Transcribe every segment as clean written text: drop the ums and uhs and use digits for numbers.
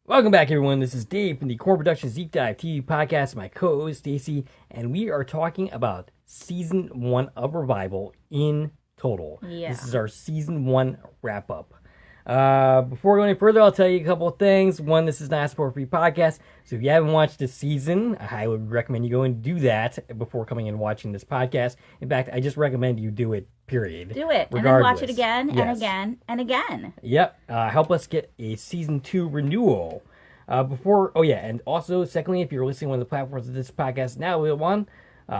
Welcome back, everyone. This is Dave from the Korman Productions Deep Dive TV podcast. My co-host Stacie, and we are talking about season 1 of Revival in total. Yeah. This is our season 1 wrap up. Before we go any further, I'll tell you a couple of things. One, this is not a spoiler-free podcast, so if you haven't watched this season, I highly recommend you go and do that before coming and watching this podcast. In fact, I just recommend you do it. Period. Do it, regardless. and then watch it again, and Yes. again, and again. Yep. Help us get a season 2 renewal. And also, secondly, if you're listening on the platforms of this podcast now,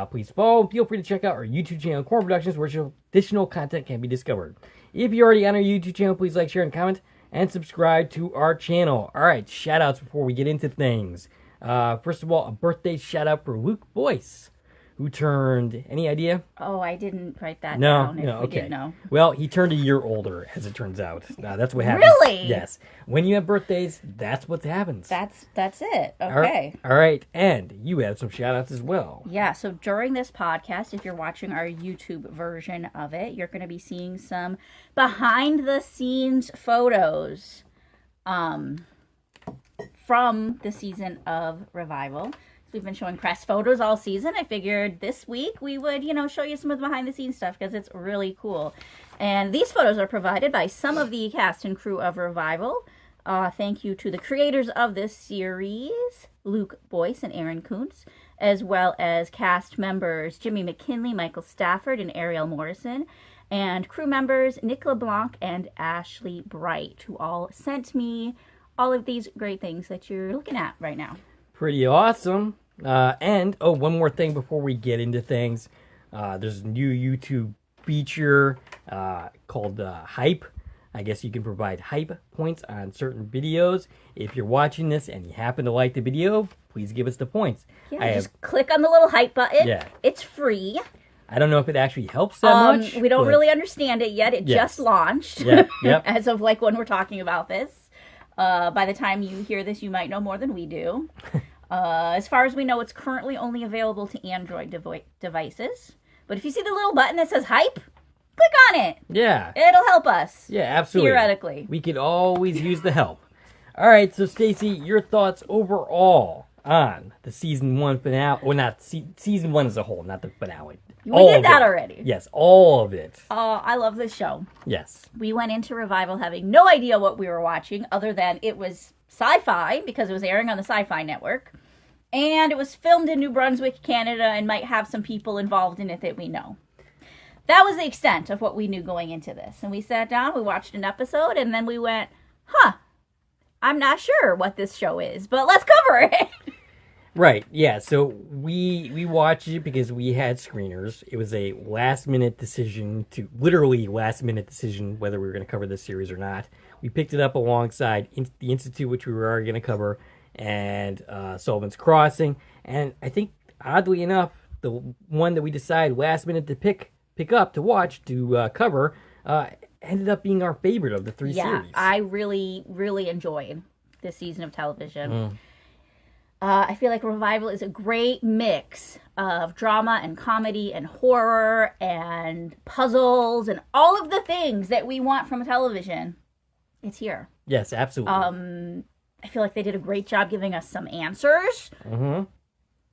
please follow. Feel free to check out our YouTube channel, Korman Productions, where additional content can be discovered. If you're already on our YouTube channel, please like, share, and comment, and subscribe to our channel. All right, shout-outs before we get into things. First of all, a birthday shout-out for Luke Boyce, who turned, any idea? Oh, I didn't write that No, down. no, okay. Did know. Well, he turned a year older, as it turns out. That's what happens. Really? Yes. When you have birthdays, that's what happens. That's it. Okay. All right. And you have some shout-outs as well. Yeah, so during this podcast, if you're watching our YouTube version of it, you're going to be seeing some behind-the-scenes photos from the season of Revival. We've been showing press photos all season. I figured this week we would, show you some of the behind-the-scenes stuff because it's really cool. And these photos are provided by some of the cast and crew of Revival. Thank you to the creators of this series, Luke Boyce and Aaron Koontz, as well as cast members Jimmy MacKinley, Michael Stafford, and Aryelle Morrison, and crew members Nick LeBlanc and Ashley Bright, who all sent me all of these great things that you're looking at right now. Pretty awesome. One more thing before we get into things. There's a new YouTube feature called Hype. I guess you can provide hype points on certain videos. If you're watching this and you happen to like the video, please give us the points. Yeah, just click on the little hype button. Yeah. It's free. I don't know if it actually helps that much. We don't really understand it yet. It just launched. Yep. As of when we're talking about this. By the time you hear this, you might know more than we do. As far as we know, it's currently only available to Android devices. But if you see the little button that says hype, click on it. Yeah. It'll help us. Yeah, absolutely. Theoretically. We could always use the help. All right, so Stacie, your thoughts overall on the season 1 finale. Well, not season 1 as a whole, not the finale. We did that already. Yes, all of it. I love this show. Yes. We went into Revival having no idea what we were watching other than it was SyFy because it was airing on the SyFy network. And it was filmed in New Brunswick, Canada, and might have some people involved in it that we know. That was the extent of what we knew going into this. And we sat down, we watched an episode, and then we went, I'm not sure what this show is, but let's cover it. Right, yeah, so we watched it because we had screeners. It was a last-minute decision whether we were going to cover this series or not. We picked it up alongside the Institute, which we were already going to cover, and Sullivan's Crossing. And I think, oddly enough, the one that we decided last minute to pick up to watch, to cover, ended up being our favorite of the three series. Yeah, I really, really enjoyed this season of television. I feel like Revival is a great mix of drama and comedy and horror and puzzles and all of the things that we want from television. It's here. Yes, absolutely. I feel like they did a great job giving us some answers. Mm-hmm.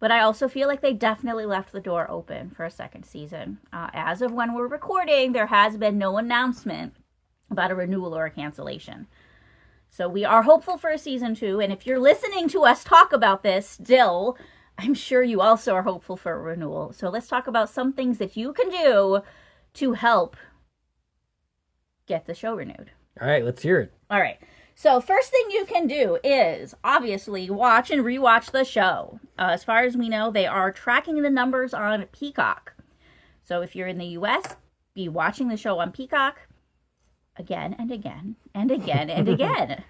But I also feel like they definitely left the door open for a second season. As of when we're recording, there has been no announcement about a renewal or a cancellation. So we are hopeful for a season 2, and if you're listening to us talk about this still, I'm sure you also are hopeful for a renewal. So let's talk about some things that you can do to help get the show renewed. All right, let's hear it. All right. So first thing you can do is obviously watch and rewatch the show. As far as we know, they are tracking the numbers on Peacock. So if you're in the U.S., be watching the show on Peacock again and again and again and again.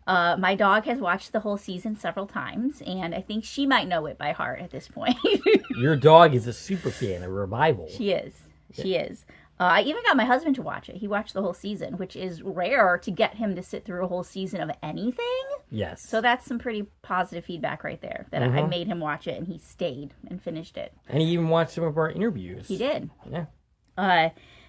My dog has watched the whole season several times, and I think she might know it by heart at this point. Your dog is a super fan of Revival. She is. She is. I even got my husband to watch it. He watched the whole season, which is rare to get him to sit through a whole season of anything. Yes. So that's some pretty positive feedback right there, that I made him watch it, and he stayed and finished it. And he even watched some of our interviews. He did. Yeah.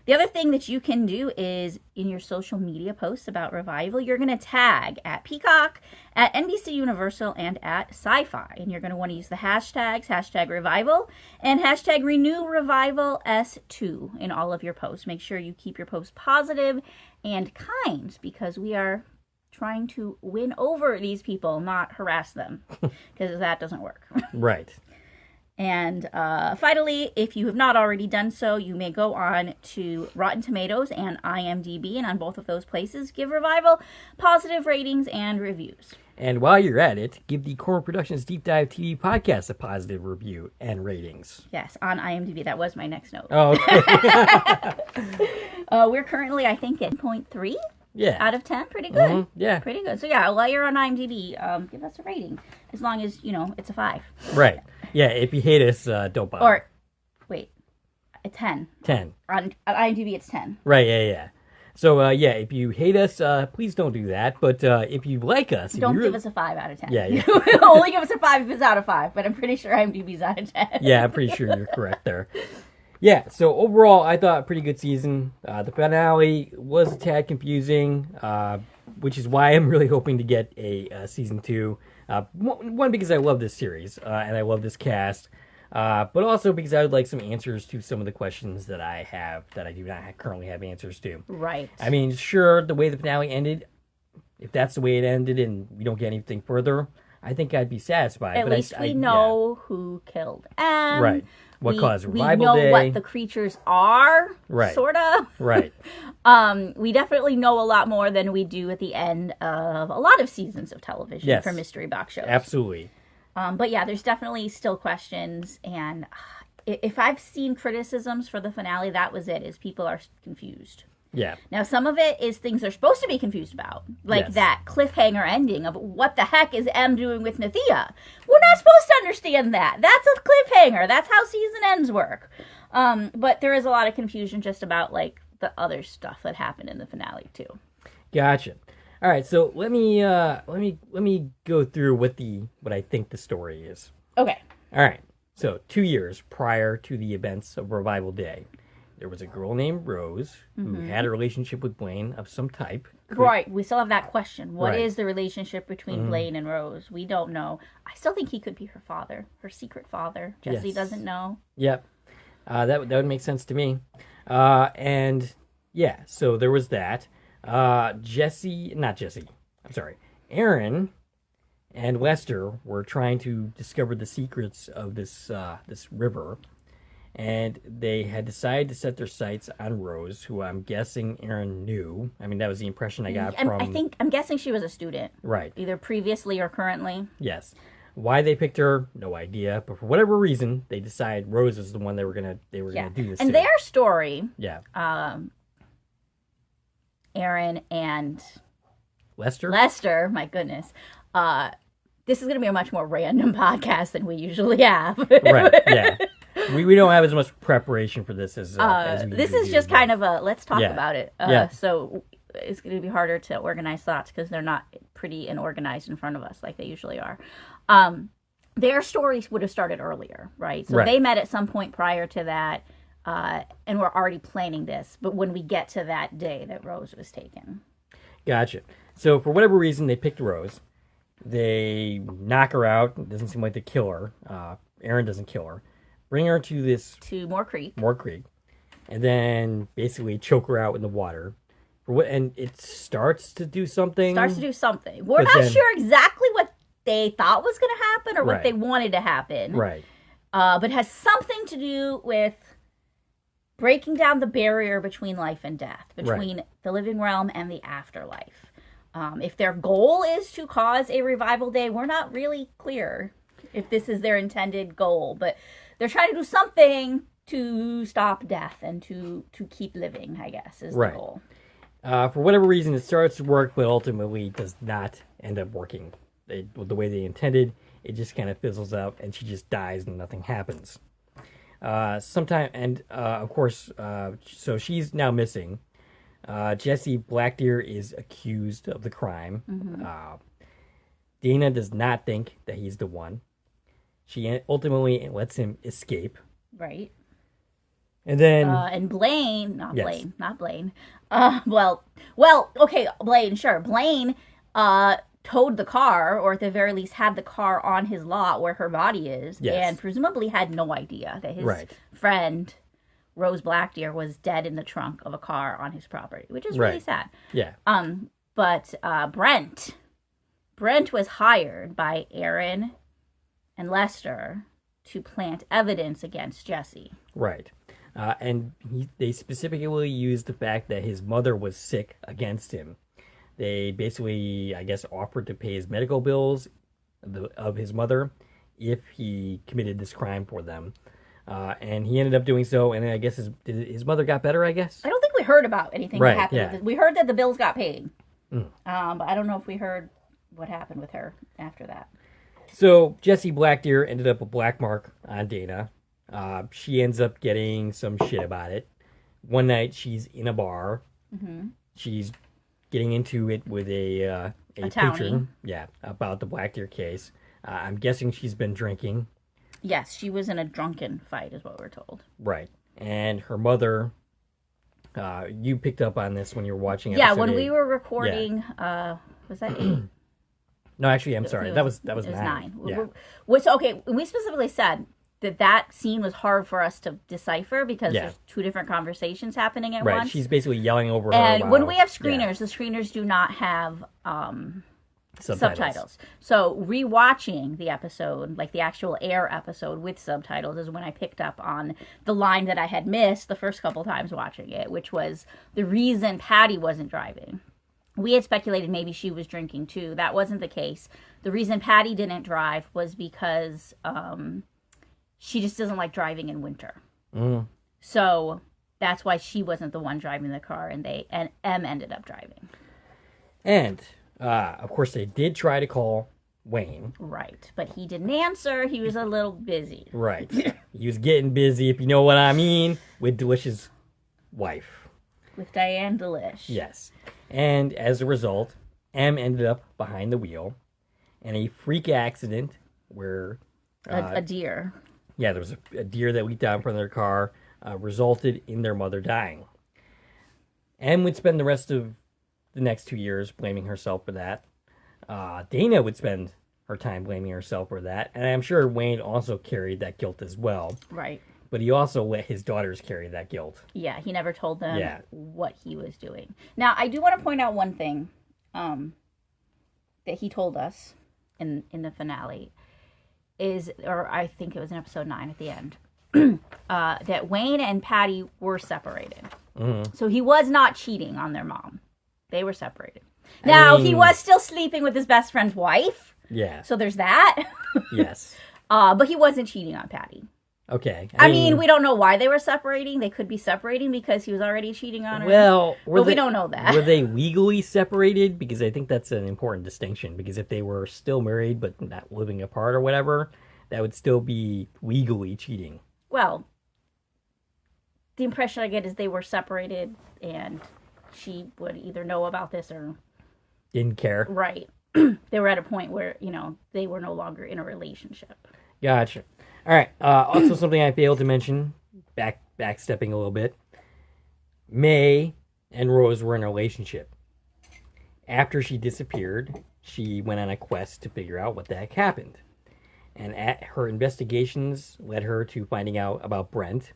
The other thing that you can do is in your social media posts about Revival, you're going to tag at Peacock, at NBCUniversal, and at SyFy. And you're going to want to use the hashtags, hashtag Revival, and hashtag RenewRevivalS2 in all of your posts. Make sure you keep your posts positive and kind, because we are trying to win over these people, not harass them, because that doesn't work. Right. And finally, if you have not already done so, you may go on to Rotten Tomatoes and IMDb, and on both of those places, give Revival positive ratings and reviews. And while you're at it, give the Korman Productions Deep Dive TV podcast a positive review and ratings. Yes, on IMDb. That was my next note. Oh, okay. We're currently, I think, at 0.3 out of 10. Pretty good. Mm-hmm. Yeah. Pretty good. So, yeah, while you're on IMDb, give us a rating. As long as, it's a 5. Right. Yeah, if you hate us, don't bother. Or, wait, a 10. 10. On IMDb, it's 10. Right, yeah. So, if you hate us, please don't do that. But if you like us... Don't give us a 5 out of 10. Yeah. Only give us a 5 if it's out of 5, but I'm pretty sure IMDb's out of 10. Yeah, I'm pretty sure you're correct there. Yeah, so overall, I thought a pretty good season. The finale was a tad confusing, which is why I'm really hoping to get a season 2. One, because I love this series, and I love this cast, but also because I would like some answers to some of the questions that I have that I do not currently have answers to. Right. I mean, sure, the way the finale ended, if that's the way it ended and we don't get anything further, I think I'd be satisfied. At least we know who killed M. Right. What caused Revival Day. We know what the creatures are, right. Sort of. Right. We definitely know a lot more than we do at the end of a lot of seasons of television for mystery box shows. Absolutely. But yeah, there's definitely still questions, and if I've seen criticisms for the finale, that was it, is people are confused. Yeah. Now, some of it is things they're supposed to be confused about, like that cliffhanger ending of what the heck is M doing with Nathea? We're not supposed to understand that. That's a cliffhanger. That's how season ends work. But there is a lot of confusion just about like the other stuff that happened in the finale too. Gotcha. All right, so let me go through what I think the story is. Okay. All right. So 2 years prior to the events of Revival Day, there was a girl named Rose who had a relationship with Blaine of some type. Right. We still have that question. What is the relationship between Blaine and Rose? We don't know. I still think he could be her father, her secret father. Jesse doesn't know. Yep. That would make sense to me. So there was that. Aaron and Lester were trying to discover the secrets of this river. And they had decided to set their sights on Rose, who I'm guessing Aaron knew. I mean, that was the impression I got from... I'm guessing she was a student. Right. Either previously or currently. Yes. Why they picked her, no idea. But for whatever reason, they decided Rose is the one they were gonna do this and to. Their story... Yeah. Aaron and... Lester, my goodness. This is going to be a much more random podcast than we usually have. Right, yeah. We don't have as much preparation for this as we this usually is just do, kind of a let's talk about it. Yeah. So it's going to be harder to organize thoughts because they're not pretty and organized in front of us like they usually are. Their stories would have started earlier, right? So they met at some point prior to that, and we're already planning this. But when we get to that day that Rose was taken. Gotcha. So for whatever reason, they picked Rose. They knock her out. It doesn't seem like they kill her. Aaron doesn't kill her. Bring her to Moore Creek. And then basically choke her out in the water. And it starts to do something. We're not sure exactly what they thought was going to happen or what they wanted to happen. Right. But it has something to do with breaking down the barrier between life and death, between the living realm and the afterlife. If their goal is to cause a revival day, we're not really clear if this is their intended goal, but they're trying to do something to stop death and to keep living, I guess, is the goal. For whatever reason, it starts to work, but ultimately does not end up working the way they intended. It just kind of fizzles out, and she just dies, and nothing happens. Of course, so she's now missing. Jesse Blackdeer is accused of the crime. Dana does not think that he's the one. She ultimately lets him escape. Right. And then... and Blaine, not Yes. Blaine, not Blaine. Okay, Blaine, sure. Blaine towed the car, or at the very least had the car on his lot where her body is, Yes. and presumably had no idea that his Right. friend, Rose Blackdeer, was dead in the trunk of a car on his property, which is really Right. sad. Yeah. But Brent was hired by Aaron and Lester to plant evidence against Jesse. Right. And they specifically used the fact that his mother was sick against him. They basically, I guess, offered to pay his medical bills of his mother if he committed this crime for them. And he ended up doing so, and I guess his mother got better, I guess? I don't think we heard about anything Right, that happened. yeah. With it. We heard that the bills got paid. Mm. But I don't know if we heard what happened with her after that. So Jessie Blackdeer ended up a black mark on Dana. She ends up getting some shit about it. One night she's in a bar. Mm-hmm. She's getting into it with a townie. patron. Yeah, about the Blackdeer case. I'm guessing she's been drinking. Yes, she was in a drunken fight, is what we're told. Right. And her mother, you picked up on this when you were watching Yeah, episode when 8. we were recording, was that 8? No, actually, I'm sorry. That was it was 9. Yeah. Okay, we specifically said that scene was hard for us to decipher because Yeah. there's two different conversations happening at Right. once. She's basically yelling over her. And when we have yeah, screeners, the screeners do not have subtitles. subtitles. So rewatching the episode, like the actual air episode with subtitles, is when I picked up on the line that I had missed the first couple times watching it, which was the reason Patty wasn't driving. We had speculated maybe she was drinking too. That wasn't the case. The reason Patty didn't drive was because she just doesn't like driving in winter. Mm. So that's why she wasn't the one driving the car, and M ended up driving. And of course, they did try to call Wayne. Right, but he didn't answer. He was a little busy. Right. He was getting busy, if you know what I mean, with Delicious' wife. With Diane Delish. Yes. And as a result, M ended up behind the wheel in a freak accident where... A deer. Yeah, there was a deer that leaped out in front of their car, resulted in their mother dying. M would spend the rest of the next 2 years blaming herself for that. Dana would spend her time blaming herself for that. And I'm sure Wayne also carried that guilt as well. Right. But he also let his daughters carry that guilt. Yeah, he never told them Yeah. what he was doing. Now, I do want to point out one thing that he told us in the finale is, or I think it was in episode 9 at the end, that Wayne and Patty were separated. Mm-hmm. So he was not cheating on their mom. They were separated. Now, he was still sleeping with his best friend's wife. Yeah. So there's that. Yes. But he wasn't cheating on Patty. Okay. I mean, we don't know why they were separating. They could be separating because he was already cheating on her. Well, we don't know that. Were they legally separated? Because I think that's an important distinction. Because if they were still married but not living apart or whatever, that would still be legally cheating. Well, the impression I get is they were separated and she would either know about this or... Didn't care. Right. They were at a point where, they were no longer in a relationship. Gotcha. All right. Also, something I failed to mention, backstepping a little bit. May and Rose were in a relationship. After she disappeared, she went on a quest to figure out what the heck happened. And her investigations led her to finding out about Brent,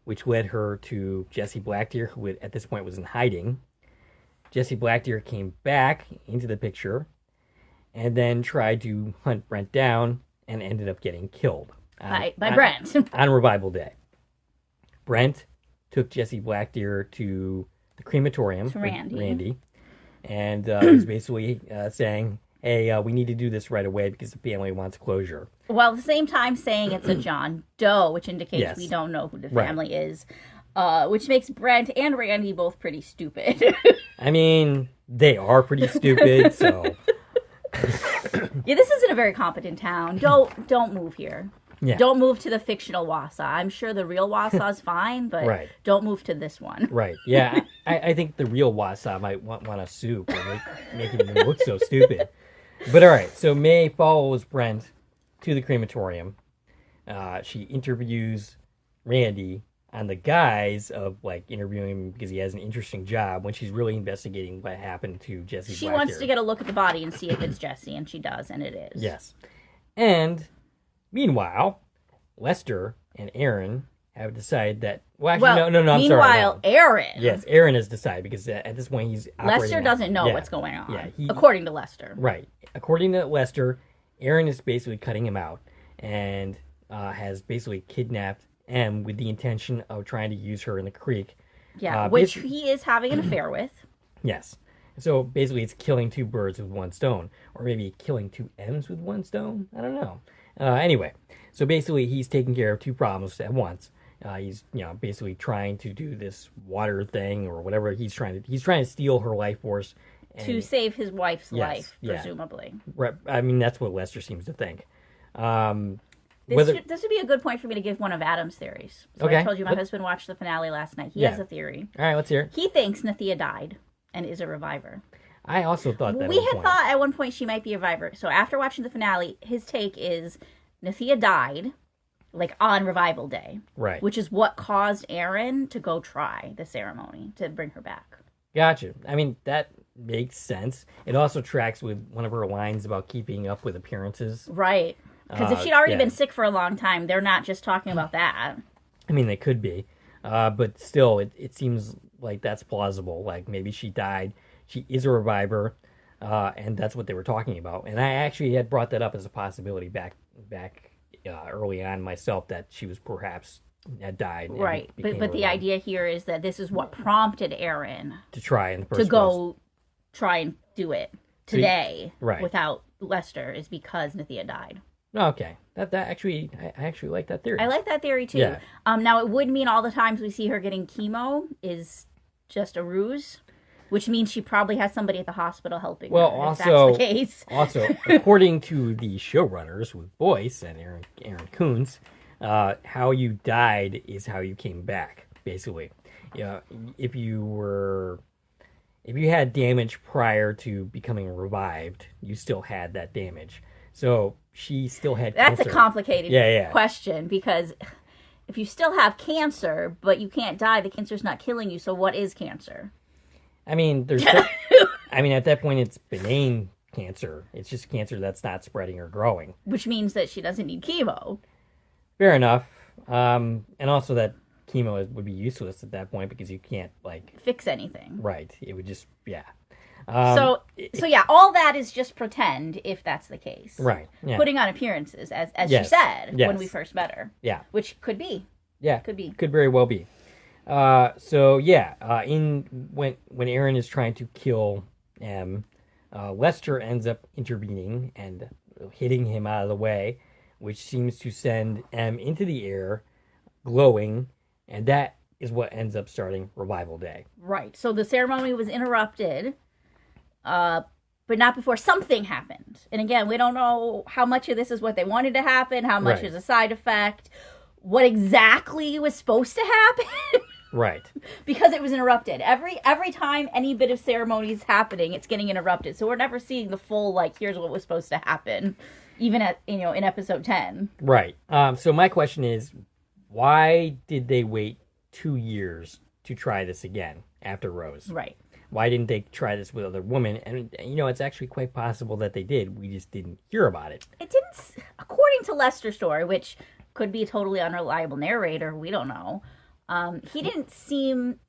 which led her to Jessie Blackdeer, who at this point was in hiding. Jessie Blackdeer came back into the picture and then tried to hunt Brent down and ended up getting killed. By Brent. On Revival Day. Brent took Jessie Blackdeer to the crematorium. To Randy. And was basically saying, hey, we need to do this right away because the family wants closure. While at the same time saying it's a John Doe, which indicates Yes. we don't know who the Right. family is. Which makes Brent and Randy both pretty stupid. I mean, they are pretty stupid, so... Yeah, this isn't a very competent town. Don't move here. Yeah. Don't move to the fictional Wausau. I'm sure the real Wausau is fine, but Right. don't move to this one. Right. Yeah, I think the real Wausau might want to sue for making them look so stupid. But all right, so May follows Brent to the crematorium. She interviews Randy on the guise of like interviewing him because he has an interesting job when she's really investigating what happened to Jesse. She wants to get a look at the body and see if it's Jesse, and she does, and it is. Yes. And meanwhile, Lester and Aaron have decided that. Well, actually, no. I'm sorry. Meanwhile, Aaron. Yes, Aaron has decided because at this point he's. Lester doesn't know what's going on. Yeah, according to Lester. Right. According to Lester, Aaron is basically cutting him out and has basically kidnapped M with the intention of trying to use her in the creek. Yeah, which he is having an affair with. Yes. So basically it's killing two birds with one stone. Or maybe killing two M's with one stone? I don't know. Anyway, so basically he's taking care of two problems at once. He's basically trying to do this water thing or whatever he's trying to steal her life force. To save his wife's life, presumably. Right. I mean, that's what Lester seems to think. This would be a good point for me to give one of Adam's theories. So okay. I told you my husband watched the finale last night. He has a theory. All right, let's hear it. He thinks Nathea died and is a reviver. I also thought that. We had thought at one point she might be a reviver. So after watching the finale, his take is Nathea died, like on revival day. Right. Which is what caused Aaron to go try the ceremony to bring her back. Gotcha. I mean, that makes sense. It also tracks with one of her lines about keeping up with appearances. Right. Because if she'd already been sick for a long time, they're not just talking about that. I mean, they could be. But still, it seems like that's plausible. Like, maybe she died. She is a reviver. And that's what they were talking about. And I actually had brought that up as a possibility back early on myself, that she was perhaps had died. Right. But the idea here is that this is what prompted Aaron to try in the first place. Try and do it today without Lester, is because Nathea died. Okay, that actually, I actually like that theory. I like that theory too. Yeah. Now it would mean all the times we see her getting chemo is just a ruse, which means she probably has somebody at the hospital helping her. If that's the case. Also, according to the showrunners with Boyce and Aaron Koontz, how you died is how you came back. Basically, if you had damage prior to becoming revived, you still had that damage. So she still had cancer. That's a complicated question, because if you still have cancer, but you can't die, the cancer's not killing you, so what is cancer? I mean, at that point, it's benign cancer. It's just cancer that's not spreading or growing. Which means that she doesn't need chemo. Fair enough. And also that chemo would be useless at that point because you can't, fix anything. Right. It would just, So all that is just pretend, if that's the case. Right. Yeah. Putting on appearances, as she said when we first met her. Yeah. Which could be. Yeah. Could be. Could very well be. When Aaron is trying to kill M, Lester ends up intervening and hitting him out of the way, which seems to send M into the air, glowing, and that is what ends up starting Revival Day. Right. So the ceremony was interrupted, but not before something happened. And again, we don't know how much of this is what they wanted to happen, how much is a side effect, what exactly was supposed to happen. Right. Because it was interrupted. Every time any bit of ceremony is happening, it's getting interrupted. So we're never seeing the full, here's what was supposed to happen, even at, in episode 10. Right. So my question is, why did they wait 2 years to try this again after Rose? Right. Why didn't they try this with other women? And, it's actually quite possible that they did. We just didn't hear about it. It didn't, according to Lester's story, which could be a totally unreliable narrator, we don't know. He didn't seem,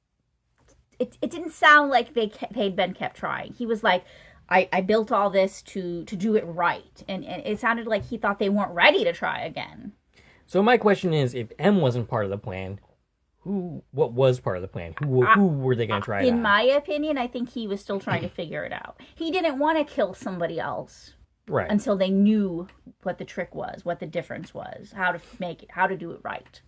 it didn't sound like they'd been kept trying. He was like, I built all this to do it right. And it sounded like he thought they weren't ready to try again. So my question is, if M wasn't part of the plan, what was part of the plan? Who were they going to try it on? In my opinion, I think he was still trying to figure it out. He didn't want to kill somebody else. Right. Until they knew what the trick was, what the difference was, how to do it right.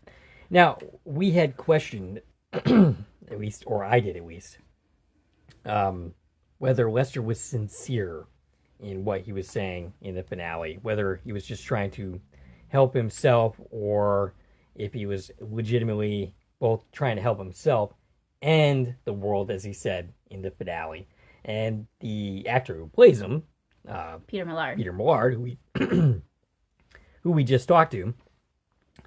Now, we had questioned, at least, or I did at least, whether Lester was sincere in what he was saying in the finale, whether he was just trying to help himself or if he was legitimately both trying to help himself and the world, as he said in the finale. And the actor who plays him, Peter Millard, who we just talked to,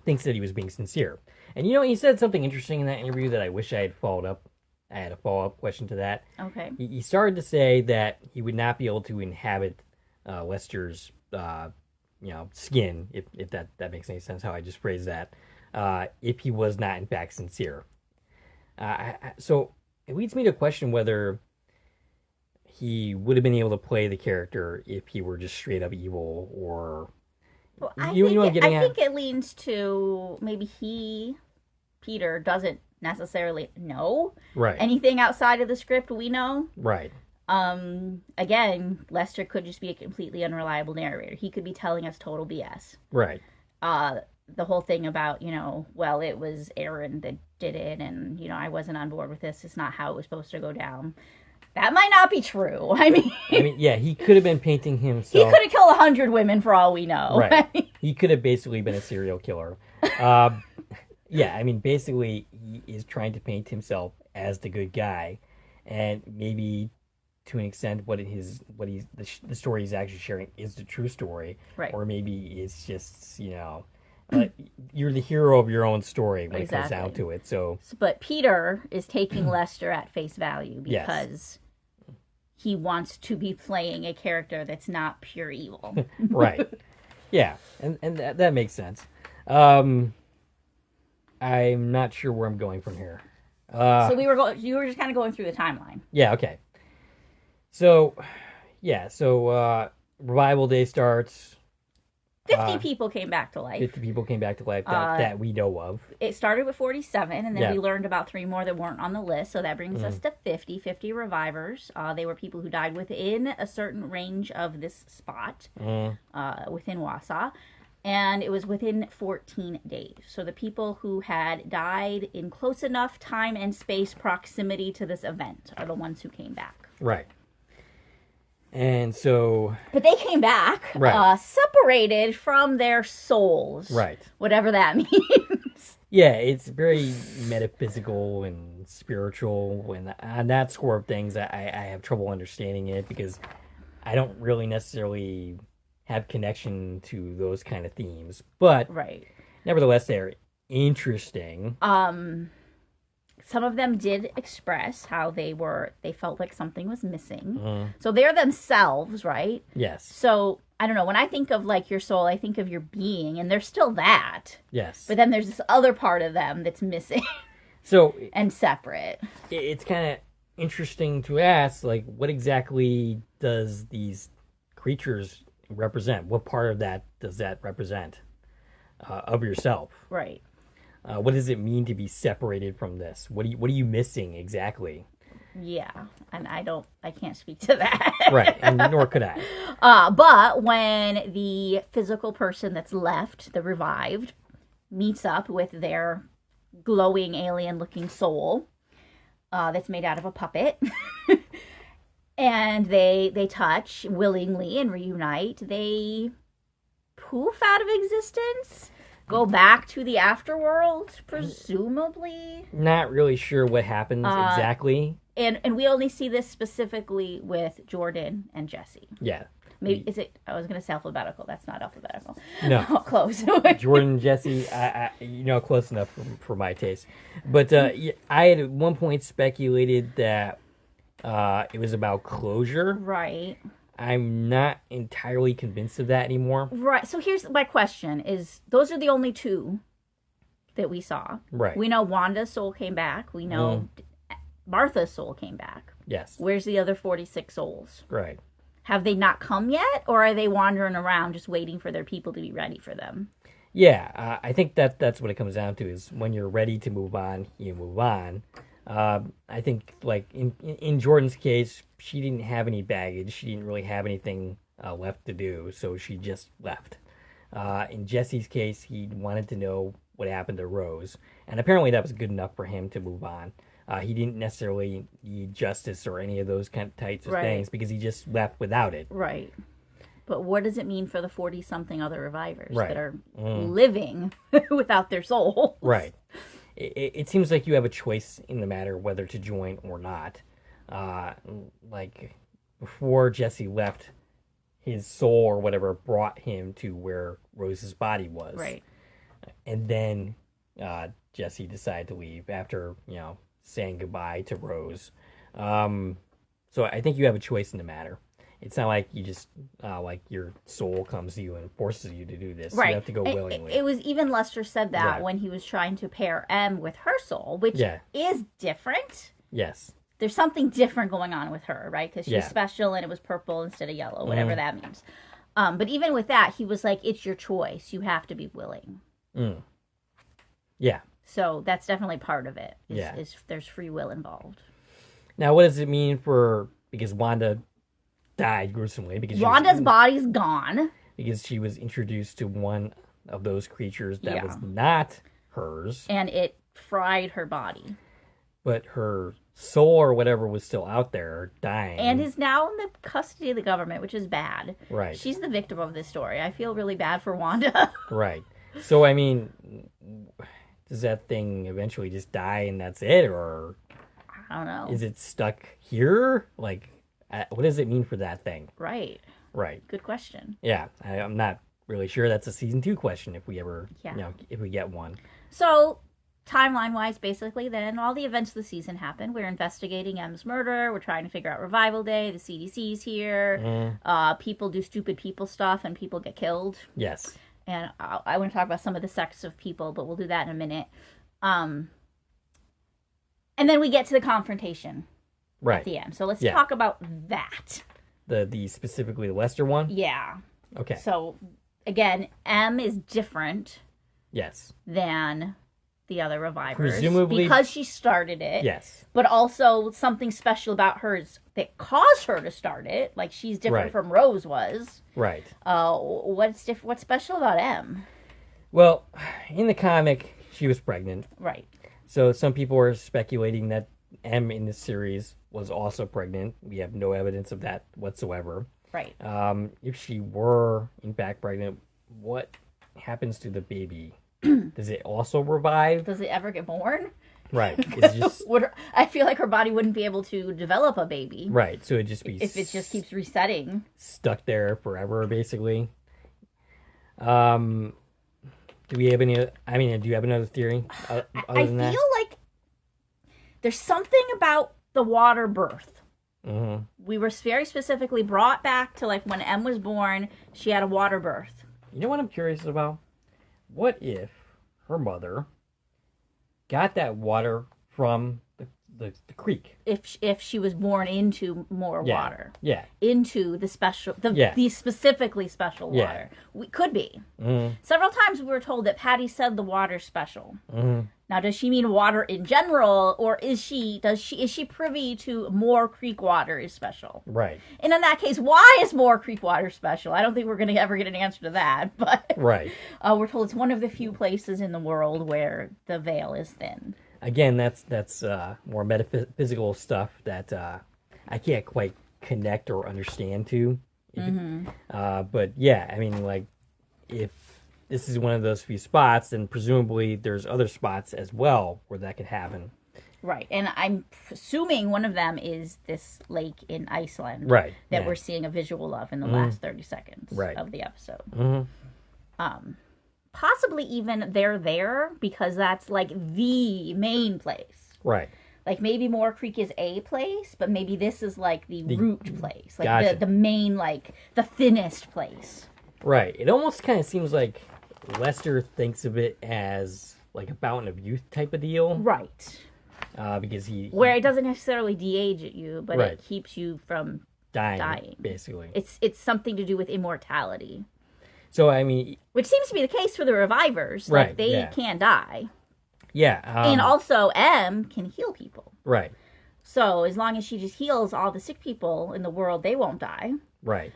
thinks that he was being sincere. And he said something interesting in that interview that I wish I had followed up. I had a follow-up question to that. Okay. He started to say that he would not be able to inhabit Lester's, skin, if that makes any sense, how I just phrased that, if he was not, in fact, sincere. So it leads me to question whether he would have been able to play the character if he were just straight up evil, or... Well, I think it leans to maybe Peter, doesn't necessarily know anything outside of the script we know. Right. Again, Lester could just be a completely unreliable narrator. He could be telling us total BS. Right. The whole thing about, well, it was Aaron that did it, and, I wasn't on board with this. It's not how it was supposed to go down. That might not be true. I mean, yeah, he could have been painting himself. He could have killed 100 women for all we know. Right. He could have basically been a serial killer. Yeah, I mean, basically, he is trying to paint himself as the good guy, and maybe to an extent, the story he's actually sharing is the true story, right? Or maybe it's just you're the hero of your own story when it comes down to it. But Peter is taking Lester at face value because he wants to be playing a character that's not pure evil. Right. Yeah, and that makes sense. I'm not sure where I'm going from here. So you were just kind of going through the timeline. Yeah, okay. So Revival Day starts. 50 people came back to life. 50 people came back to life that we know of. It started with 47, and then we learned about 3 more that weren't on the list, so that brings us to 50 revivers. They were people who died within a certain range of this spot, within Wausau, and it was within 14 days. So the people who had died in close enough time and space proximity to this event are the ones who came back. Right. And so... But they came back, separated from their souls. Right. Whatever that means. Yeah, it's very metaphysical and spiritual, and on that score of things, I have trouble understanding it, because I don't really necessarily have connection to those kind of themes. But nevertheless, they're interesting. Some of them did express how they felt like something was missing. So they're themselves, right? Yes. So, I don't know, when I think of, like, your soul, I think of your being, and they're still that. Yes. But then there's this other part of them that's missing. So... and separate. It's kind of interesting to ask, like, what exactly does these creatures represent? What part of that does that represent of yourself? Right. What does it mean to be separated from this? What are you missing exactly? Yeah, and I can't speak to that. Right, and nor could I. But when the physical person that's left, the revived, meets up with their glowing alien-looking soul that's made out of a puppet, and they touch willingly and reunite, they poof out of existence? Go back to the afterworld, presumably? Not really sure what happens exactly. And we only see this specifically with Jordan and Jesse. Yeah. Maybe I was going to say alphabetical. That's not alphabetical. No. Close. Jordan and Jesse, I close enough for my taste. But I had at one point speculated that it was about closure. Right. I'm not entirely convinced of that anymore. Right. So here's my question is, those are the only 2 that we saw. Right. We know Wanda's soul came back. We know Martha's soul came back. Yes. Where's the other 46 souls? Right. Have they not come yet? Or are they wandering around just waiting for their people to be ready for them? Yeah. I think that's what it comes down to, is when you're ready to move on, you move on. I think, like, in Jordan's case, she didn't have any baggage. She didn't really have anything left to do, so she just left. In Jesse's case, he wanted to know what happened to Rose, and apparently that was good enough for him to move on. He didn't necessarily need justice or any of those kind of types of things, because he just left without it. Right. But what does it mean for the 40-something other revivers that are living without their souls? Right. It seems like you have a choice in the matter whether to join or not. Like, before Jesse left, his soul or whatever brought him to where Rose's body was. Right. And then Jesse decide to leave after, saying goodbye to Rose. So I think you have a choice in the matter. It's not like you just, like your soul comes to you and forces you to do this. Right. You have to go willingly. It was even Lester said that Right. when he was trying to pair M with her soul, which is different. Yes. There's something different going on with her, right? Because she's Yeah. special and it was purple instead of yellow, whatever that means. But even with that, he was like, it's your choice. You have to be willing. Yeah. So that's definitely part of it. Yeah. Is there's free will involved. Now, what does it mean because Wanda died gruesomely? Because Wanda's body's gone. Because she was introduced to one of those creatures that Yeah. was not hers. And it fried her body. But her soul or whatever was still out there, dying. And is now in the custody of the government, which is bad. Right. She's the victim of this story. I feel really bad for Wanda. Right. So, I mean, does that thing eventually just die and that's it? Or I don't know. is it stuck here? Like, what does it mean for that thing? Right. Right. Good question. Yeah. I'm not really sure. That's a season 2 question if we ever, if we get one. So, timeline-wise, basically, then all the events of the season happen. We're investigating M's murder. We're trying to figure out Revival Day. The CDC's here. People do stupid people stuff and people get killed. Yes. And I want to talk about some of the sects of people, but we'll do that in a minute. And then we get to the confrontation at the end. So let's talk about that. The specifically the Lester one? Yeah. Okay. So, again, M is different than the other revivers. Presumably. Because she started it. Yes. But also something special about her is that caused her to start it. Like, she's different from Rose was. Right. What's special about M? Well, in the comic, she was pregnant. Right. So some people are speculating that M in this series was also pregnant. We have no evidence of that whatsoever. Right. If she were, in fact, pregnant, what happens to the baby? Does it also revive? Does it ever get born? Right. It's just... I feel like her body wouldn't be able to develop a baby. Right. So it'd just be... If it just keeps resetting. Stuck there forever, basically. Do we have any... I mean, do you have another theory other than that? I feel like there's something about the water birth. Mm-hmm. We were very specifically brought back to, like, when M was born, she had a water birth. You know what I'm curious about? What if her mother got that water from the creek? If she was born into more water. Yeah. Into the specifically special water. We could be. Mm-hmm. Several times we were told that Patty said the water's special. Mm-hmm. Now, does she mean water in general, or is she privy to more creek water is special? Right. And in that case, why is more creek water special? I don't think we're going to ever get an answer to that, but right. We're told it's one of the few places in the world where the veil is thin. Again, that's more metaphysical stuff that I can't quite connect or understand to. But yeah, I mean, like, if this is one of those few spots, then presumably there's other spots as well where that could happen. Right, and I'm assuming one of them is this lake in Iceland, right? That we're seeing a visual of in the last 30 seconds of the episode. Mm-hmm. Possibly even they're there because that's like the main place, right? Like maybe Moore Creek is a place, but maybe this is like the root place, like gotcha. the main, like the thinnest place. Right. It almost kind of seems like Lester thinks of it as like a fountain of youth type of deal, right? Because where it doesn't necessarily de-age at you, but right. It keeps you from dying, basically. It's something to do with immortality. So I mean, which seems to be the case for the revivers. Right, like they can't die. Yeah. And also M can heal people. Right. So as long as she just heals all the sick people in the world, they won't die. Right.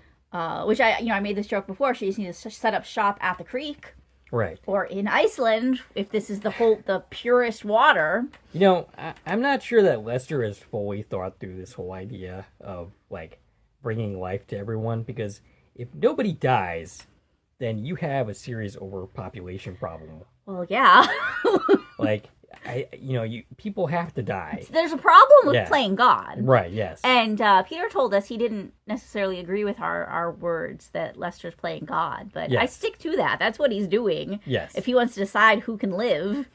Which I made this joke before. She just needs to set up shop at the creek. Right. Or in Iceland, if this is the purest water. You know, I'm not sure that Lester has fully thought through this whole idea of, like, bringing life to everyone, because if nobody dies, then you have a serious overpopulation problem. Well, yeah. Like, people have to die. There's a problem with playing God. Right, yes. And Peter told us he didn't necessarily agree with our words that Lester's playing God, but I stick to that. That's what he's doing. Yes. If he wants to decide who can live.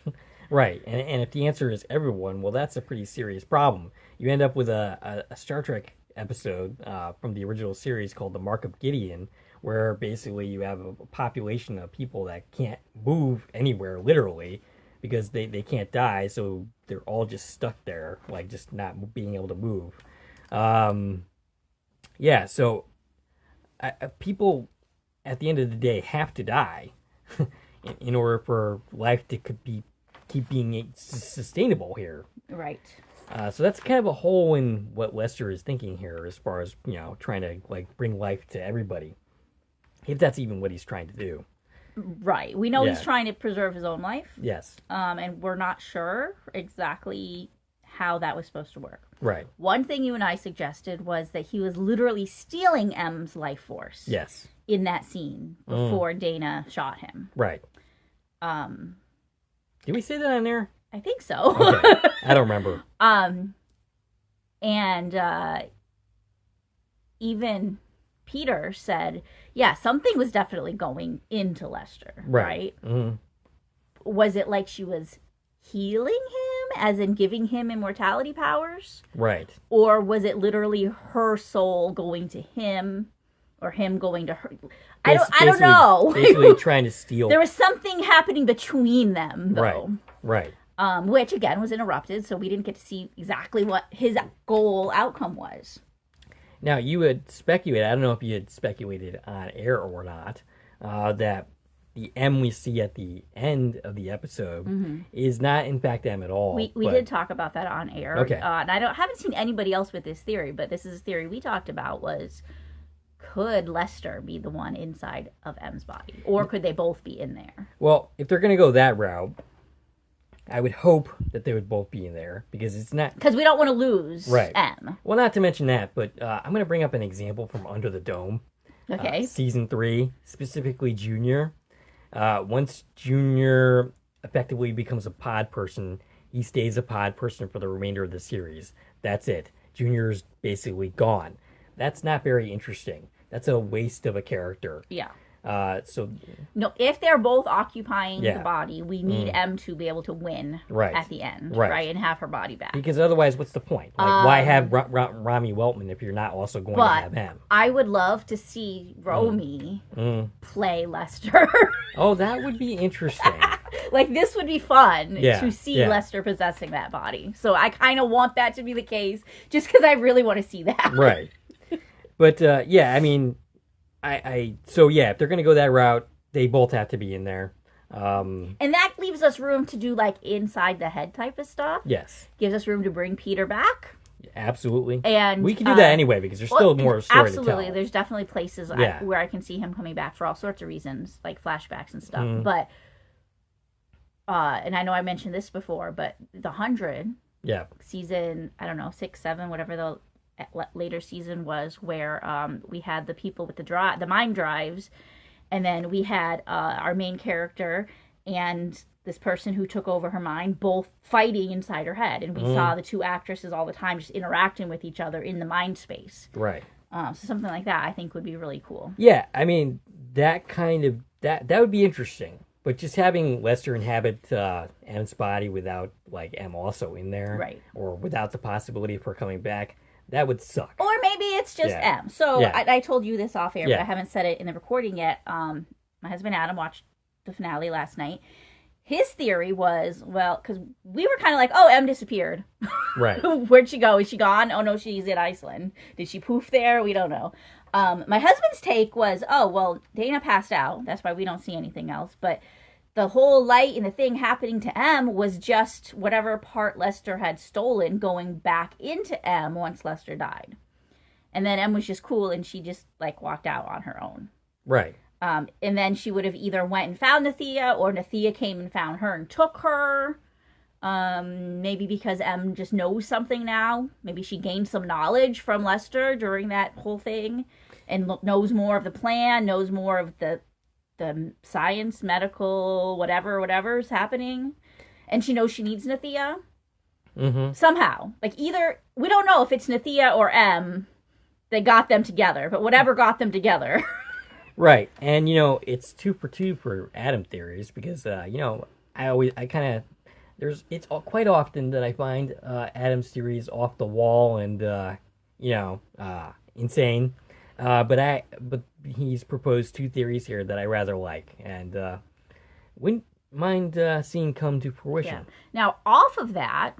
Right, and if the answer is everyone, well, that's a pretty serious problem. You end up with a Star Trek episode from the original series called The Mark of Gideon, where basically you have a population of people that can't move anywhere, literally, because they can't die, so they're all just stuck there, like just not being able to move. Yeah, so people at the end of the day have to die in order for life to keep being sustainable here. Right. So that's kind of a hole in what Lester is thinking here, as far as trying to like bring life to everybody, if that's even what he's trying to do. Right. We know he's trying to preserve his own life. Yes. And we're not sure exactly how that was supposed to work. Right. One thing you and I suggested was that he was literally stealing M's life force. Yes. In that scene before Dana shot him. Right. Did we say that on there? I think so. Okay. I don't remember. And even Peter said, yeah, something was definitely going into Lester, right? Mm-hmm. Was it like she was healing him, as in giving him immortality powers? Right. Or was it literally her soul going to him, or him going to her? I don't know. Basically trying to steal. There was something happening between them, though. Right. Which, again, was interrupted, so we didn't get to see exactly what his goal outcome was. Now, you had speculated, I don't know if you had speculated on air or not, that the M we see at the end of the episode is not, in fact, M at all. We did talk about that on air. Okay. And I haven't seen anybody else with this theory, but this is a theory we talked about was, could Lester be the one inside of M's body? Or could they both be in there? Well, if they're going to go that route, I would hope that they would both be in there, because it's not... Because we don't want to lose M. Well, not to mention that, but I'm going to bring up an example from Under the Dome. Okay. Season 3, specifically Junior. Once Junior effectively becomes a pod person, he stays a pod person for the remainder of the series. That's it. Junior's basically gone. That's not very interesting. That's a waste of a character. Yeah. So no, if they're both occupying the body, we need M to be able to win at the end, right, and have her body back. Because otherwise, what's the point? Like, why have Rami Weltman if you're not also going to have M? I would love to see Romy play Lester. Oh, that would be interesting. Like, this would be fun to see Lester possessing that body. So I kind of want that to be the case, just because I really want to see that. Right. But I mean. So if they're going to go that route, they both have to be in there. And that leaves us room to do like inside the head type of stuff. Yes. Gives us room to bring Peter back. Absolutely. And we can do that anyway, because there's still more story to tell. Absolutely. There's definitely places where I can see him coming back for all sorts of reasons, like flashbacks and stuff. But, and I know I mentioned this before, but the 100 season, I don't know, 6, 7, whatever the later season was, where we had the people with the mind drives, and then we had our main character and this person who took over her mind both fighting inside her head, and we saw the two actresses all the time just interacting with each other in the mind space. Right. So something like that I think would be really cool. Yeah, I mean, that kind of that would be interesting. But just having Lester inhabit M's body without like M also in there, right, or without the possibility of her coming back, that would suck. Or maybe it's just M. So I told you this off air, but I haven't said it in the recording yet. My husband Adam watched the finale last night. His theory was, well, because we were kind of like, oh, M disappeared. Right. Where'd she go? Is she gone? Oh, no, she's in Iceland. Did she poof there? We don't know. My husband's take was, oh, well, Dana passed out. That's why we don't see anything else. But the whole light and the thing happening to M was just whatever part Lester had stolen going back into M once Lester died. And then M was just cool and she just like walked out on her own. Right. And then she would have either went and found Nathea, or Nathea came and found her and took her. Maybe because M just knows something now. Maybe she gained some knowledge from Lester during that whole thing and knows more of the plan, knows more of the science, medical, whatever is happening, and she knows she needs Nathea somehow. Like, either we don't know if it's Nathea or M that got them together, but whatever got them together. Right, and it's 2 for 2 for Adam theories, because I kind of it's quite often that I find Adam's theories off the wall and insane. But he's proposed 2 theories here that I rather like, and wouldn't mind seeing come to fruition. Yeah. Now, off of that,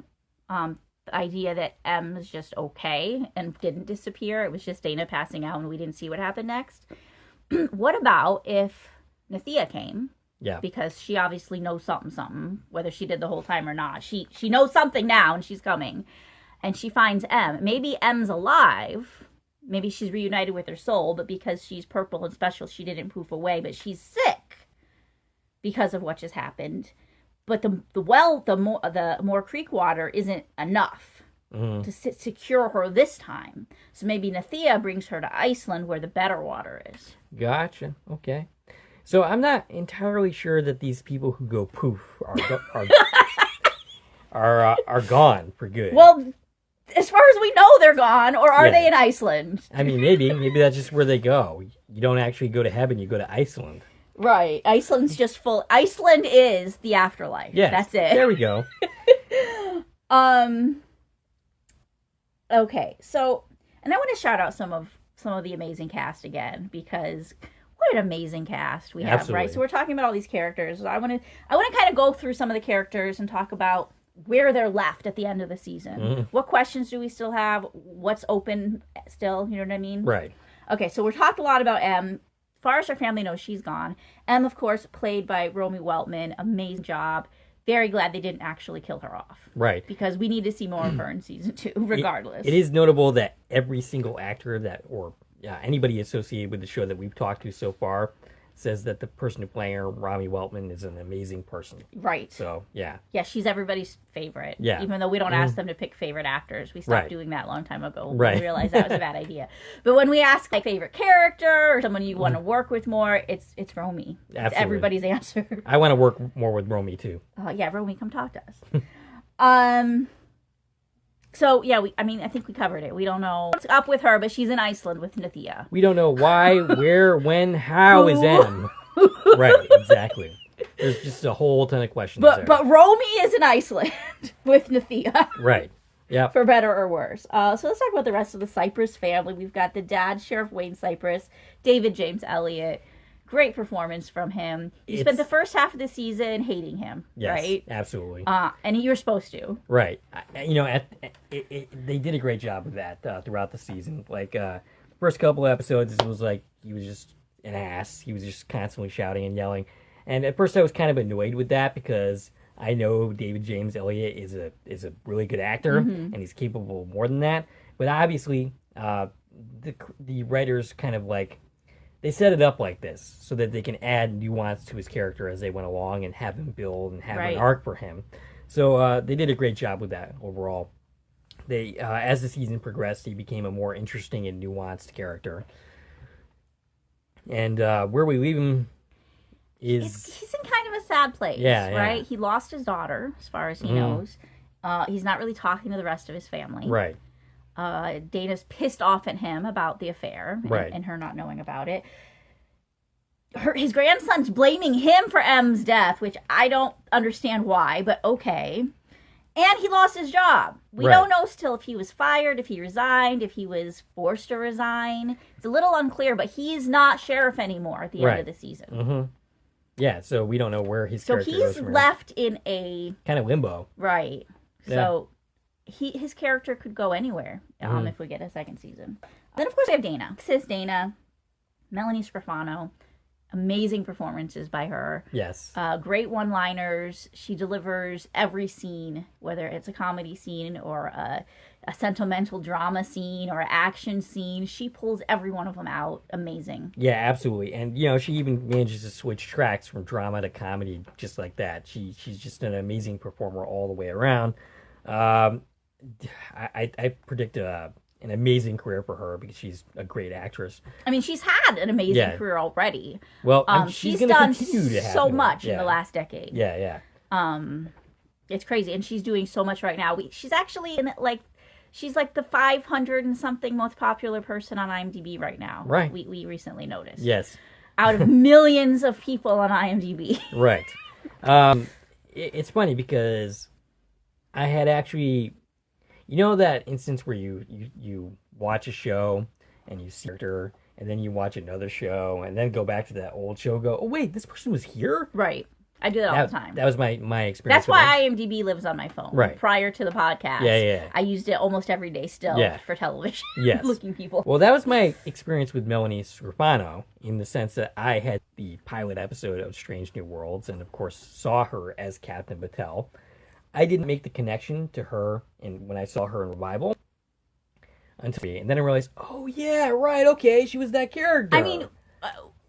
the idea that M is just okay and didn't disappear, it was just Dana passing out and we didn't see what happened next. What about if Nathia came? Yeah. Because she obviously knows something, whether she did the whole time or not. She knows something now and she's coming. And she finds M. Maybe M's alive. Maybe she's reunited with her soul, but because she's purple and special, she didn't poof away. But she's sick because of what just happened. But the Moor Creek water isn't enough to secure her this time. So maybe Nathia brings her to Iceland where the better water is. Gotcha. Okay. So I'm not entirely sure that these people who go poof are gone for good. Well, as far as we know, they're gone, or are they in Iceland? I mean, maybe that's just where they go. You don't actually go to heaven; you go to Iceland. Right. Iceland's just full. Iceland is the afterlife. Yes, that's it. There we go. Okay. So, and I want to shout out some of the amazing cast again, because what an amazing cast we have. Absolutely. Right. So we're talking about all these characters. I want to kind of go through some of the characters and talk about where they're left at the end of the season. Mm-hmm. What questions do we still have? What's open still? You know what I mean? Right. Okay. So we've talked a lot about M. As far as her family knows, she's gone. M, of course, played by Romy Weltman. Amazing job. Very glad they didn't actually kill her off. Right. Because we need to see more of her in season 2, regardless. It is notable that every single actor or anybody associated with the show that we've talked to so far says that the person who playing her, Romy Weltman, is an amazing person. Right. So, yeah. Yeah, she's everybody's favorite. Yeah. Even though we don't ask them to pick favorite actors. We stopped doing that a long time ago. Right. We realized that was a bad idea. But when we ask like favorite character or someone you want to work with more, it's Romy. It's Absolutely. everybody's answer. I want to work more with Romy, too. Oh, yeah, Romy, come talk to us. So, yeah, I think we covered it. We don't know what's up with her, but she's in Iceland with Nathia. We don't know why, where, when, how is M. Right, exactly. There's just a whole ton of questions there. But Romy is in Iceland with Nathia. Right. Yeah. For better or worse. So let's talk about the rest of the Cypress family. We've got the dad, Sheriff Wayne Cypress, David James Elliott. Great performance from him. You spent the first half of the season hating him, yes, right? Absolutely. And you're supposed to. Right. They did a great job of that throughout the season. Like, first couple episodes, it was like he was just an ass. He was just constantly shouting and yelling. And at first I was kind of annoyed with that because I know David James Elliott is a really good actor, and he's capable of more than that. But obviously, the writers kind of like, they set it up like this so that they can add nuance to his character as they went along and have him build and have an arc for him. So they did a great job with that overall. They, as the season progressed, he became a more interesting and nuanced character. And where we leave him is... He's in kind of a sad place, right? Yeah. He lost his daughter, as far as he knows. He's not really talking to the rest of his family. Right. Dana's pissed off at him about the affair and her not knowing about it. His grandson's blaming him for M's death, which I don't understand why, but okay. And he lost his job. We don't know still if he was fired, if he resigned, if he was forced to resign. It's a little unclear, but he's not sheriff anymore at the end of the season. Mm-hmm. Yeah, so we don't know where his character goes. So he's left in a... kind of limbo. Right. Yeah. So... His character could go anywhere if we get a second season. Then, of course, we have Dana. This is Dana, Melanie Scrofano. Amazing performances by her. Yes. Great one-liners. She delivers every scene, whether it's a comedy scene or a sentimental drama scene or an action scene. She pulls every one of them out. Amazing. Yeah, absolutely. And, she even manages to switch tracks from drama to comedy just like that. She's just an amazing performer all the way around. I predict an amazing career for her because she's a great actress. I mean, she's had an amazing career already. Well, she's going to continue to have so much in the last decade. Yeah. It's crazy, and she's doing so much right now. She's actually she's like the 500 and something most popular person on IMDb right now. Right. We recently noticed. Yes. Out of millions of people on IMDb. Right. it's funny because I had actually, you know, that instance where you watch a show and you see her, and then you watch another show, and then go back to that old show. Go, oh wait, this person was here. Right. I do that all the time. That was my experience. That's why IMDb lives on my phone. Right. Prior to the podcast, yeah. I used it almost every day still for television. Yes. Looking people. Well, that was my experience with Melanie Scrofano, in the sense that I had the pilot episode of Strange New Worlds, and of course saw her as Captain Battelle. I didn't make the connection to her when I saw her in Revival. And then I realized, oh yeah, right, okay, she was that character. I mean,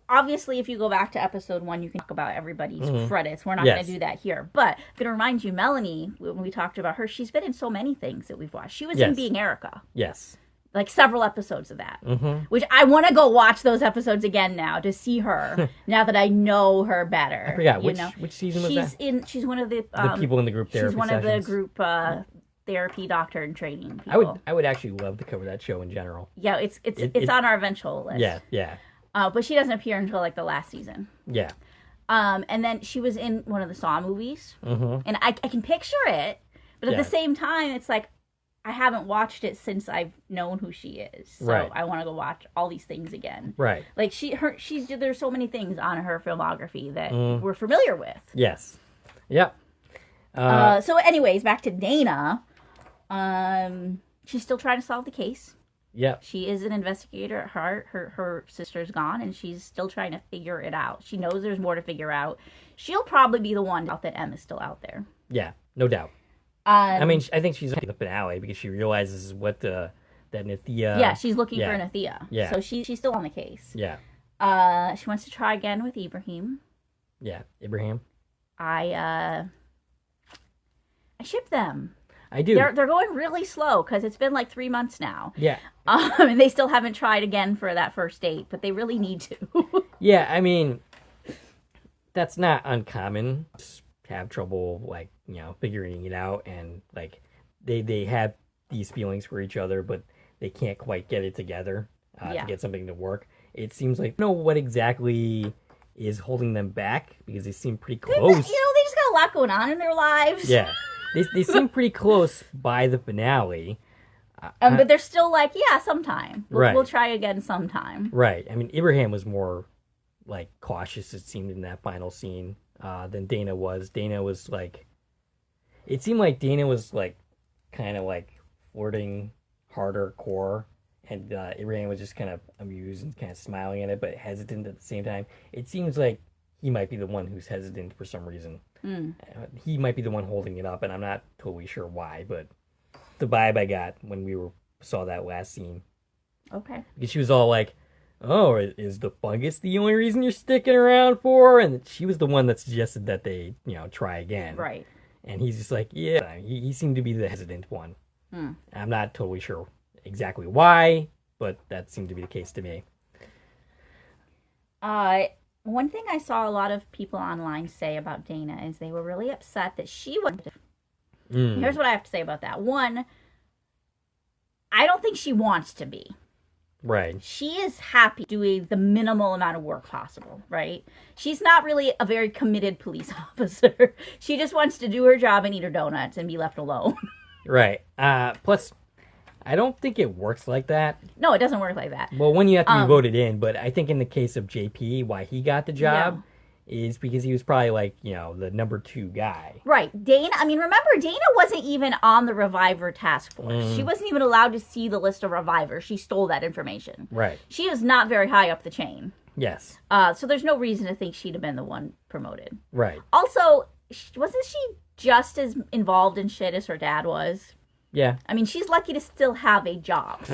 obviously, if you go back to episode 1, you can talk about everybody's credits. We're not going to do that here. But I'm going to remind you, Melanie, when we talked about her, she's been in so many things that we've watched. She was in Being Erica. Yes. Like several episodes of that. Which I want to go watch those episodes again now to see her, now that I know her better. I forgot, which season was that? She's one of the people in the group therapy She's one sessions. of the group therapy doctor and training people. I would actually love to cover that show in general. Yeah, it's on our eventual list. Yeah. But she doesn't appear until like the last season. Yeah. And then she was in one of the Saw movies. And I can picture it, but at the same time, it's like, I haven't watched it since I've known who she is. So I want to go watch all these things again. Right. Like there's so many things on her filmography that we're familiar with. Yes. Yep. So anyways, back to Dana. She's still trying to solve the case. Yep. She is an investigator at heart. Her sister's gone, and she's still trying to figure it out. She knows there's more to figure out. She'll probably be the one that M is still out there. Yeah, no doubt. I mean, I think she's in the finale because she realizes what that Nathia... Yeah, she's looking for Nathia. Yeah. So she's still on the case. Yeah. She wants to try again with Ibrahim. Yeah, Ibrahim. I ship them. I do. They're going really slow because it's been like 3 months now. Yeah. And they still haven't tried again for that first date, but they really need to. Yeah, I mean, that's not uncommon. Just have trouble, like, figuring it out, and like they have these feelings for each other, but they can't quite get it together to get something to work. It seems like what exactly is holding them back, because they seem pretty close. They just got a lot going on in their lives. Yeah. They seem pretty close by the finale. But they're still like, yeah, sometime. Right. We'll try again sometime. Right. I mean, Ibrahim was more, like, cautious, it seemed, in that final scene than Dana was. Dana was, like... It seemed like Dana was, like, kind of, like, flirting harder core, and Ibrahim was just kind of amused and kind of smiling at it, but hesitant at the same time. It seems like he might be the one who's hesitant for some reason. He might be the one holding it up, and I'm not totally sure why, but the vibe I got when we saw that last scene. Okay. Because she was all like, oh, is the fungus the only reason you're sticking around for? And she was the one that suggested that they, try again. Right. And he's just like, yeah, he seemed to be the hesitant one. I'm not totally sure exactly why, but that seemed to be the case to me. One thing I saw a lot of people online say about Dana is they were really upset that she was... Here's what I have to say about that. One, I don't think she wants to be. Right. She is happy doing the minimal amount of work possible, right? She's not really a very committed police officer. She just wants to do her job and eat her donuts and be left alone. Right. Plus, I don't think it works like that. No, it doesn't work like that. Well, when you have to be voted in, but I think in the case of JP, why he got the job is because he was probably like, the number 2 guy. Right. Remember, Dana wasn't even on the Reviver task force. She wasn't even allowed to see the list of Revivers. She stole that information. Right. She was not very high up the chain. Yes. So there's no reason to think she'd have been the one promoted. Right. Also, wasn't she just as involved in shit as her dad was? Yeah. I mean, she's lucky to still have a job.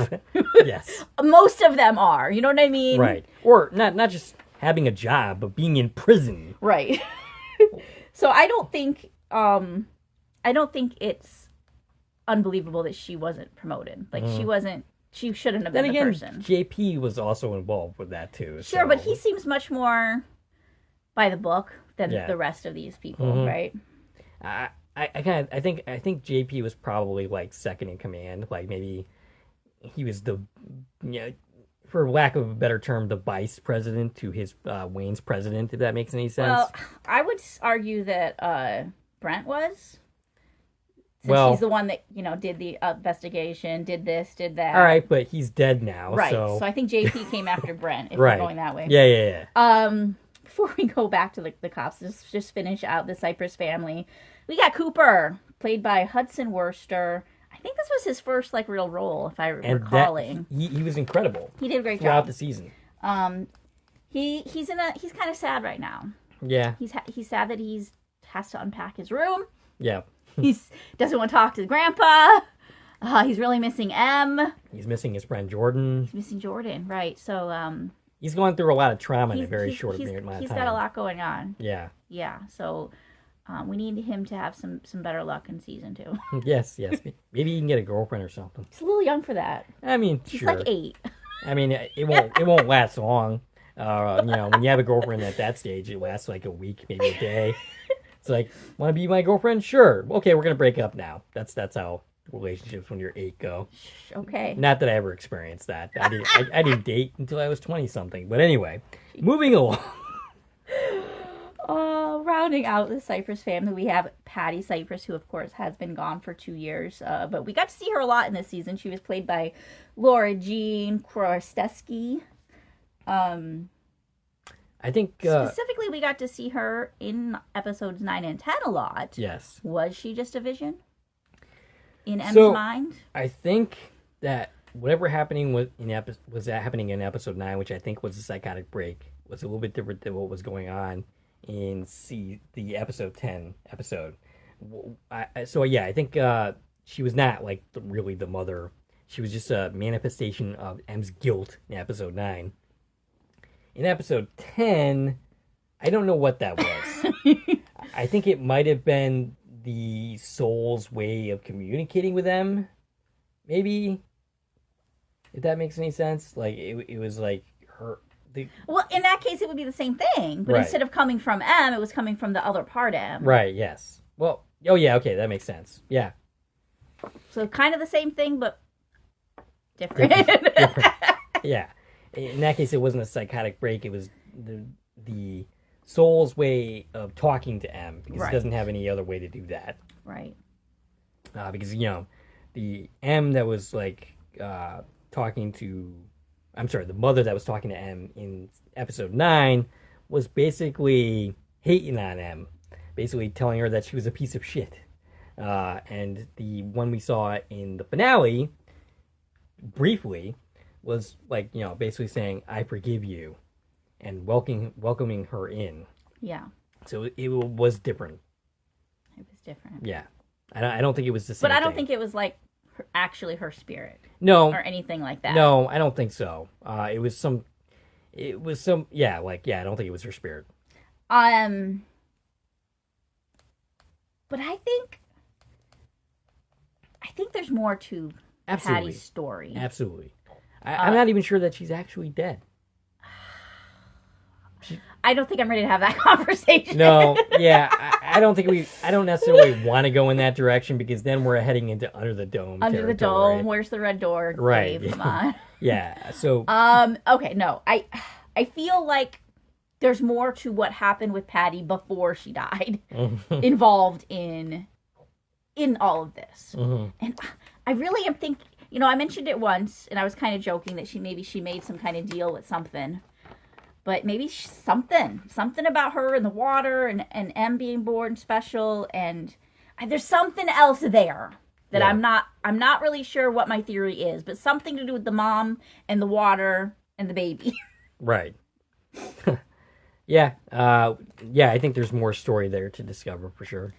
Yes. Most of them are. You know what I mean? Right. Or not just having a job, but being in prison. Right. So I don't think it's unbelievable that she wasn't promoted. Like she shouldn't have been the person. JP was also involved with that too. Sure, but he seems much more by the book than the rest of these people, right? I think JP was probably like second in command. Like maybe he was the, for lack of a better term, the vice president to his Wayne's president. If that makes any sense. Well, I would argue that Brent was. Since Well, he's the one that, did the investigation, did this, did that. all right, but he's dead now. Right. So I think JP came after Brent, if right. we're going that way. Yeah. Before we go back to the cops, just finish out the Cypress family. We got Cooper, played by Hudson Worcester. I think this was his first real role, if I'm recalling. He was incredible. He did a great job throughout the season. He's kind of sad right now. Yeah. He's sad that has to unpack his room. Yeah. He doesn't want to talk to Grandpa. He's really missing M. He's missing his friend Jordan. He's missing Jordan, right? So he's going through a lot of trauma in a very short amount of time. He's got a lot going on. Yeah. Yeah. So we need him to have some better luck in season 2. Yes. Maybe he can get a girlfriend or something. He's a little young for that. I mean, he's sure. like 8. I mean, it won't last long. When you have a girlfriend at that stage, it lasts like a week, maybe a day. It's like, want to be my girlfriend? Sure. Okay, we're gonna break up now. That's how relationships when you're 8 go. Okay. Not that I ever experienced that. I didn't date until I was 20 something. But anyway, moving along. Rounding out the Cypress family, we have Patty Cypress, who of course has been gone for 2 years, but we got to see her a lot in this season. She was played by Laura Jean Krostesky. I think specifically we got to see her in episodes 9 and 10 a lot. Yes. Was she just a vision in M's mind? I think that whatever happening was happening in episode 9, which I think was a psychotic break, was a little bit different than what was going on in the episode 10 episode. I think she was not really the mother. She was just a manifestation of M's guilt in episode 9. In episode 10, I don't know what that was. I think it might have been the soul's way of communicating with M. Maybe. If that makes any sense. It was like her... Well, in that case, it would be the same thing. But instead of coming from M, it was coming from the other part M. Right, yes. Well, oh yeah, okay, that makes sense. Yeah. So kind of the same thing, but different. Yeah. In that case, it wasn't a psychotic break. It was the soul's way of talking to M, because it doesn't have any other way to do that. Right. Because, the M that was, talking to... I'm sorry, the mother that was talking to M in episode 9 was basically hating on M. Basically telling her that she was a piece of shit. And the one we saw in the finale, briefly... was basically saying, I forgive you, and welcoming her in. Yeah. So it was different. It was different. Yeah. I don't think it was the same But I don't thing. think it was actually her spirit. No. Or anything like that. No, I don't think so. It was some, I don't think it was her spirit. But I think there's more to Patty's story. Absolutely. I'm not even sure that she's actually dead. I don't think I'm ready to have that conversation. No, yeah, I don't necessarily want to go in that direction, because then we're heading into Under the Dome. Under the Dome, where's the red door? Right. Dave, come on. Yeah. So. Okay. No. I feel like there's more to what happened with Patty before she died, involved in all of this, and I really am thinking. I mentioned it once, and I was kind of joking that she made some kind of deal with something. But maybe something about her in the water and M being born special, and there's something else there that I'm not really sure what my theory is, but something to do with the mom and the water and the baby. Right. Yeah. I think there's more story there to discover for sure.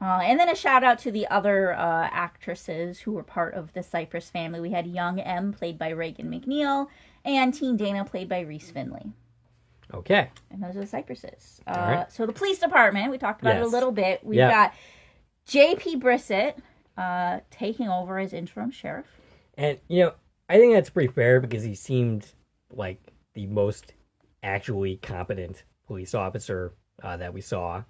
And then a shout out to the other actresses who were part of the Cypress family. We had young M, played by Reagan McNeil, and teen Dana, played by Reese Finley. Okay. And those are the Cypresses. Right. So the police department, we talked about it a little bit. We've Yep. got J.P. Brissett taking over as interim sheriff. And, I think that's pretty fair, because he seemed like the most actually competent police officer that we saw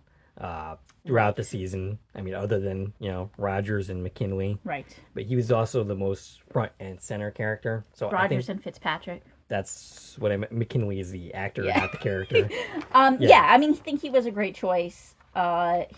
throughout the season. I mean, other than, Rogers and McKinley. Right. But he was also the most front and center character. So Rogers and Fitzpatrick. That's what I meant. McKinley is the actor, not the character. I think he was a great choice. He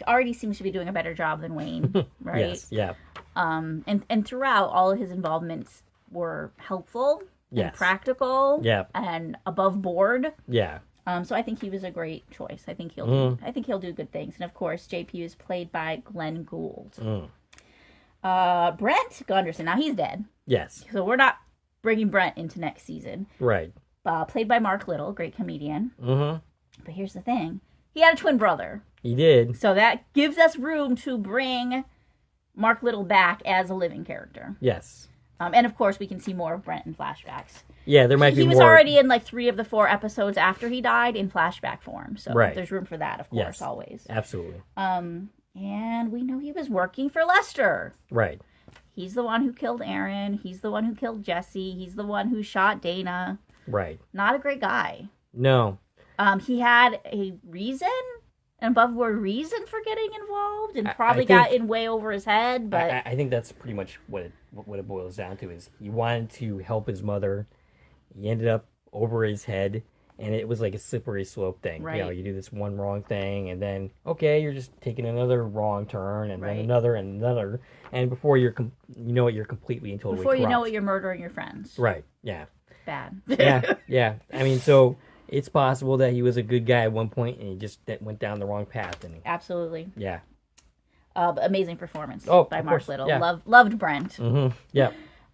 already seems to be doing a better job than Wayne, right? Yes, yeah. And throughout, all of his involvements were helpful and practical and above board. Yeah. So I think he was a great choice. I think he'll do good things. And of course, JP is played by Glenn Gould. Brent Gunderson. Now he's dead. Yes. So we're not bringing Brent into next season. Right. Played by Mark Little, great comedian. Mm-hmm. But here's the thing. He had a twin brother. He did. So that gives us room to bring Mark Little back as a living character. Yes. And of course, we can see more of Brent in flashbacks. Yeah, there might be more. He was already in like 3 of the 4 episodes after he died in flashback form. So there's room for that, of course, always. Absolutely. And we know he was working for Lester. Right. He's the one who killed Aaron. He's the one who killed Jesse. He's the one who shot Dana. Right. Not a great guy. No. He had a reason, an above board reason for getting involved, and probably got in way over his head. But I think that's pretty much what it boils down to. Is he wanted to help his mother. He ended up over his head, and it was like a slippery slope thing. Right. You know, you do this one wrong thing, and then okay, you're just taking another wrong turn, and then another and another, and before you're completely and totally before you corrupt. know it, you're murdering your friends. Right. Yeah. Bad. Yeah. I mean, so it's possible that he was a good guy at one point, and he just went down the wrong path. And absolutely. Yeah. Amazing performance by Mark Little. Yeah. Loved Brent. Mm-hmm. Yeah.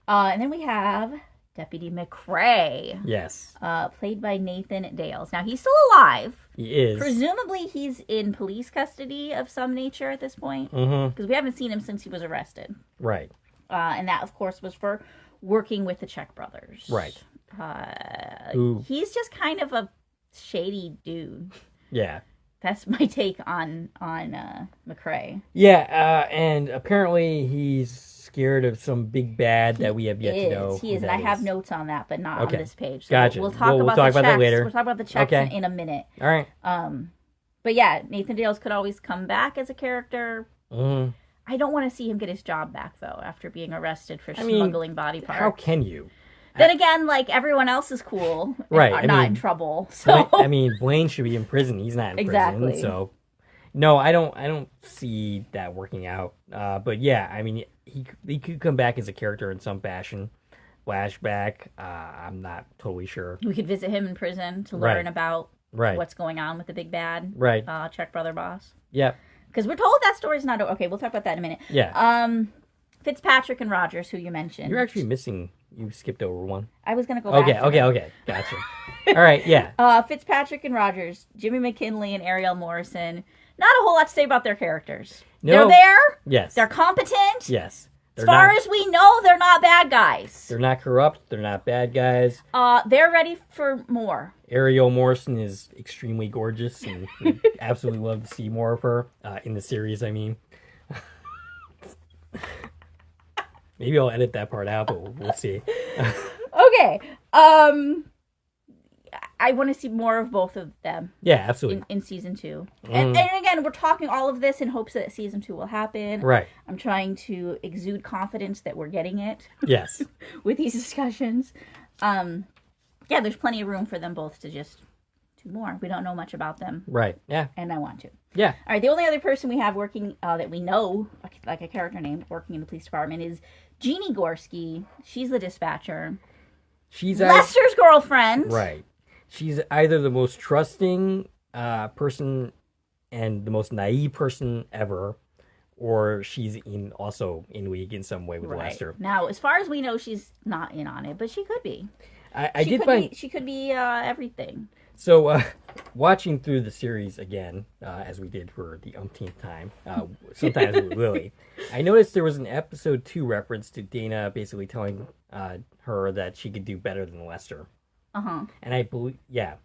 And then we have Deputy McCrae. Yes. Played by Nathan Dales. Now, he's still alive. He is. Presumably, he's in police custody of some nature at this point. Because we haven't seen him since he was arrested. Right. And that, of course, was for working with the Czech brothers. Right. He's just kind of a shady dude. Yeah. That's my take on McCrae. Yeah, and apparently he's scared of some big bad that we have yet to know. He is, and I have notes on that, but not on this page. So gotcha. We'll talk about that later. We'll talk about the checks in a minute. All right. But yeah, Nathan Dales could always come back as a character. I don't want to see him get his job back, though, after being arrested for smuggling body parts. How can you? Then again, like, everyone else is cool. Right. Not in trouble. So Blaine should be in prison. He's not in prison. So, no, I don't see that working out. But yeah, I mean, he could come back as a character in some fashion. Flashback, I'm not totally sure. We could visit him in prison to learn about what's going on with the big bad. Right. Czech brother boss. Yep. Because we're told that story's not... Okay, we'll talk about that in a minute. Yeah. Fitzpatrick and Rogers, who you mentioned. You're actually missing... You skipped over one. I was going to go back. Okay. Gotcha. All right, yeah. Fitzpatrick and Rogers, Jimmy McKinley and Aryelle Morrison. Not a whole lot to say about their characters. No. They're there. Yes. They're competent. Yes. As far as we know, they're not bad guys. They're not corrupt. They're not bad guys. They're ready for more. Aryelle Morrison is extremely gorgeous, and we absolutely love to see more of her in the series, I mean. Maybe I'll edit that part out, but we'll see. Okay. I want to see more of both of them. Yeah, absolutely. In season 2. And again, we're talking all of this in hopes that season 2 will happen. Right. I'm trying to exude confidence that we're getting it. Yes. With these discussions. Yeah, there's plenty of room for them both to just do more. We don't know much about them. Right. Yeah. And I want to. Yeah. All right. The only other person we have working that we know, like a character name, working in the police department is Jeannie Gorski. She's the dispatcher. She's Lester's girlfriend. Right. She's either the most trusting person and the most naive person ever, or she's also in league in some way with Lester. Now, as far as we know, she's not in on it, but she could be. She could be everything. So, watching through the series again, as we did for the umpteenth time, sometimes with Lily, I noticed there was an episode 2 reference to Dana basically telling her that she could do better than Lester. And I believe, yeah.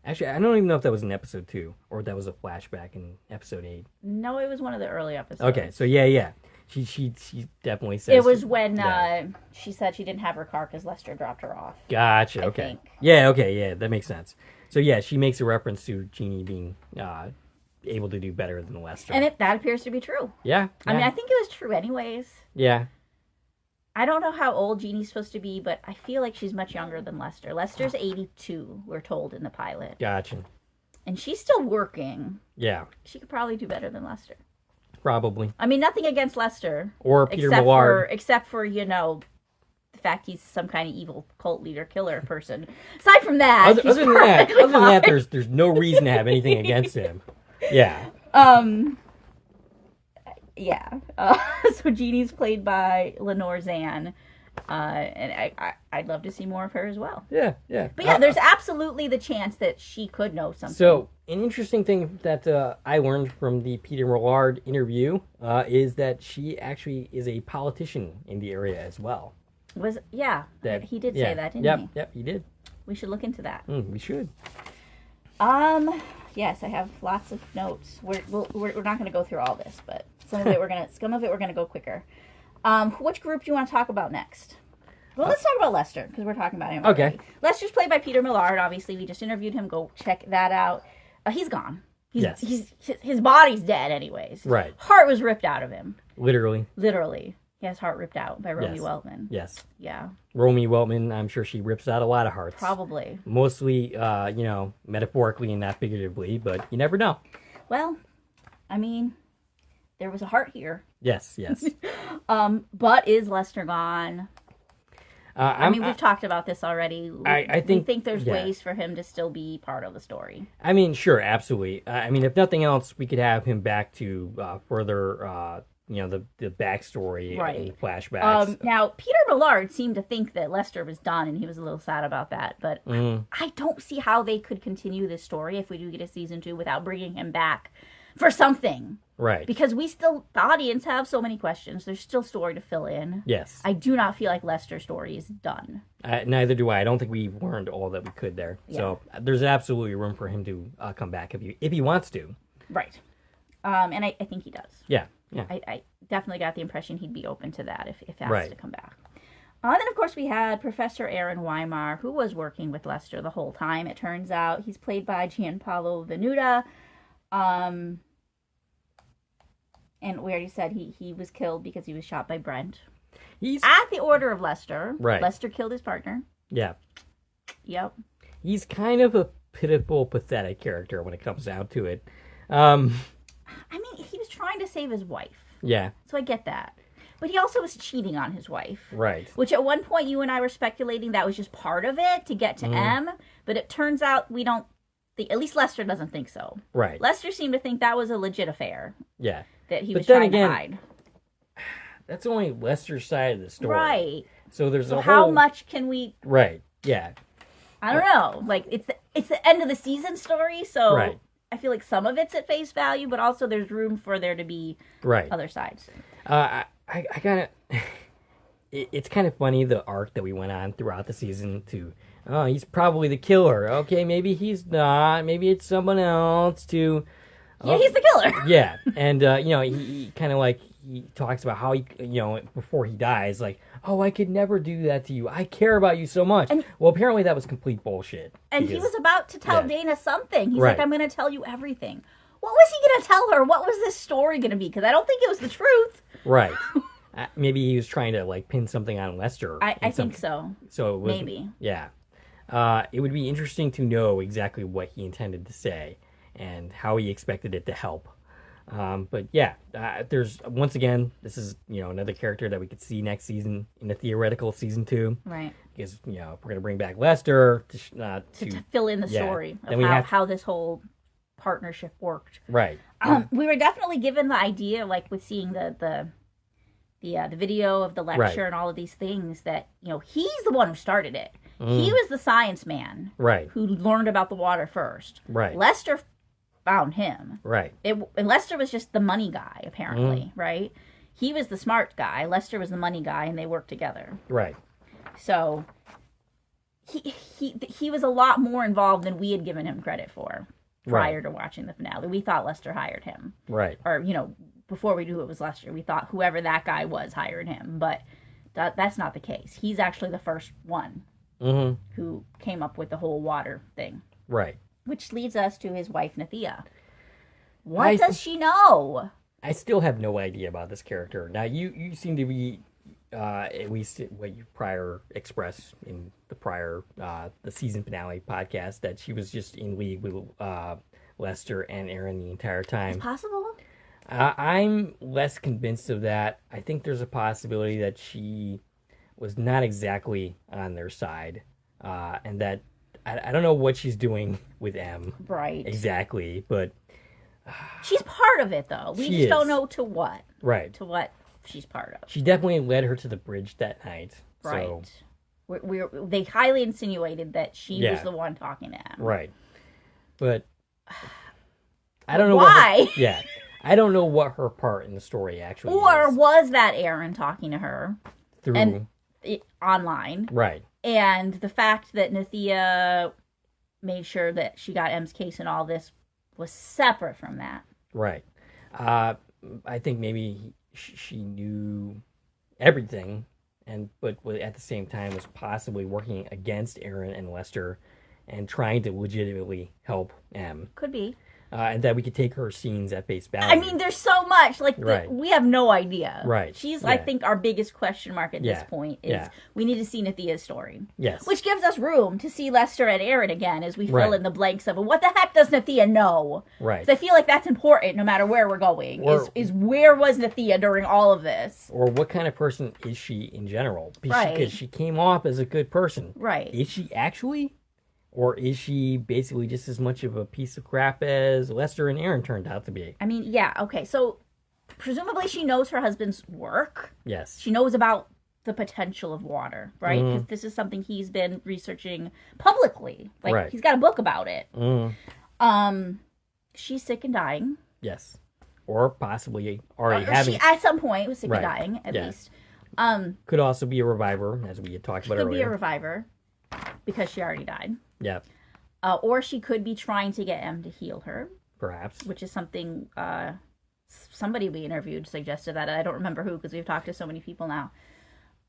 Actually, I don't even know if that was in episode 2 or if that was a flashback in episode 8. No, it was one of the early episodes. Okay, so yeah. She definitely says it was when she said she didn't have her car because Lester dropped her off. Gotcha. Okay. Yeah. That makes sense. So yeah, she makes a reference to Jeannie being able to do better than Lester, and that appears to be true. Yeah. I mean, I think it was true anyways. Yeah. I don't know how old Jeannie's supposed to be, but I feel like she's much younger than Lester. Lester's 82, we're told in the pilot. Gotcha. And she's still working. Yeah. She could probably do better than Lester. Probably. I mean, nothing against Lester. Or Peter Millard. Except for, the fact he's some kind of evil cult leader, killer person. Aside from that, other than that, there's no reason to have anything against him. Yeah. Yeah. So Jeannie's played by Lenore Zann. And I'd love to see more of her as well. Yeah. But yeah, there's absolutely the chance that she could know something. So, an interesting thing that I learned from the Peter Millard interview is that she actually is a politician in the area as well. He did say that, didn't he? Yep, he did. We should look into that. We should. Yes, I have lots of notes. We're not going to go through all this, but some of it we're gonna go quicker. Which group do you want to talk about next? Well, let's talk about Lester, because we're talking about him already. Okay. Lester's played by Peter Millard. Obviously, we just interviewed him. Go check that out. He's gone. His body's dead anyways. Right. Heart was ripped out of him. Literally. He has heart ripped out by Romy Weltman. Yes. Yeah. Romy Weltman, I'm sure she rips out a lot of hearts. Probably. Mostly, metaphorically and not figuratively, but you never know. Well, I mean, there was a heart here. Yes. But is Lester gone? We've talked about this already. I think there's ways for him to still be part of the story. I mean, sure, absolutely. If nothing else, we could have him back to further, the backstory and the flashbacks. Now, Peter Millard seemed to think that Lester was done, and he was a little sad about that. But I don't see how they could continue this story if we do get a season 2 without bringing him back for something. Right. Because the audience have so many questions. There's still story to fill in. Yes. I do not feel like Lester's story is done. Neither do I. I don't think we've learned all that we could there. Yeah. So there's absolutely room for him to come back if he wants to. Right. And I think he does. Yeah. I definitely got the impression he'd be open to that if asked to come back. And then, of course, we had Professor Aaron Weimar, who was working with Lester the whole time. It turns out he's played by Gianpaolo Venuta. And we already said he was killed because he was shot by Brent. He's at the order of Lester. Right. Lester killed his partner. Yeah. Yep. He's kind of a pitiful, pathetic character when it comes down to it. He was trying to save his wife. Yeah. So I get that. But he also was cheating on his wife. Right. Which at one point you and I were speculating that was just part of it to get to M. But it turns out we don't think, at least Lester doesn't think so. Right. Lester seemed to think that was a legit affair. Yeah. That he was trying to hide. That's only Lester's side of the story. Right. So there's a whole... how much can we... Right. Yeah. I don't know. Like, it's the end of the season story, so... Right. I feel like some of it's at face value, but also there's room for there to be other sides. I kind of... It's kind of funny, the arc that we went on throughout the season to... Oh, he's probably the killer. Okay, maybe he's not. Maybe it's someone else to... Yeah, he's the killer. Yeah, and, he kind of like... He talks about how he, before he dies, like, oh, I could never do that to you. I care about you so much. And, well, apparently that was complete bullshit. And he was about to tell Dana something. He's like, I'm going to tell you everything. What was he going to tell her? What was this story going to be? Because I don't think it was the truth. Right. Maybe he was trying to, like, pin something on Lester. I think so. So it was... Maybe. Yeah. It would be interesting to know exactly what he intended to say and how he expected it to help. But yeah, there's, once again, this is, another character that we could see next season in the theoretical season 2. Right. Because, if we're going to bring back Lester to fill in the story of how this whole partnership worked. Right. We were definitely given the idea, like with seeing the video of the lecture and all of these things, that, he's the one who started it. He was the science man. Right. Who learned about the water first. Right. Lester found him. Right. And Lester was just the money guy, apparently, right? He was the smart guy. Lester was the money guy, and they worked together. Right. So he was a lot more involved than we had given him credit for prior to watching the finale. We thought Lester hired him. Right. Or, before we knew it was Lester, we thought whoever that guy was hired him. But that's not the case. He's actually the first one who came up with the whole water thing. Right. Which leads us to his wife, Nathia. What does she know? I still have no idea about this character. Now, you seem to be, at least what you prior expressed in the prior, the season finale podcast, that she was just in league with Lester and Aaron the entire time. It's possible. I'm less convinced of that. I think there's a possibility that she was not exactly on their side, and that I don't know what she's doing with M. Right. Exactly, but she's part of it, though. We just don't know to what. Right. To what she's part of. She definitely led her to the bridge that night. Right. So. They highly insinuated that she was the one talking to M. Right. But I don't know why. I don't know what her part in the story actually or is. was that Aaron talking to her online? Right. And the fact that Nathia made sure that she got M's case and all this was separate from that. Right. I think maybe she knew everything, but at the same time was possibly working against Aaron and Lester and trying to legitimately help M. Could be. And that we could take her scenes at face value. I mean, there's so much. We have no idea. Right. She's, I think, our biggest question mark at this point is we need to see Nathia's story. Yes. Which gives us room to see Lester and Aaron again as we fill in the blanks of what the heck does Nathia know? Right. 'Cause I feel like that's important no matter where we're going. Is where was Nathia during all of this? Or what kind of person is she in general? Right. Because she came off as a good person. Right. Is she actually? Or is she basically just as much of a piece of crap as Lester and Aaron turned out to be? I mean, yeah, okay. So, presumably she knows her husband's work. Yes. She knows about the potential of water, right? Because this is something he's been researching publicly. Like, he's got a book about it. She's sick and dying. Yes. Or possibly already having... She, at some point, was sick and dying, at least. Could also be a reviver, as we had talked about earlier. Could be a reviver, because she already died. Yeah. Or she could be trying to get M to heal her. Perhaps. Which is something somebody we interviewed suggested that. I don't remember who, because we've talked to so many people now.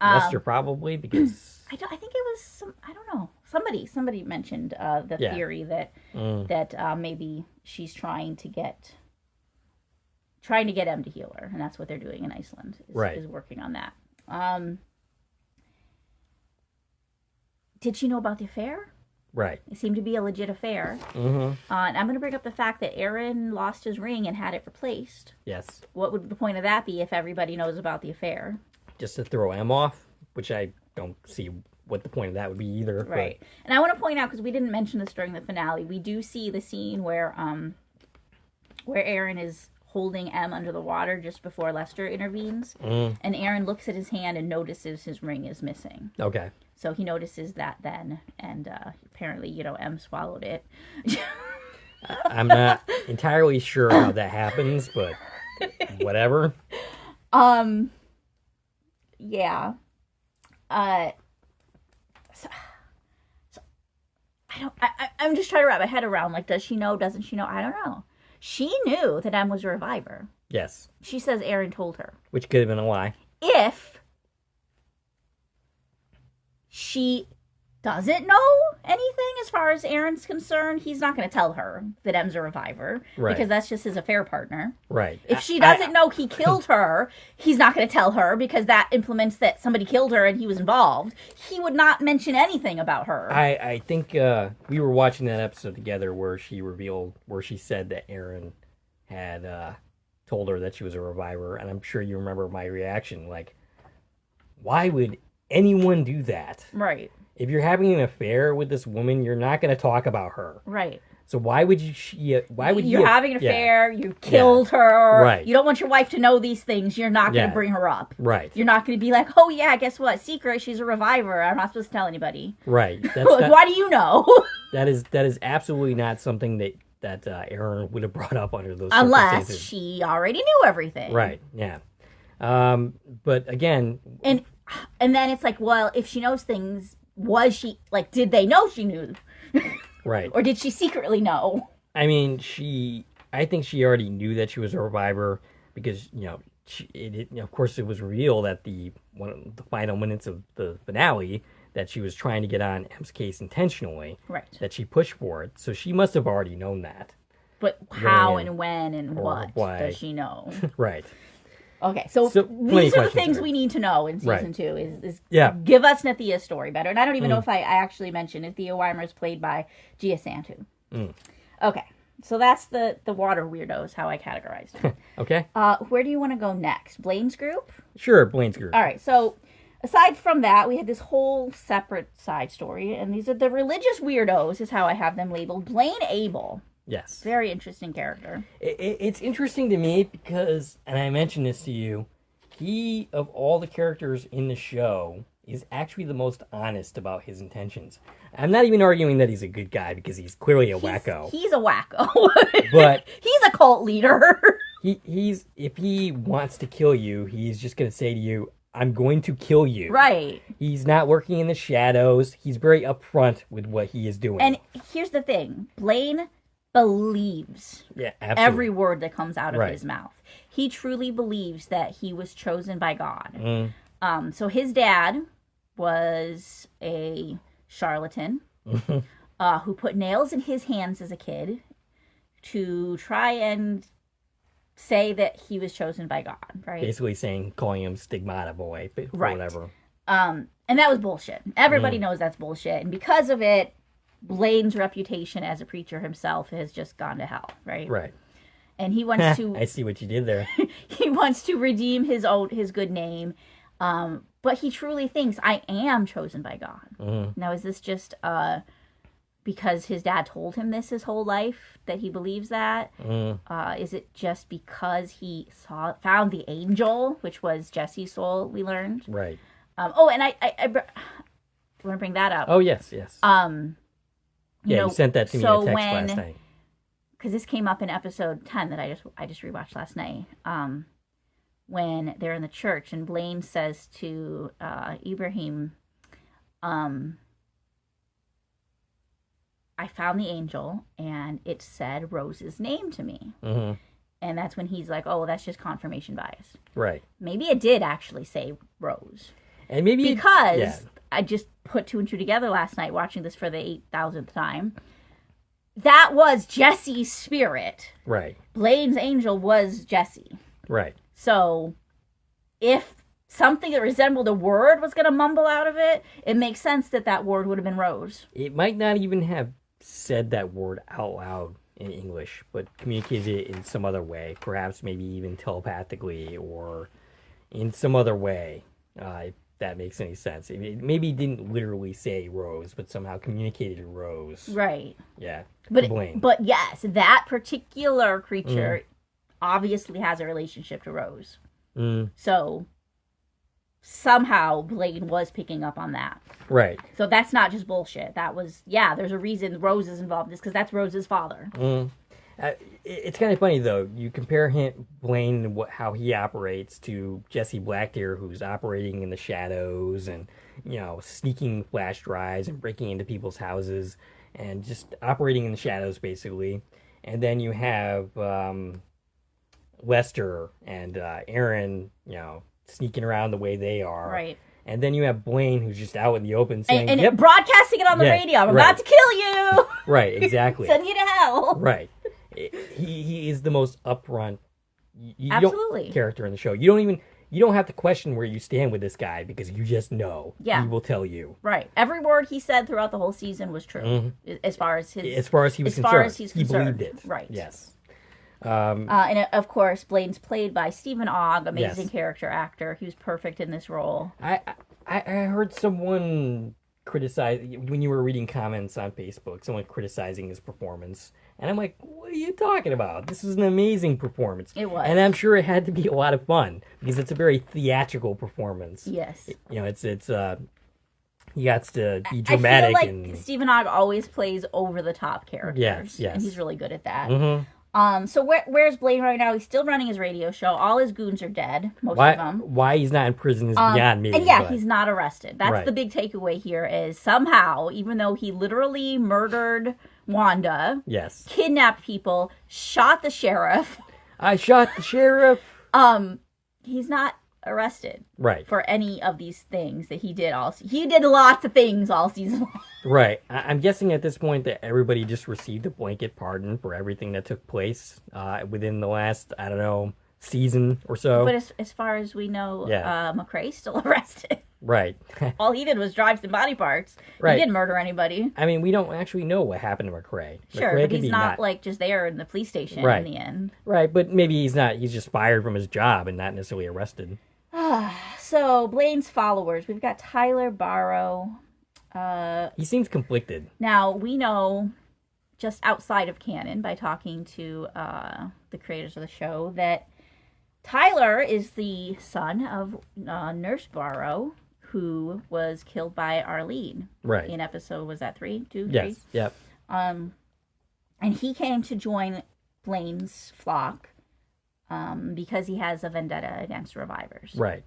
Lester probably, because... I think it was I don't know. Somebody mentioned the theory that maybe she's trying to get M to heal her, and that's what they're doing in Iceland. Is working on that. Did she know about the affair? Right. It seemed to be a legit affair. And I'm going to bring up the fact that Aaron lost his ring and had it replaced. Yes. What would the point of that be if everybody knows about the affair? Just to throw M off, which I don't see what the point of that would be either. Right. But... And I want to point out, because we didn't mention this during the finale, we do see the scene where Aaron is holding M under the water just before Lester intervenes. And Aaron looks at his hand and notices his ring is missing. Okay. So he notices that then, and apparently, M swallowed it. I'm not entirely sure how that happens, but whatever. Yeah. So I'm just trying to wrap my head around, like, does she know, doesn't she know? I don't know. She knew that M was a reviver. Yes. She says Aaron told her. Which could have been a lie. If she doesn't know anything as far as Aaron's concerned, he's not going to tell her that M's a reviver. Right. Because that's just his affair partner. Right. If she doesn't know he killed her, he's not going to tell her because that implements that somebody killed her and he was involved. He would not mention anything about her. I think we were watching that episode together where she said that Aaron had told her that she was a reviver, and I'm sure you remember my reaction. Like, why would anyone do that? Right. If you're having an affair with this woman, you're not going to talk about her. Right. So why would you? You're having an affair. Yeah. You killed her. Right. You don't want your wife to know these things. You're not going to bring her up. Right. You're not going to be like, oh yeah, guess what? Secret. She's a reviver. I'm not supposed to tell anybody. Right. Why do you know? that is absolutely not something that Aaron would have brought up under those unless circumstances. She already knew everything. Right. Yeah. But again, and then it's like, well, if she knows things. Was she, like, did they know she knew? Right. Or did she secretly know? I mean, I think she already knew that she was a reviver because, of course it was revealed at the final minutes of the finale that she was trying to get on M's case intentionally. Right. That she pushed for it. So she must have already known that. But how and when and what does she know? Right. Okay, so these are the things we need to know in season 2. Is give us Nethea's story better. And I don't even know if I actually mentioned Nethea Weimer is played by Gia Santu. Okay, so that's the water weirdos, how I categorized them. Okay. Where do you want to go next? Blaine's group? Sure, Blaine's group. All right, so aside from that, we had this whole separate side story, and these are the religious weirdos, is how I have them labeled. Blaine Abel. Yes. Very interesting character. It's interesting to me because, and I mentioned this to you, he, of all the characters in the show, is actually the most honest about his intentions. I'm not even arguing that he's a good guy because he's clearly a wacko. He's a wacko. But he's a cult leader. He's if he wants to kill you, he's just going to say to you, I'm going to kill you. Right. He's not working in the shadows. He's very upfront with what he is doing. And here's the thing. Blaine believes every word that comes out of his mouth. He truly believes that he was chosen by God. So his dad was a charlatan who put nails in his hands as a kid to try and say that he was chosen by God, right? Basically calling him stigmata boy, or whatever. And that was bullshit. Everybody knows that's bullshit. And because of it, Blaine's reputation as a preacher himself has just gone to hell, right? Right. And he wants to... I see what you did there. He wants to redeem his good name. But he truly thinks, I am chosen by God. Now, is this just because his dad told him this his whole life, that he believes that? Is it just because he found the angel, which was Jesse's soul, we learned? Right. And I want to bring that up. Oh, yes. You sent that to me in a text last night. Because this came up in episode 10 that I just rewatched last night. When they're in the church and Blaine says to Ibrahim, I found the angel and it said Rose's name to me. And that's when he's like, oh, that's just confirmation bias. Right. Maybe it did actually say Rose. And maybe because I just put 2 and 2 together last night watching this for the 8,000th time. That was Jesse's spirit. Right. Blaine's angel was Jesse. Right. So if something that resembled a word was going to mumble out of it, it makes sense that word would have been Rose. It might not even have said that word out loud in English, but communicated it in some other way, perhaps maybe even telepathically or in some other way, if that makes any sense. It maybe didn't literally say Rose, but somehow communicated Rose. Right. Yeah. But yes, that particular creature obviously has a relationship to Rose. So somehow Blaine was picking up on that. Right. So that's not just bullshit. That was, there's a reason Rose is involved in this, because that's Rose's father. It's kind of funny, though. You compare Blaine and how he operates to Jesse Blackdeer, who's operating in the shadows and, sneaking flash drives and breaking into people's houses and just operating in the shadows, basically. And then you have Lester and Aaron, sneaking around the way they are. Right. And then you have Blaine, who's just out in the open saying, and broadcasting it on the radio. I'm about to kill you. Right, exactly. Send you to hell. Right. He is the most upfront Absolutely. Character in the show. You don't have to question where you stand with this guy because you just know. Yeah. He will tell you. Right. Every word he said throughout the whole season was true. As far as he was concerned. He believed it. Right. Yes. And of course, Blaine's played by Stephen Ogg, amazing character actor. He was perfect in this role. I heard someone criticize, when you were reading comments on Facebook, someone criticizing his performance. And I'm like, what are you talking about? This is an amazing performance. It was. And I'm sure it had to be a lot of fun because it's a very theatrical performance. Yes. It's he got to be dramatic. I feel like Stephen Ogg always plays over-the-top characters. Yes. And he's really good at that. So where's Blaine right now? He's still running his radio show. All his goons are dead, most of them. Why he's not in prison is beyond me. And he's not arrested. That's the big takeaway here is somehow, even though he literally murdered Wanda, kidnapped people, shot the sheriff. I shot the sheriff. He's not arrested. Right. For any of these things that he did he did lots of things all season long. Right. I'm guessing at this point that everybody just received a blanket pardon for everything that took place within the last, season or so. But as far as we know, Yeah. McCrae's still arrested. Right. All he did was drive some body parts. Right. He didn't murder anybody. I mean, we don't actually know what happened to McCrae. Sure, McCrae but could he's be not like just there in the police station Right. in the end. Right, but maybe he's not. He's just fired from his job and not necessarily arrested. So, Blaine's followers. We've got Tyler Barrow. He seems conflicted. Now, we know, just outside of canon, by talking to the creators of the show, that Tyler is the son of Nurse Barrow, who was killed by Arlene. Right. In episode, was that 3? 2? 3? Yes, yep. And he came to join Blaine's flock because he has a vendetta against revivers. Right.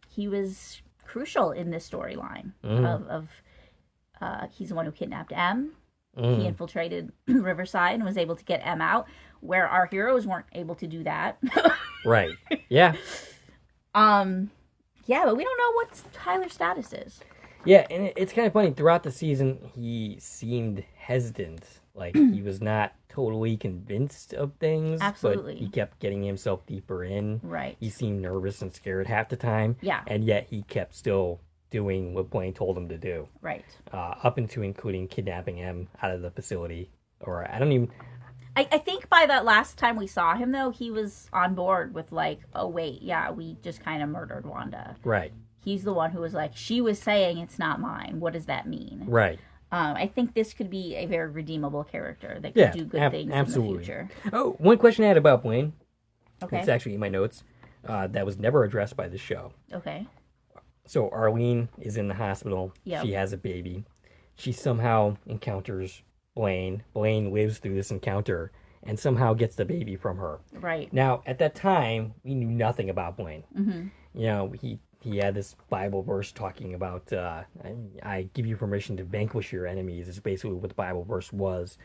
He was crucial in this storyline of he's the one who kidnapped M. He infiltrated Riverside and was able to get M out, where our heroes weren't able to do that. Right. Yeah. Yeah, but we don't know what Tyler's status is. Yeah, and it's kind of funny. Throughout the season, he seemed hesitant. Like, he was not totally convinced of things. Absolutely. But he kept getting himself deeper in. Right. He seemed nervous and scared half the time. Yeah. And yet he kept still doing what Blaine told him to do. Right. Up into including kidnapping him out of the facility. Or, I don't even... I think by that last time we saw him, though, he was on board with like, oh, wait, yeah, we just kind of murdered Wanda. Right. He's the one who was like, she was saying it's not mine. What does that mean? Right. I think this could be a very redeemable character that could do good things absolutely. in the future. Oh, one question I had about Blaine. Okay. It's actually in my notes. That was never addressed by the show. Okay. So Arlene is in the hospital. Yep. She has a baby. She somehow encounters Blaine. Blaine lives through this encounter and somehow gets the baby from her. Right. Now, at that time, we knew nothing about Blaine. Mm-hmm. You know, he had this Bible verse talking about, I give you permission to vanquish your enemies. Is basically what the Bible verse was.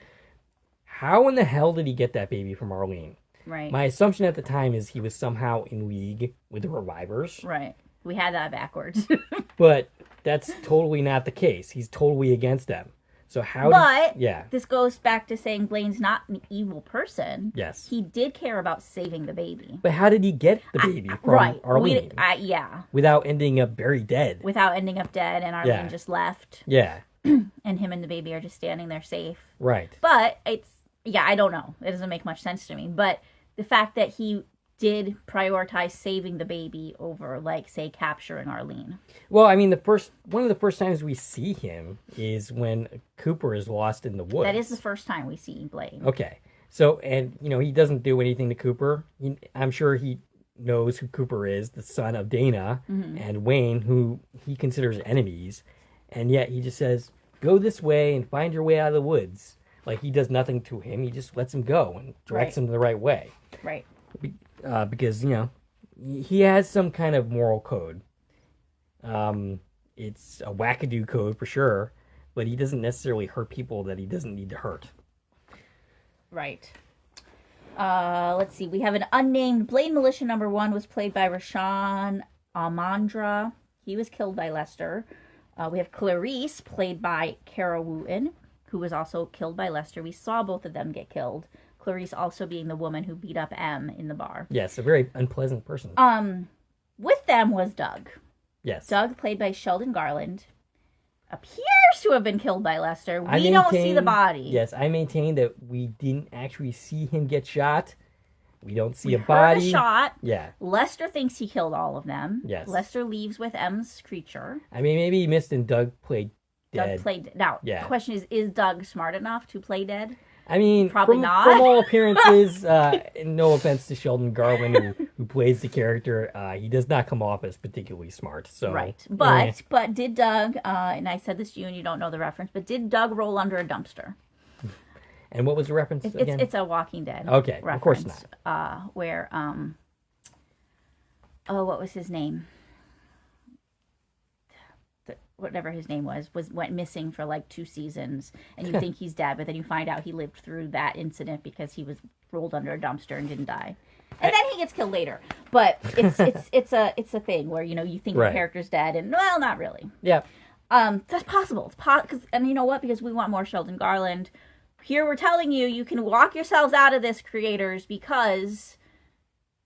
How in the hell did he get that baby from Arlene? Right. My assumption at the time is he was somehow in league with the revivers. Right. We had that backwards. But that's totally not the case. He's totally against them. So how this goes back to saying Blaine's not an evil person. Yes. He did care about saving the baby. But how did he get the baby from Arlene? Yeah. Without ending up very dead. Without ending up dead and Arlene just left. Yeah. And him and the baby are just standing there safe. Right. But I don't know. It doesn't make much sense to me. But the fact that he did prioritize saving the baby over, like, say, capturing Arlene. Well, I mean, one of the first times we see him is when Cooper is lost in the woods. That is the first time we see Blaine. Okay. So, and, you know, he doesn't do anything to Cooper. I'm sure he knows who Cooper is, the son of Dana and Wayne, who he considers enemies. And yet he just says, go this way and find your way out of the woods. Like, he does nothing to him. He just lets him go and directs him the right way. Right. Because, you know, he has some kind of moral code. It's a wackadoo code for sure, but he doesn't necessarily hurt people that he doesn't need to hurt. Right. Let's see. We have an unnamed Blaine Militia number 1 was played by Rashawn Almondra. He was killed by Lester. We have Clarice, played by Kara Wooten, who was also killed by Lester. We saw both of them get killed. Clarice also being the woman who beat up M in the bar. Yes, a very unpleasant person. With them was Doug. Yes. Doug, played by Sheldon Garland, appears to have been killed by Lester. We don't see the body. Yes, I maintain that we didn't actually see him get shot. We don't see a body. Heard a shot. Yeah. Lester thinks he killed all of them. Yes. Lester leaves with M's creature. I mean, maybe he missed and Doug played dead. Doug played... Now, the question is Doug smart enough to play dead? I mean, probably not. From all appearances, no offense to Sheldon Garland, who plays the character, he does not come off as particularly smart. So right, but did Doug? And I said this to you, and you don't know the reference, but did Doug roll under a dumpster? And what was the reference again? It's a Walking Dead. Okay, reference, of course not. Where what was his name? Whatever his name went missing for like 2 seasons, and you think he's dead, but then you find out he lived through that incident because he was rolled under a dumpster and didn't die, and then he gets killed later. But it's a thing where you think the character's dead, and well, not really. Yeah, that's possible. And you know what? Because we want more Sheldon Garland. here we're telling you, you can walk yourselves out of this, creators, because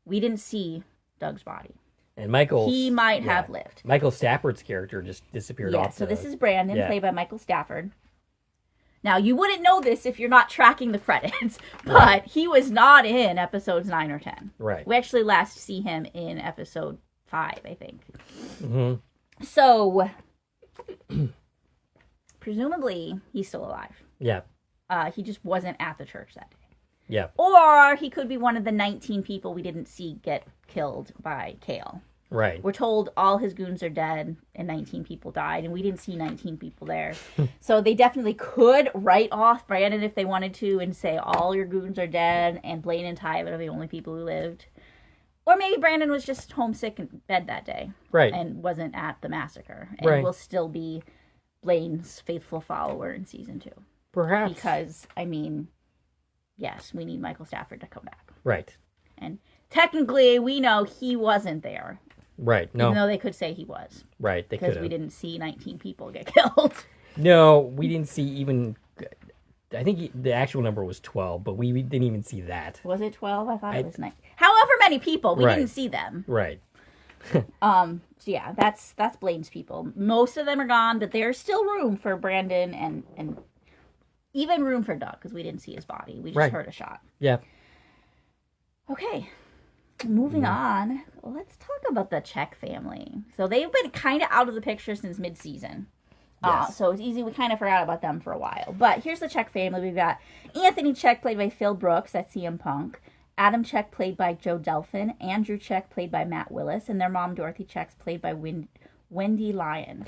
we didn't see Doug's body. And he might have lived. Michael Stafford's character just disappeared off. So this is Brandon, played by Michael Stafford. Now, you wouldn't know this if you're not tracking the credits, but he was not in episodes 9 or 10. Right. We actually last see him in episode 5, I think. Mm-hmm. So, presumably, he's still alive. Yeah. He just wasn't at the church that day. Yeah. Or he could be one of the 19 people we didn't see get killed by Kale. Right. We're told all his goons are dead and 19 people died, and we didn't see 19 people there. So they definitely could write off Brandon if they wanted to and say all your goons are dead and Blaine and Tyler are the only people who lived. Or maybe Brandon was just homesick in bed that day. Right. And wasn't at the massacre. And will still be Blaine's faithful follower in season 2. Perhaps. Because, I mean, yes, we need Michael Stafford to come back. Right. And technically, we know he wasn't there. Right. No. Even though they could say he was. Right. They could. Because we didn't see 19 people get killed. No, we didn't see even. I think the actual number was 12, but we didn't even see that. Was it 12? I thought it was 9. However many people, we didn't see them. Right. So yeah, that's Blaine's people. Most of them are gone, but there's still room for Brandon and even room for Doug because we didn't see his body. We just heard a shot. Yeah. Okay. Moving on, let's talk about the Czech family. So they've been kind of out of the picture since mid-season. Yes. So it's easy, we kind of forgot about them for a while. But here's the Czech family. We've got Anthony Czech, played by Phil Brooks, that's CM Punk. Adam Czech, played by Joe Delphin. Andrew Czech, played by Matt Willis. And their mom, Dorothy Czech, played by Wendy Lyon.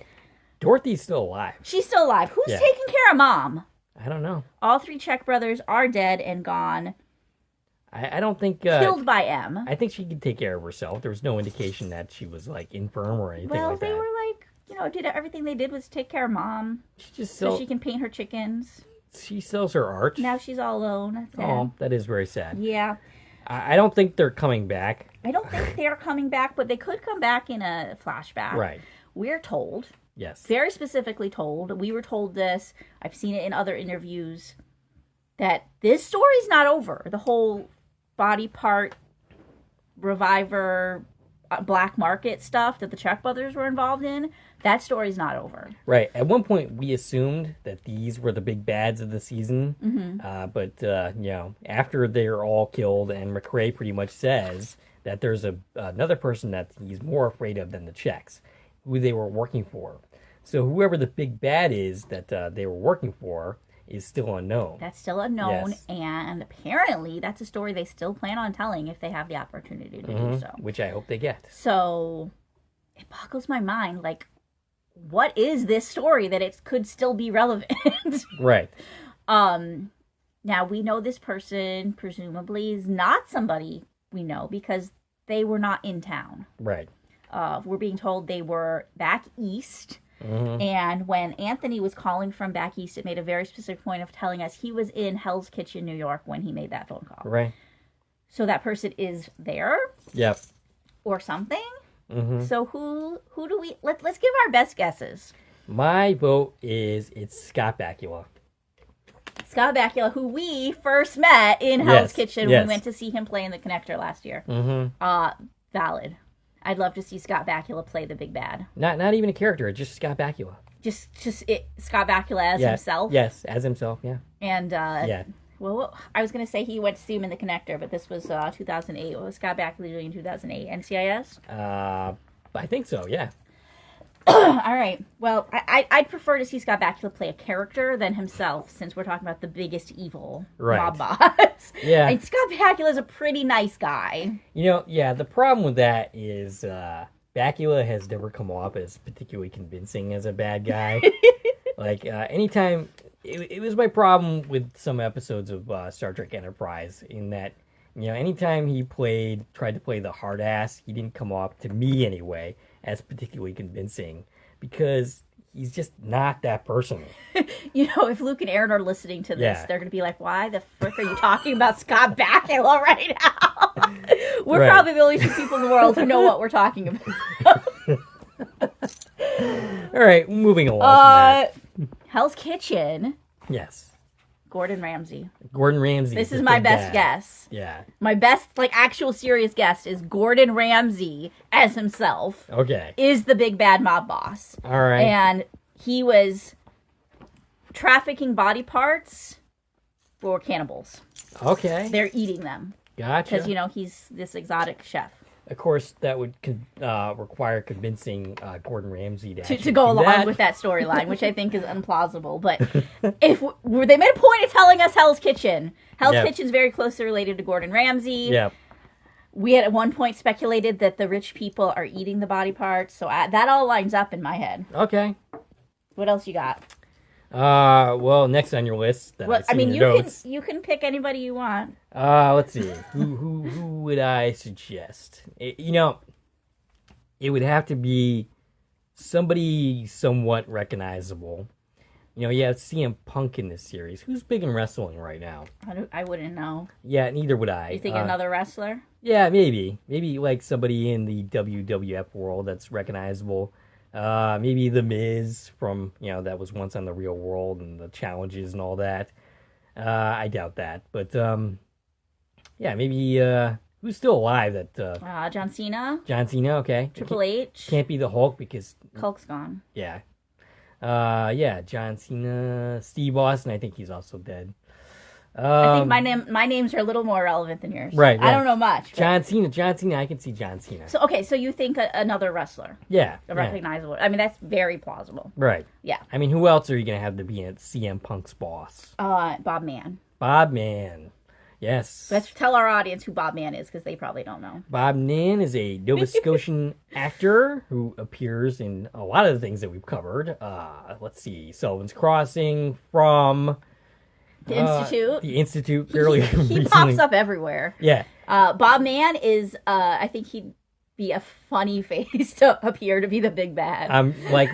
Dorothy's still alive. She's still alive. Who's taking care of Mom? I don't know. All 3 Czech brothers are dead and gone. I don't think... killed by M. I think she could take care of herself. There was no indication that she was, like, infirm or anything like that. Well, they were, like, everything they did was take care of Mom. So she can paint her chickens. She sells her art. Now she's all alone. Oh, that is very sad. Yeah. I don't think they're coming back. I don't think they're coming back, but they could come back in a flashback. Right. We're told. Yes. Very specifically told. We were told this. I've seen it in other interviews. That this story's not over. The whole body part reviver black market stuff that the Czech brothers were involved in, that story's not over. Right. At one point, we assumed that these were the big bads of the season. Mm-hmm. But after they're all killed, and McRae pretty much says that there's another person that he's more afraid of than the Czechs, who they were working for. So whoever the big bad is that they were working for is still unknown. That's still unknown, yes. And apparently that's a story they still plan on telling if they have the opportunity to do so. Which I hope they get. So it boggles my mind, like, what is this story that it could still be relevant? Right. Now we know this person presumably is not somebody we know because they were not in town. Right. We're being told they were back east. Mm-hmm. And when Anthony was calling from back east, it made a very specific point of telling us he was in Hell's Kitchen, New York, when he made that phone call. Right. So that person is there. Yep. Or something. Mm-hmm. So who do we... Let's give our best guesses. My vote is it's Scott Bakula. Scott Bakula, who we first met in Hell's Kitchen when we went to see him play in The Connector last year. Mm-hmm. Valid. I'd love to see Scott Bakula play the big bad. Not even a character, just Scott Bakula. Just Scott Bakula as himself? Yes, as himself, yeah. And, well, I was going to say he went to see him in The Connector, but this was 2008. What was Scott Bakula doing in 2008? NCIS? I think so, yeah. All right. Well, I'd prefer to see Scott Bakula play a character than himself, since we're talking about the biggest evil mob boss. Yeah. And Scott Bakula's a pretty nice guy. The problem with that is Bakula has never come off as particularly convincing as a bad guy. Anytime... It was my problem with some episodes of Star Trek Enterprise, in that, anytime he tried to play the hard ass, he didn't come off, to me anyway, as particularly convincing, because he's just not that person. If Luke and Aaron are listening to this, they're going to be like, why the frick are you talking about Scott Bakula right now? We're probably the only 2 people in the world who know what we're talking about. All right, moving along from that. Hell's Kitchen. Yes. Gordon Ramsay. Gordon Ramsay. This is my best guess. Yeah. My best, actual serious guess is Gordon Ramsay as himself. Okay. Is the big bad mob boss. All right. And he was trafficking body parts for cannibals. Okay. They're eating them. Gotcha. Because, he's this exotic chef. Of course, that would require convincing Gordon Ramsay to go along with that storyline, which I think is implausible. But if they made a point of telling us Hell's Kitchen. Hell's Kitchen's very closely related to Gordon Ramsay. Yeah. We had at one point speculated that the rich people are eating the body parts, so that all lines up in my head. Okay. What else you got? Well, next on your list. You can pick anybody you want. Let's see. Who would I suggest? It would have to be somebody somewhat recognizable. You have CM Punk in this series. Who's big in wrestling right now? I wouldn't know. Yeah, neither would I. You think another wrestler? Yeah, maybe like somebody in the WWF world that's recognizable. Maybe The Miz from, that was once on The Real World and the challenges and all that. I doubt that. But, maybe, who's still alive that, John Cena. John Cena, okay. Triple H. Can't be the Hulk because... Hulk's gone. Yeah. John Cena, Steve Austin, I think he's also dead. I think my names are a little more relevant than yours. Right. I don't know much. But... John Cena, I can see John Cena. So you think another wrestler? Yeah. Recognizable. I mean, that's very plausible. Right. Yeah. I mean, who else are you going to have to be at CM Punk's boss? Bob Mann. Bob Mann. Yes. Let's tell our audience who Bob Mann is, because they probably don't know. Bob Mann is a Nova Scotian actor who appears in a lot of the things that we've covered. Let's see. Sullivan's Crossing, From... The Institute. The Institute, fairly recently. He pops up everywhere. Yeah. Bob Mann is, I think he'd be a funny face to appear to be the big bad.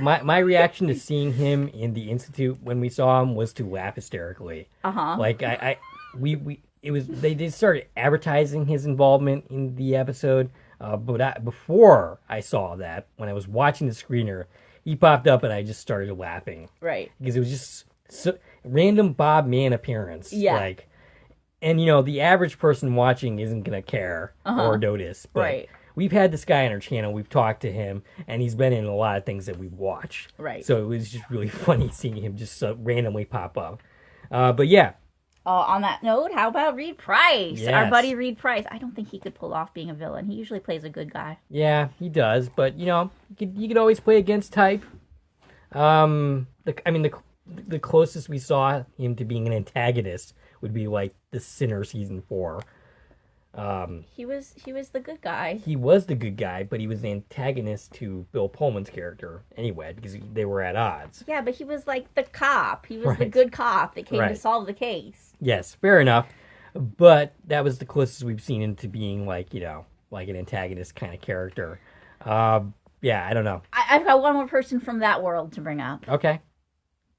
My reaction to seeing him in the Institute when we saw him was to laugh hysterically. They did start advertising his involvement in the episode, but before I saw that, when I was watching the screener, he popped up and I just started laughing. Right. Because it was just random Bob Mann appearance. Yeah. And the average person watching isn't going to care or notice. But right. We've had this guy on our channel, we've talked to him, and he's been in a lot of things that we've watched. Right. So it was just really funny seeing him just randomly pop up. But yeah. On that note, how about Reed Price? Yes. Our buddy Reed Price. I don't think he could pull off being a villain. He usually plays a good guy. Yeah, he does. But, you could always play against type. The closest we saw him to being an antagonist would be like The Sinner season 4. He was the good guy. He was the good guy, but he was the antagonist to Bill Pullman's character anyway, because they were at odds. Yeah, but he was like the cop. He was the good cop that came to solve the case. Yes, fair enough. But that was the closest we've seen him to being like an antagonist kind of character. I don't know. I've got one more person from that world to bring up. Okay.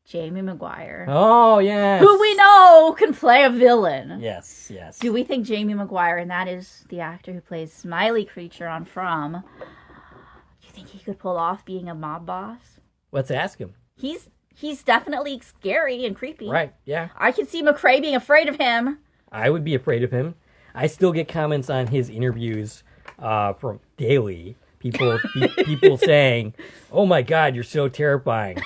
Jamie Maguire. Oh, yes. Who we know can play a villain. Yes. Do we think Jamie Maguire, and that is the actor who plays Smiley Creature on From, do you think he could pull off being a mob boss? Let's ask him. He's definitely scary and creepy. Right, yeah. I could see McCrae being afraid of him. I would be afraid of him. I still get comments on his interviews from daily. People saying, "Oh my God, you're so terrifying."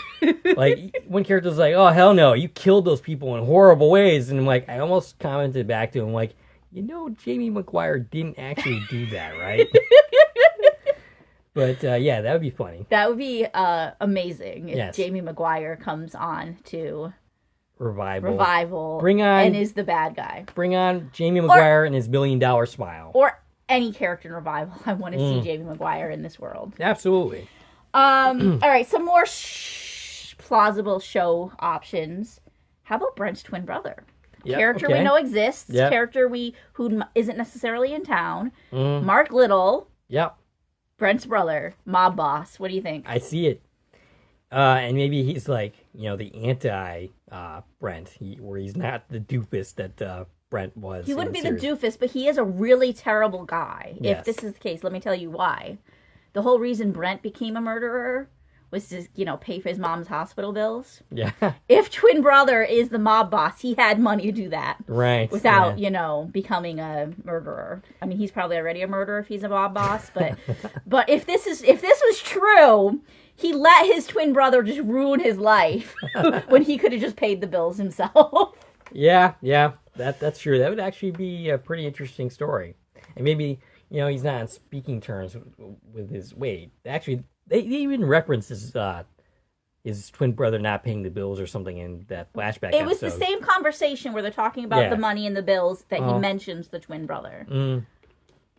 Like one character's like, "Oh hell no, you killed those people in horrible ways," and I'm like, I almost commented back to him like, Jamie Maguire didn't actually do that, right? But that would be funny. That would be amazing if Jamie Maguire comes on to Revival, and is the bad guy. Bring on Jamie Maguire and his $1 million smile. Or any character in Revival. I want to see Jamie Maguire in this world. Absolutely. All right, some more plausible show options. How about Brent's twin brother? Character we know exists. Yep. Character who isn't necessarily in town. Mark Little. Yep. Brent's brother, mob boss. What do you think? I see it. And maybe he's like, the anti Brent, where he's not the doofus that Brent was. He wouldn't be the doofus, but he is a really terrible guy. Yes. If this is the case, let me tell you why. The whole reason Brent became a murderer was to, pay for his mom's hospital bills. Yeah. If twin brother is the mob boss, he had money to do that. Right. Without, becoming a murderer. I mean, he's probably already a murderer if he's a mob boss, but but if this was true, he let his twin brother just ruin his life when he could have just paid the bills himself. Yeah, that's true. That would actually be a pretty interesting story. And maybe, he's not on speaking terms with his Wade. Actually, they even reference his twin brother not paying the bills or something in that flashback It was episode. the same conversation where they're talking about the money and the bills that he mentions the twin brother.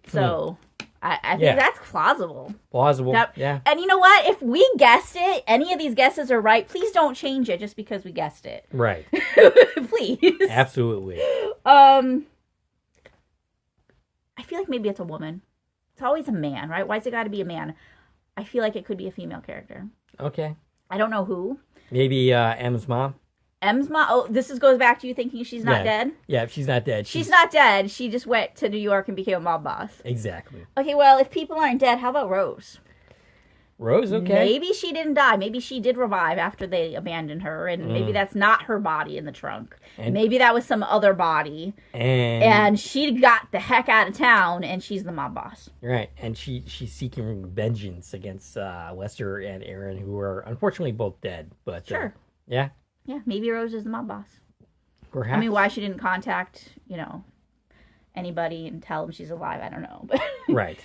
So I think that's plausible. Plausible, yeah. And you know what? If we guessed it, any of these guesses are right, please don't change it just because we guessed it. Right. Please. Absolutely. I feel like maybe it's a woman. It's always a man, right? Why's it got to be a man? I feel like it could be a female character. Okay. I don't know who. Maybe M's mom? M's mom? Oh, goes back to you thinking she's not dead? Yeah, she's not dead. She's not dead. She just went to New York and became a mob boss. Exactly. Okay, well, if people aren't dead, how about Rose? Rose, okay. Maybe she didn't die. Maybe she did revive after they abandoned her, and maybe that's not her body in the trunk. And maybe that was some other body, and she got the heck out of town, and she's the mob boss. Right, and she's seeking vengeance against Lester and Aaron, who are unfortunately both dead. But sure, yeah, maybe Rose is the mob boss. Perhaps. I mean, why she didn't contact anybody and tell them she's alive, I don't know. But right.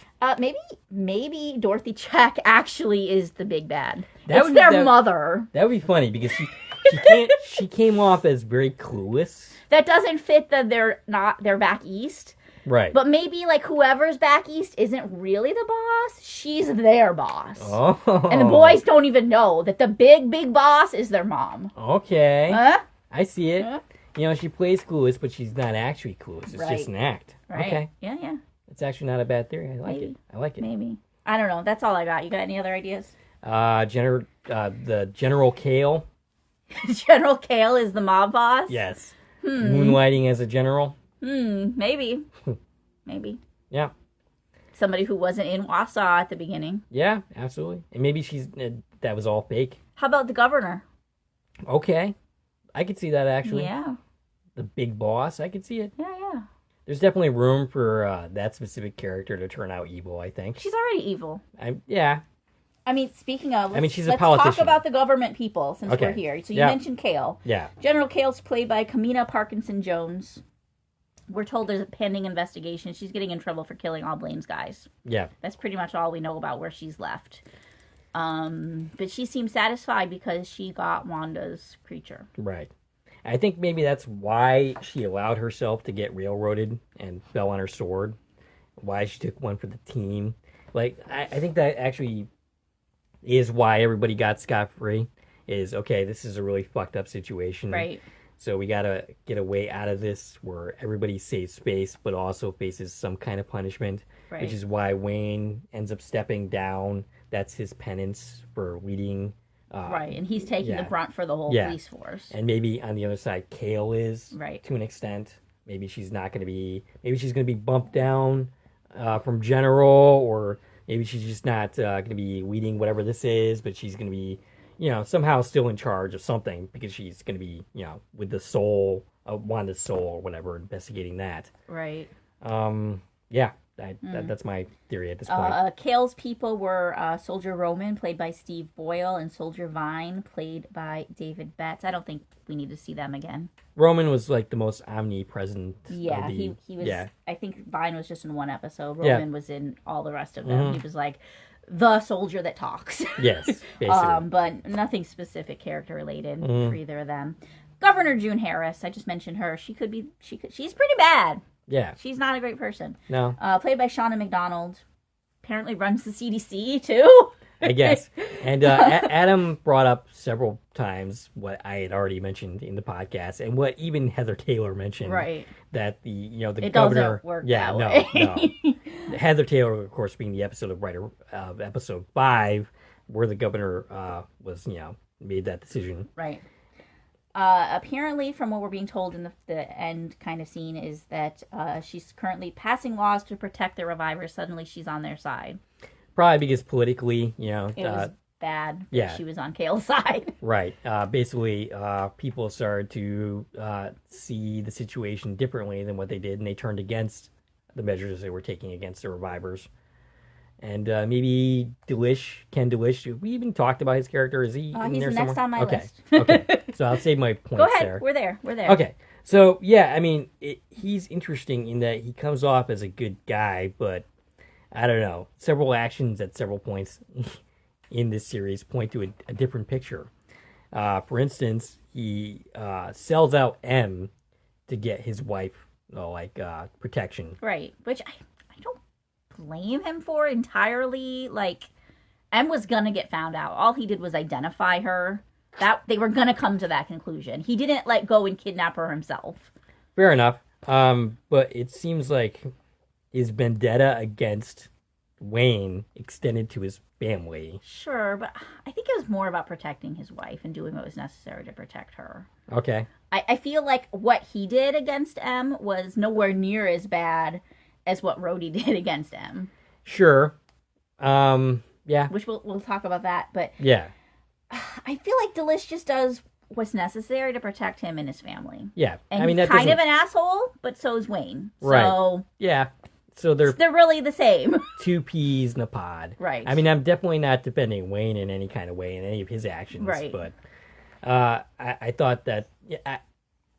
Maybe Dorothy Check actually is the big bad. It's their mother. That would be funny because she came off as very clueless. That doesn't fit that they're back east. Right. But maybe whoever's back east isn't really the boss. She's their boss. Oh. And the boys don't even know that the big boss is their mom. Okay. Huh? I see it. She plays clueless, but she's not actually clueless. It's just an act. Right. Okay. Yeah. It's actually not a bad theory. I like it. Maybe. I don't know. That's all I got. You got any other ideas? The General Kale. General Kale is the mob boss? Yes. Moonlighting as a general. Maybe. Maybe. Yeah. Somebody who wasn't in Wausau at the beginning. Yeah, absolutely. And maybe that was all fake. How about the governor? Okay. I could see that, actually. Yeah. The big boss, I could see it. Yeah. There's definitely room for that specific character to turn out evil, I think. She's already evil. Yeah. I mean, speaking of, she's a politician. Let's talk about the government people since we're here. So you mentioned Kale. Yeah. General Kale's played by Kamina Parkinson Jones. We're told there's a pending investigation. She's getting in trouble for killing all Blaine's guys. Yeah. That's pretty much all we know about where she's left. But she seems satisfied because she got Wanda's creature. Right. I think maybe that's why she allowed herself to get railroaded and fell on her sword. Why she took one for the team. I think that actually is why everybody got scot-free. Is, okay, this is a really fucked up situation. Right. So we gotta get a way out of this where everybody saves face, but also faces some kind of punishment. Right. Which is why Wayne ends up stepping down. That's his penance for leading. Right, and he's taking the brunt for the whole police force. And maybe on the other side, Kale is, right, to an extent. Maybe she's not going to be. Maybe she's going to be bumped down from general, or maybe she's just not going to be leading whatever this is, but she's going to be, somehow still in charge of something because she's going to be, with the soul, Wanda's soul or whatever, investigating that. Right. Yeah. That's my theory at this point. Kale's people were Soldier Roman, played by Steve Boyle, and Soldier Vine, played by David Betts. I don't think we need to see them again. Roman was the most omnipresent. Yeah, he was. Yeah. I think Vine was just in one episode. Roman was in all the rest of them. Mm-hmm. He was the soldier that talks. Yes, basically. But nothing specific character related for either of them. Governor June Harris, I just mentioned her. She's pretty bad. Yeah. She's not a great person. No. Played by Shauna McDonald. Apparently runs the CDC, too. I guess. And Adam brought up several times what I had already mentioned in the podcast, and what even Heather Taylor mentioned. Right. That the it governor. Doesn't work that way. No. Heather Taylor, of course, being the writer of episode 5, where the governor was, made that decision. Right. Apparently, from what we're being told in the end kind of scene, is that she's currently passing laws to protect the revivers. Suddenly, she's on their side. Probably because politically, bad that Yeah. she was on Kale's side. Right. Basically, people started to see the situation differently than what they did, and they turned against the measures they were taking against the revivers. And maybe Ken Delish, we even talked about his character. Is he in He's there next somewhere? on my list. Okay. So I'll save my points Go ahead. there. We're there. We're there. Okay. So, yeah, I mean, he's interesting in that he comes off as a good guy, but I don't know. Several actions at several points in this series point to a different picture. For instance, he sells out M to get his wife, protection. Right. Which I don't blame him for entirely. Like, M was gonna get found out. All he did was identify her. That they were gonna come to that conclusion. He didn't go and kidnap her himself. Fair enough. But it seems like his vendetta against Wayne extended to his family. Sure, but I think it was more about protecting his wife and doing what was necessary to protect her. Okay. I feel like what he did against M was nowhere near as bad as what Rhodey did against M. Sure. Yeah. Which we'll talk about that, but Yeah. I feel like Delish just does what's necessary to protect him and his family. Yeah. And I mean, he's that kind doesn't... of an asshole, but so is Wayne. Right. So Yeah. So they're really the same. two peas in a pod. Right. I mean, I'm definitely not defending Wayne in any kind of way in any of his actions. Right. But I thought that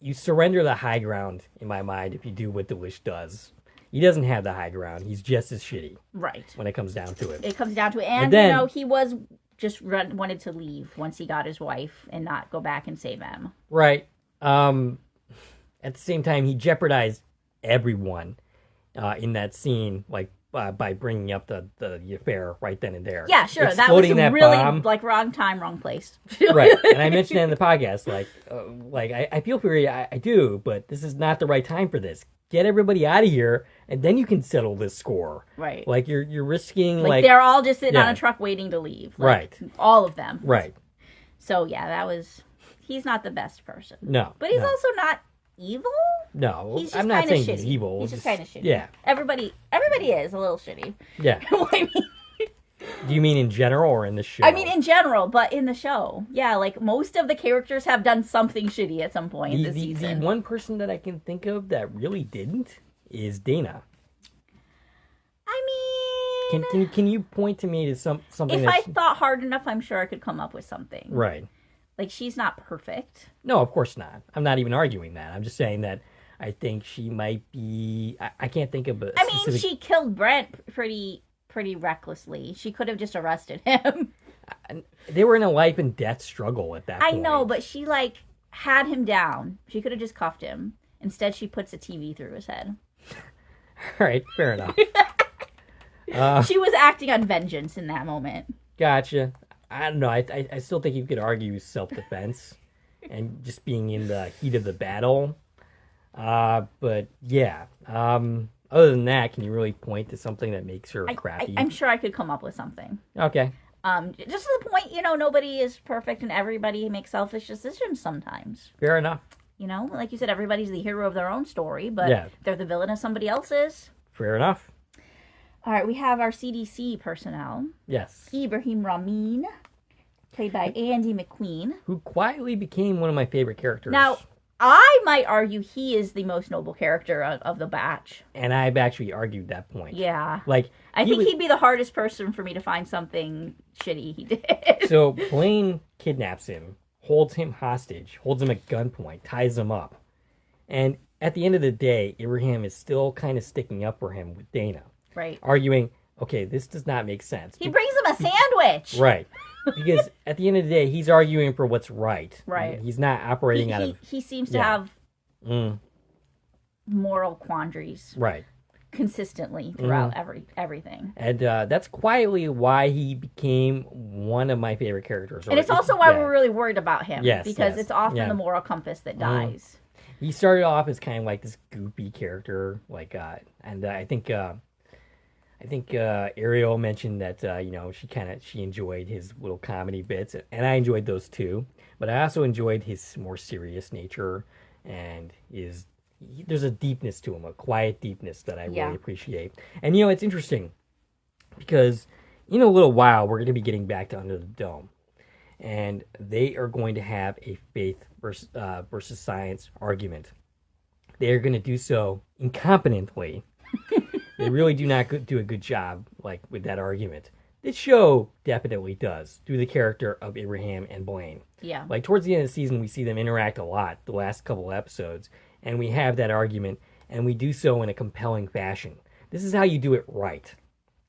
you surrender the high ground in my mind if you do what Delish does. He doesn't have the high ground. He's just as shitty. Right. When it comes down to it. It comes down to it. And, then, he was just wanted to leave once he got his wife and not go back and save M. Right. At the same time, he jeopardized everyone in that scene, by bringing up the affair right then and there. Yeah, sure. Exploding that was that really bomb. Wrong time, wrong place. Right. And I mentioned that in the podcast, I feel for you, I do, but this is not the right time for this. Get everybody out of here, and then you can settle this score. Right. You're risking, they're all just sitting on a truck waiting to leave. Right. All of them. Right. So, yeah, he's not the best person. No. But he's also not evil. No. He's just I'm not saying shitty. he's evil. He's just kind of shitty. Yeah. Everybody is a little shitty. Yeah. I mean... Do you mean in general or in the show? I mean in general, but in the show. Yeah, most of the characters have done something shitty at some point this season. The one person that I can think of that really didn't is Dana. I mean... Can you point to me to something if I thought hard enough, I'm sure I could come up with something. Right. She's not perfect. No, of course not. I'm not even arguing that. I'm just saying that I think she might be... I can't think of a specific... she killed Brent pretty recklessly. She could have just arrested him. They were in a life and death struggle at that point. I know, but she had him down. She could have just cuffed him. Instead, she puts a TV through his head. All right, fair enough. She was acting on vengeance in that moment. Gotcha. I don't know. I still think you could argue self-defense and just being in the heat of the battle. But yeah. Other than that, can you really point to something that makes her crappy? I'm sure I could come up with something. Okay. Just to the point, nobody is perfect and everybody makes selfish decisions sometimes. Fair enough. Like you said, everybody's the hero of their own story, but they're the villain of somebody else's. Fair enough. All right, we have our CDC personnel. Yes. Ibrahim Ramin, played by Andy McQueen. Who quietly became one of my favorite characters. Now, I might argue he is the most noble character of the batch. And I've actually argued that point. Yeah. I think he'd be the hardest person for me to find something shitty he did. So Blaine kidnaps him, holds him hostage, holds him at gunpoint, ties him up. And at the end of the day, Ibrahim is still kind of sticking up for him with Dana. Right. Arguing, okay, this does not make sense. He brings him a sandwich. Right. Because at the end of the day, he's arguing for what's right. Right. He's not operating out of... He seems to have moral quandaries. Right. Consistently throughout everything. And that's quietly why he became one of my favorite characters. And it's also why we're really worried about him. Yes. Because it's often the moral compass that dies. He started off as kind of like this goopy character, and I think Aryelle mentioned that she enjoyed his little comedy bits, and I enjoyed those too. But I also enjoyed his more serious nature, and there's a deepness to him, a quiet deepness that I really appreciate. And it's interesting because in a little while, we're going to be getting back to Under the Dome. And they are going to have a faith versus science argument. They are going to do so incompetently. They really do not do a good job with that argument. This show definitely does, through the character of Abraham and Blaine. Yeah. Towards the end of the season, we see them interact a lot, the last couple of episodes, and we have that argument, and we do so in a compelling fashion. This is how you do it right,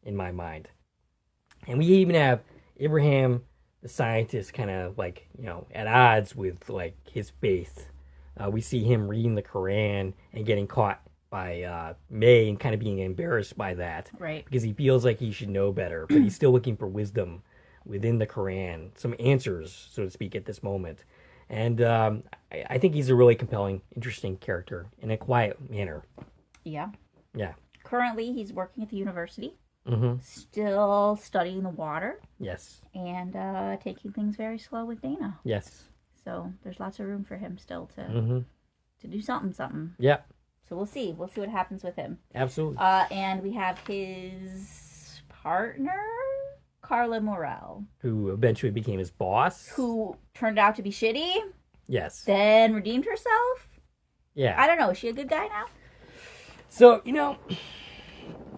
in my mind. And we even have Abraham, the scientist, kind of at odds with his faith. We see him reading the Quran and getting caught by May and kind of being embarrassed by that. Right. Because he feels like he should know better, but he's still looking for wisdom within the Quran, some answers, so to speak, at this moment. And I think he's a really compelling, interesting character in a quiet manner. Yeah. Yeah. Currently, he's working at the university. Mm-hmm. Still studying the water. Yes. And taking things very slow with Dana. Yes. So there's lots of room for him still to do something. Yep. So we'll see. We'll see what happens with him. Absolutely. And we have his partner, Carla Morel. Who eventually became his boss. Who turned out to be shitty. Yes. Then redeemed herself. Yeah. I don't know. Is she a good guy now? So,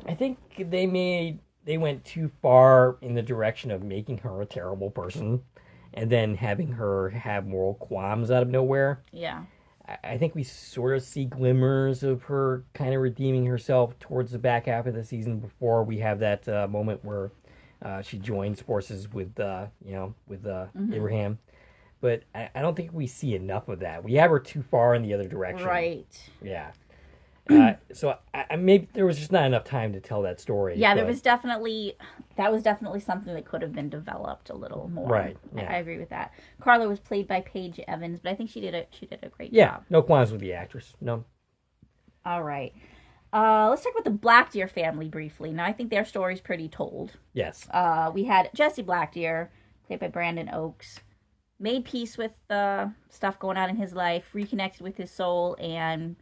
I think they went too far in the direction of making her a terrible person and then having her have moral qualms out of nowhere. Yeah. I think we sort of see glimmers of her kind of redeeming herself towards the back half of the season before we have that moment where she joins forces with Abraham. But I don't think we see enough of that. We have her too far in the other direction. Right. Yeah. So maybe there was just not enough time to tell that story. Yeah, that was definitely something that could have been developed a little more. Right. Yeah. I agree with that. Carla was played by Paige Evans, but I think she did a great job. Yeah, no qualms with the actress. No. All right. Let's talk about the Blackdeer family briefly. Now, I think their story's pretty told. Yes. We had Jesse Blackdeer, played by Brandon Oakes, made peace with the stuff going on in his life, reconnected with his soul, and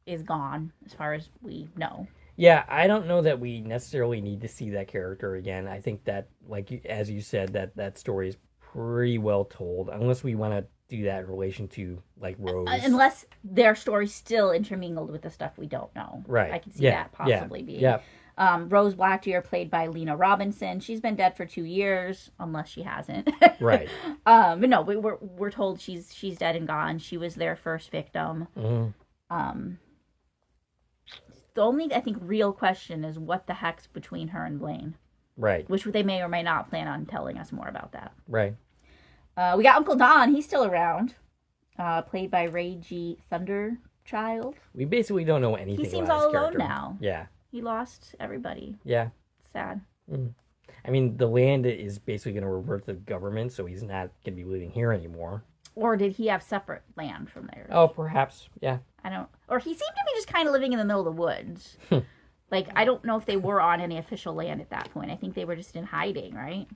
is gone, as far as we know. Yeah, I don't know that we necessarily need to see that character again. I think that, as you said, that story is pretty well told, unless we want to do that in relation to, Rose. Unless their story's still intermingled with the stuff we don't know. Right. I can see that possibly being. Yeah. Rose Blackdeer, played by Lena Robinson. She's been dead for 2 years, unless she hasn't. Right. But no, we're told she's dead and gone. She was their first victim. Mm-hmm. The only, I think, real question is what the heck's between her and Blaine. Right. Which they may or may not plan on telling us more about that. Right. We got Uncle Don. He's still around. Played by Ray G. Thunderchild. We basically don't know anything about his character. He seems all alone now. Yeah. He lost everybody. Yeah. Sad. Mm. I mean, the land is basically going to revert to the government, so he's not going to be living here anymore. Or did he have separate land from there? Oh, perhaps. Yeah. I don't... Or he seemed to be just kind of living in the middle of the woods. I don't know if they were on any official land at that point. I think they were just in hiding, right?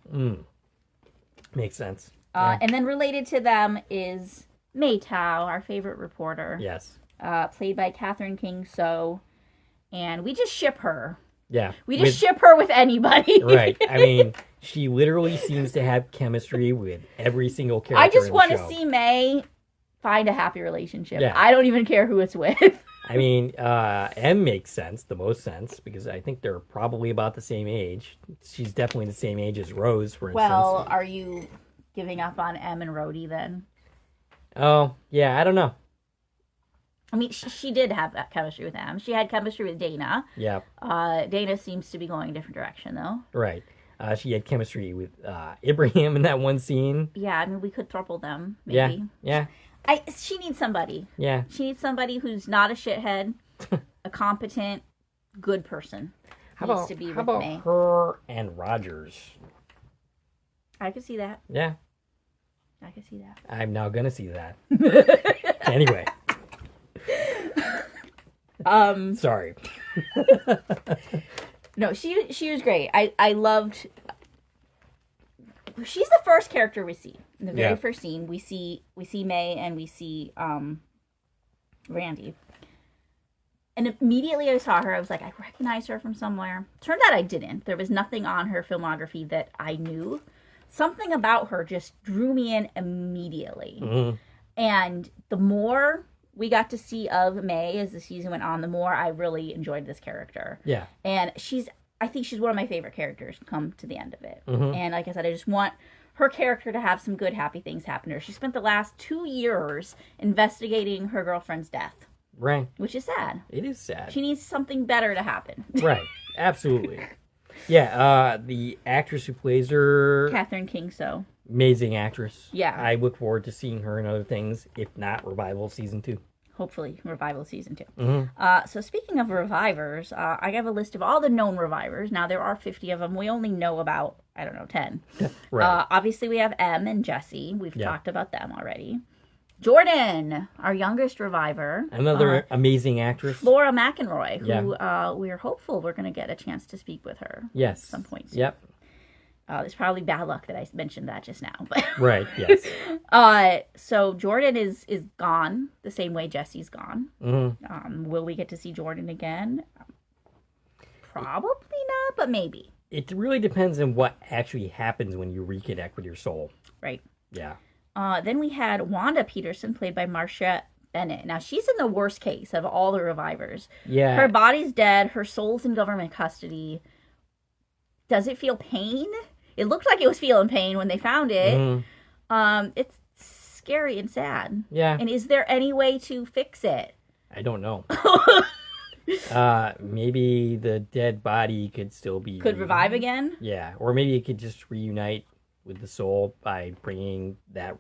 Makes sense. And then related to them is Maytow, our favorite reporter. Yes. Played by Catherine King So. And we just ship her. Yeah. We just ship her with anybody. Right. I mean, she literally seems to have chemistry with every single character. I just want to see May find a happy relationship. Yeah. I don't even care who it's with. I mean, M makes sense, the most sense, because I think they're probably about the same age. She's definitely the same age as Rose, for instance. Well, are you giving up on M and Rhodey then? Oh, yeah, I don't know. I mean, she did have that chemistry with M. She had chemistry with Dana. Yeah. Dana seems to be going a different direction, though. Right. She had chemistry with Abraham in that one scene. Yeah, I mean, we could throuple them, maybe. Yeah. She needs somebody. Yeah. She needs somebody who's not a shithead, a competent, good person. How needs about, to be how with about May. her and Rogers? I could see that. Yeah. I could see that. I'm now going to see that. Anyway. Sorry. No, she was great. I loved. She's the first character we see in the very first scene. We see May and we see Randy. And immediately I saw her, I was like, I recognize her from somewhere. Turned out I didn't. There was nothing on her filmography that I knew. Something about her just drew me in immediately. Mm-hmm. And the more we got to see of May as the season went on, the more I really enjoyed this character. Yeah. And I think she's one of my favorite characters come to the end of it. Mm-hmm. And like I said, I just want her character to have some good, happy things happen to her. She spent the last 2 years investigating her girlfriend's death. Right. Which is sad. It is sad. She needs something better to happen. Right. Absolutely. Yeah, the actress who plays her... Catherine Kingso. Amazing actress. Yeah. I look forward to seeing her in other things, if not Revival Season 2. Hopefully, Revival Season 2. Mm-hmm. So speaking of revivers, I have a list of all the known revivers. Now, there are 50 of them. We only know about, 10. Right. Obviously, we have Em and Jesse. We've talked about them already. Jordan, our youngest reviver. Another amazing actress. Flora McElroy, who we're hopeful we're going to get a chance to speak with her. Yes. At some point soon. Yep. It's probably bad luck that I mentioned that just now. But right, yes. So Jordan is gone the same way Jesse's gone. Mm-hmm. Will we get to see Jordan again? Probably not, but maybe. It really depends on what actually happens when you reconnect with your soul. Right. Yeah. Then we had Wanda Peterson, played by Marcia Bennett. Now, she's in the worst case of all the revivers. Yeah. Her body's dead. Her soul's in government custody. Does it feel pain? It looked like it was feeling pain when they found it. Mm-hmm. It's scary and sad. Yeah. And is there any way to fix it? I don't know. Maybe the dead body could still be... Could revive again? Yeah. Or maybe it could just reunite with the soul by bringing that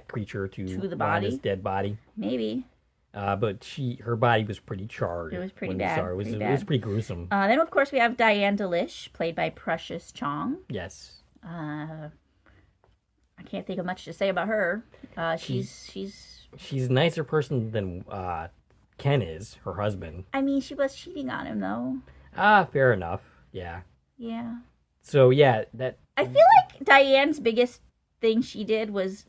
creature to the Wanda's body? Dead body. Maybe. But her body was pretty charred. It was pretty bad. It was pretty gruesome. Then, of course, we have Diane Delish, played by Precious Chong. Yes. I can't think of much to say about her. She's a nicer person than Ken is, her husband. I mean, she was cheating on him, though. Fair enough. Yeah. Yeah. So, yeah, I feel like Diane's biggest thing she did was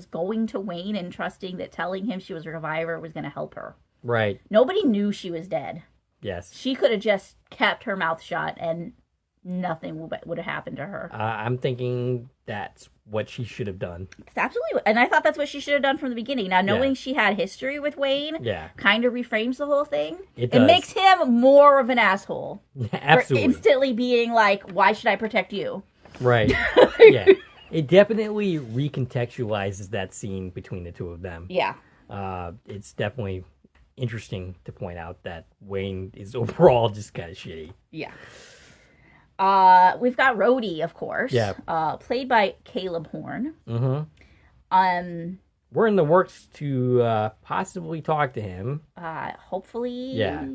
going to Wayne and trusting that telling him she was a reviver was going to help her. Right. Nobody knew she was dead. Yes. She could have just kept her mouth shut and nothing would have happened to her. I'm thinking that's what she should have done. Absolutely. And I thought that's what she should have done from the beginning. Now, knowing she had history with Wayne kind of reframes the whole thing. It makes him more of an asshole. Absolutely. For instantly being like, why should I protect you? Right. Yeah. It definitely recontextualizes that scene between the two of them. Yeah. It's definitely interesting to point out that Wayne is overall just kind of shitty. Yeah. We've got Rhodey, of course. Yeah. Played by Caleb Horn. Mm-hmm. We're in the works to possibly talk to him. Hopefully. Yeah.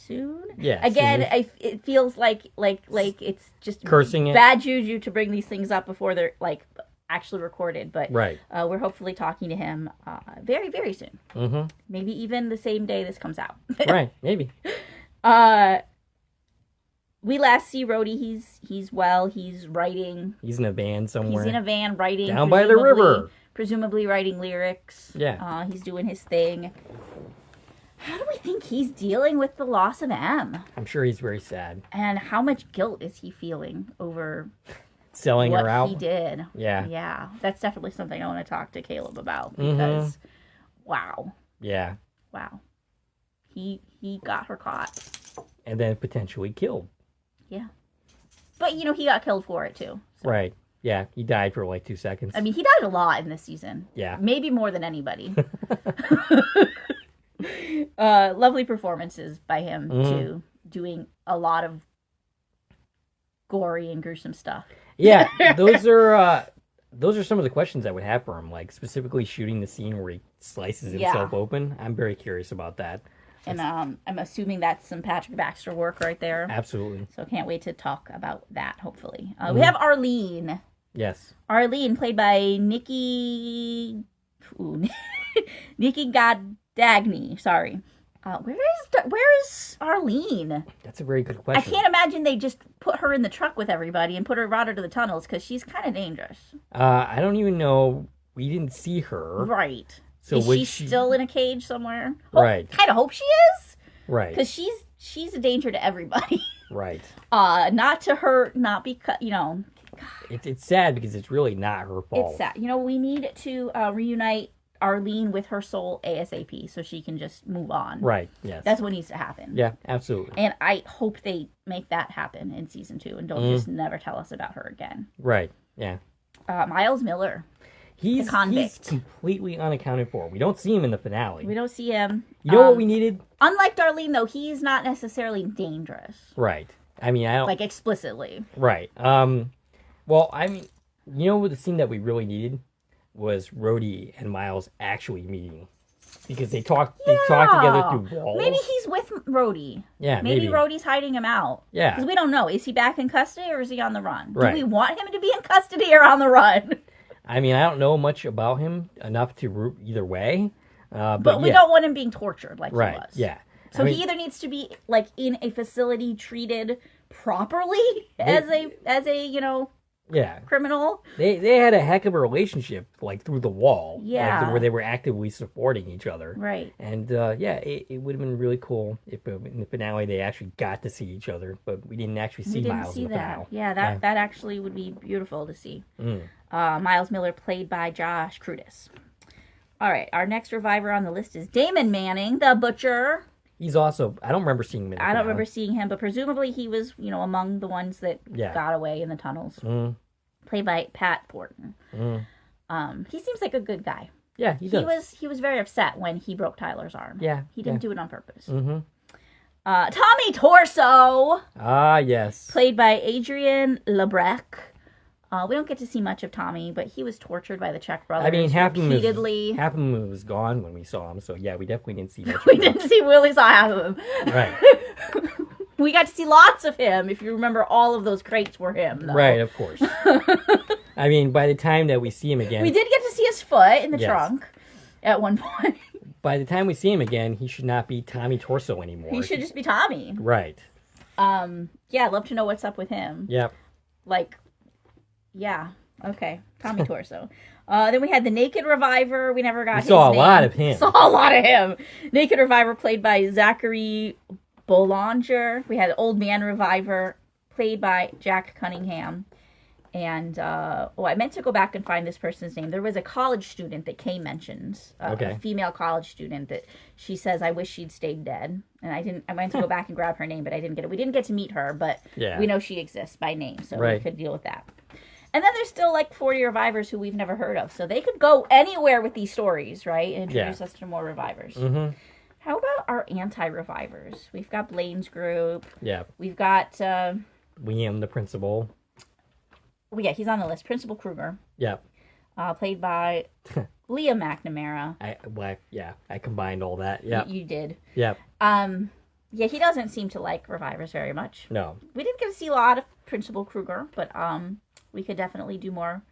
Soon. Yeah. Again, it feels like it's just cursing it. Bad juju to bring these things up before they're actually recorded. But right. We're hopefully talking to him very, very soon. Mm-hmm. Maybe even the same day this comes out. Right. Maybe. We last see Rhodey. He's well. He's writing. He's in a van somewhere. He's in a van writing. Down by the river. Presumably writing lyrics. Yeah. He's doing his thing. How do we think he's dealing with the loss of Em? I'm sure he's very sad. And how much guilt is he feeling over selling her out? What he did. Yeah. Yeah. That's definitely something I want to talk to Caleb about because, wow. Yeah. Wow. He got her caught. And then potentially killed. Yeah. But, he got killed for it, too. So. Right. Yeah, he died for 2 seconds. I mean, he died a lot in this season. Yeah. Maybe more than anybody. Lovely performances by him, too. Doing a lot of gory and gruesome stuff. Yeah, those are some of the questions I would have for him. Specifically shooting the scene where he slices himself open. I'm very curious about that. And I'm assuming that's some Patrick Baxter work right there. Absolutely. So I can't wait to talk about that, hopefully. We have Arlene. Yes. Arlene, played by Nikki Goddagny. Sorry. Where's Arlene? That's a very good question. I can't imagine they just put her in the truck with everybody and brought her to the tunnels because she's kind of dangerous. I don't even know. We didn't see her. Right. So is she still in a cage somewhere? Right. Kind of hope she is. Right. Because she's a danger to everybody. Right. Not to her, not because, It's sad because it's really not her fault. It's sad. We need to reunite Arlene with her soul ASAP so she can just move on. Right, yes. That's what needs to happen. Yeah, absolutely. And I hope they make that happen in season 2 and don't just never tell us about her again. Right, yeah. Miles Miller. He's the convict. He's completely unaccounted for. We don't see him in the finale. We don't see him. You know what we needed? Unlike Darlene, though, he's not necessarily dangerous. Right. I mean, I don't... Like, explicitly. Right. Well, I mean, you know what the scene that we really needed was Rhodey and Miles actually meeting. Because they talk together through walls. Maybe he's with Rhodey. Yeah, maybe Rhodey's hiding him out. Yeah. Because we don't know. Is he back in custody or is he on the run? Right. Do we want him to be in custody or on the run? I mean, I don't know much about him enough to root either way. But we don't want him being tortured like he was. Yeah. So he either needs to be like in a facility treated properly as a criminal. They had a heck of a relationship like through the wall. Yeah. Where they were actively supporting each other. Right. And it would have been really cool if in the finale they actually got to see each other, but we didn't actually see Miles in the finale. Yeah, that actually would be beautiful to see. Miles Miller played by Josh Crudis. All right, our next reviver on the list is Damon Manning, the Butcher. He's also, I don't remember seeing him in the finale. I don't remember seeing him, but presumably he was, among the ones that got away in the tunnels. Played by Pat Thornton. He seems like a good guy. Yeah, he does. He was very upset when he broke Tyler's arm. Yeah. He didn't do it on purpose. Tommy Torso. Ah, yes. Played by Adrian LeBlanc. We don't get to see much of Tommy, but he was tortured by the Czech brothers repeatedly. Half of him was gone when we saw him, so yeah, we definitely didn't see much of him. We didn't see Willie saw half of him. Right. We got to see lots of him, if you remember all of those crates were him, though. Right, of course. I mean, by the time that we see him again... We did get to see his foot in the trunk at one point. By the time we see him again, he should not be Tommy Torso anymore. He should just be Tommy. Right. Yeah, I'd love to know what's up with him. Yep. Yeah. Okay. Tommy Torso. Then we had the Naked Reviver. We never got his name. Saw a lot of him. Naked Reviver played by Zachary Boulanger. We had Old Man Reviver played by Jack Cunningham. And, I meant to go back and find this person's name. There was a college student that Kay mentions. A female college student that she says, I wish she'd stayed dead. And I went to go back and grab her name, but I didn't get it. We didn't get to meet her, but we know she exists by name, so we could deal with that. And then there's still 40 revivers who we've never heard of. So they could go anywhere with these stories, right? And introduce us to more revivers. Mm-hmm. How about our anti-revivers? We've got Blaine's group. Yeah. We've got... Liam, the principal. Yeah, he's on the list. Principal Kruger. Yeah. Played by Liam McNamara. I combined all that. Yeah. You did. Yeah. Yeah, he doesn't seem to like revivers very much. No. We didn't get to see a lot of Principal Kruger, but we could definitely do more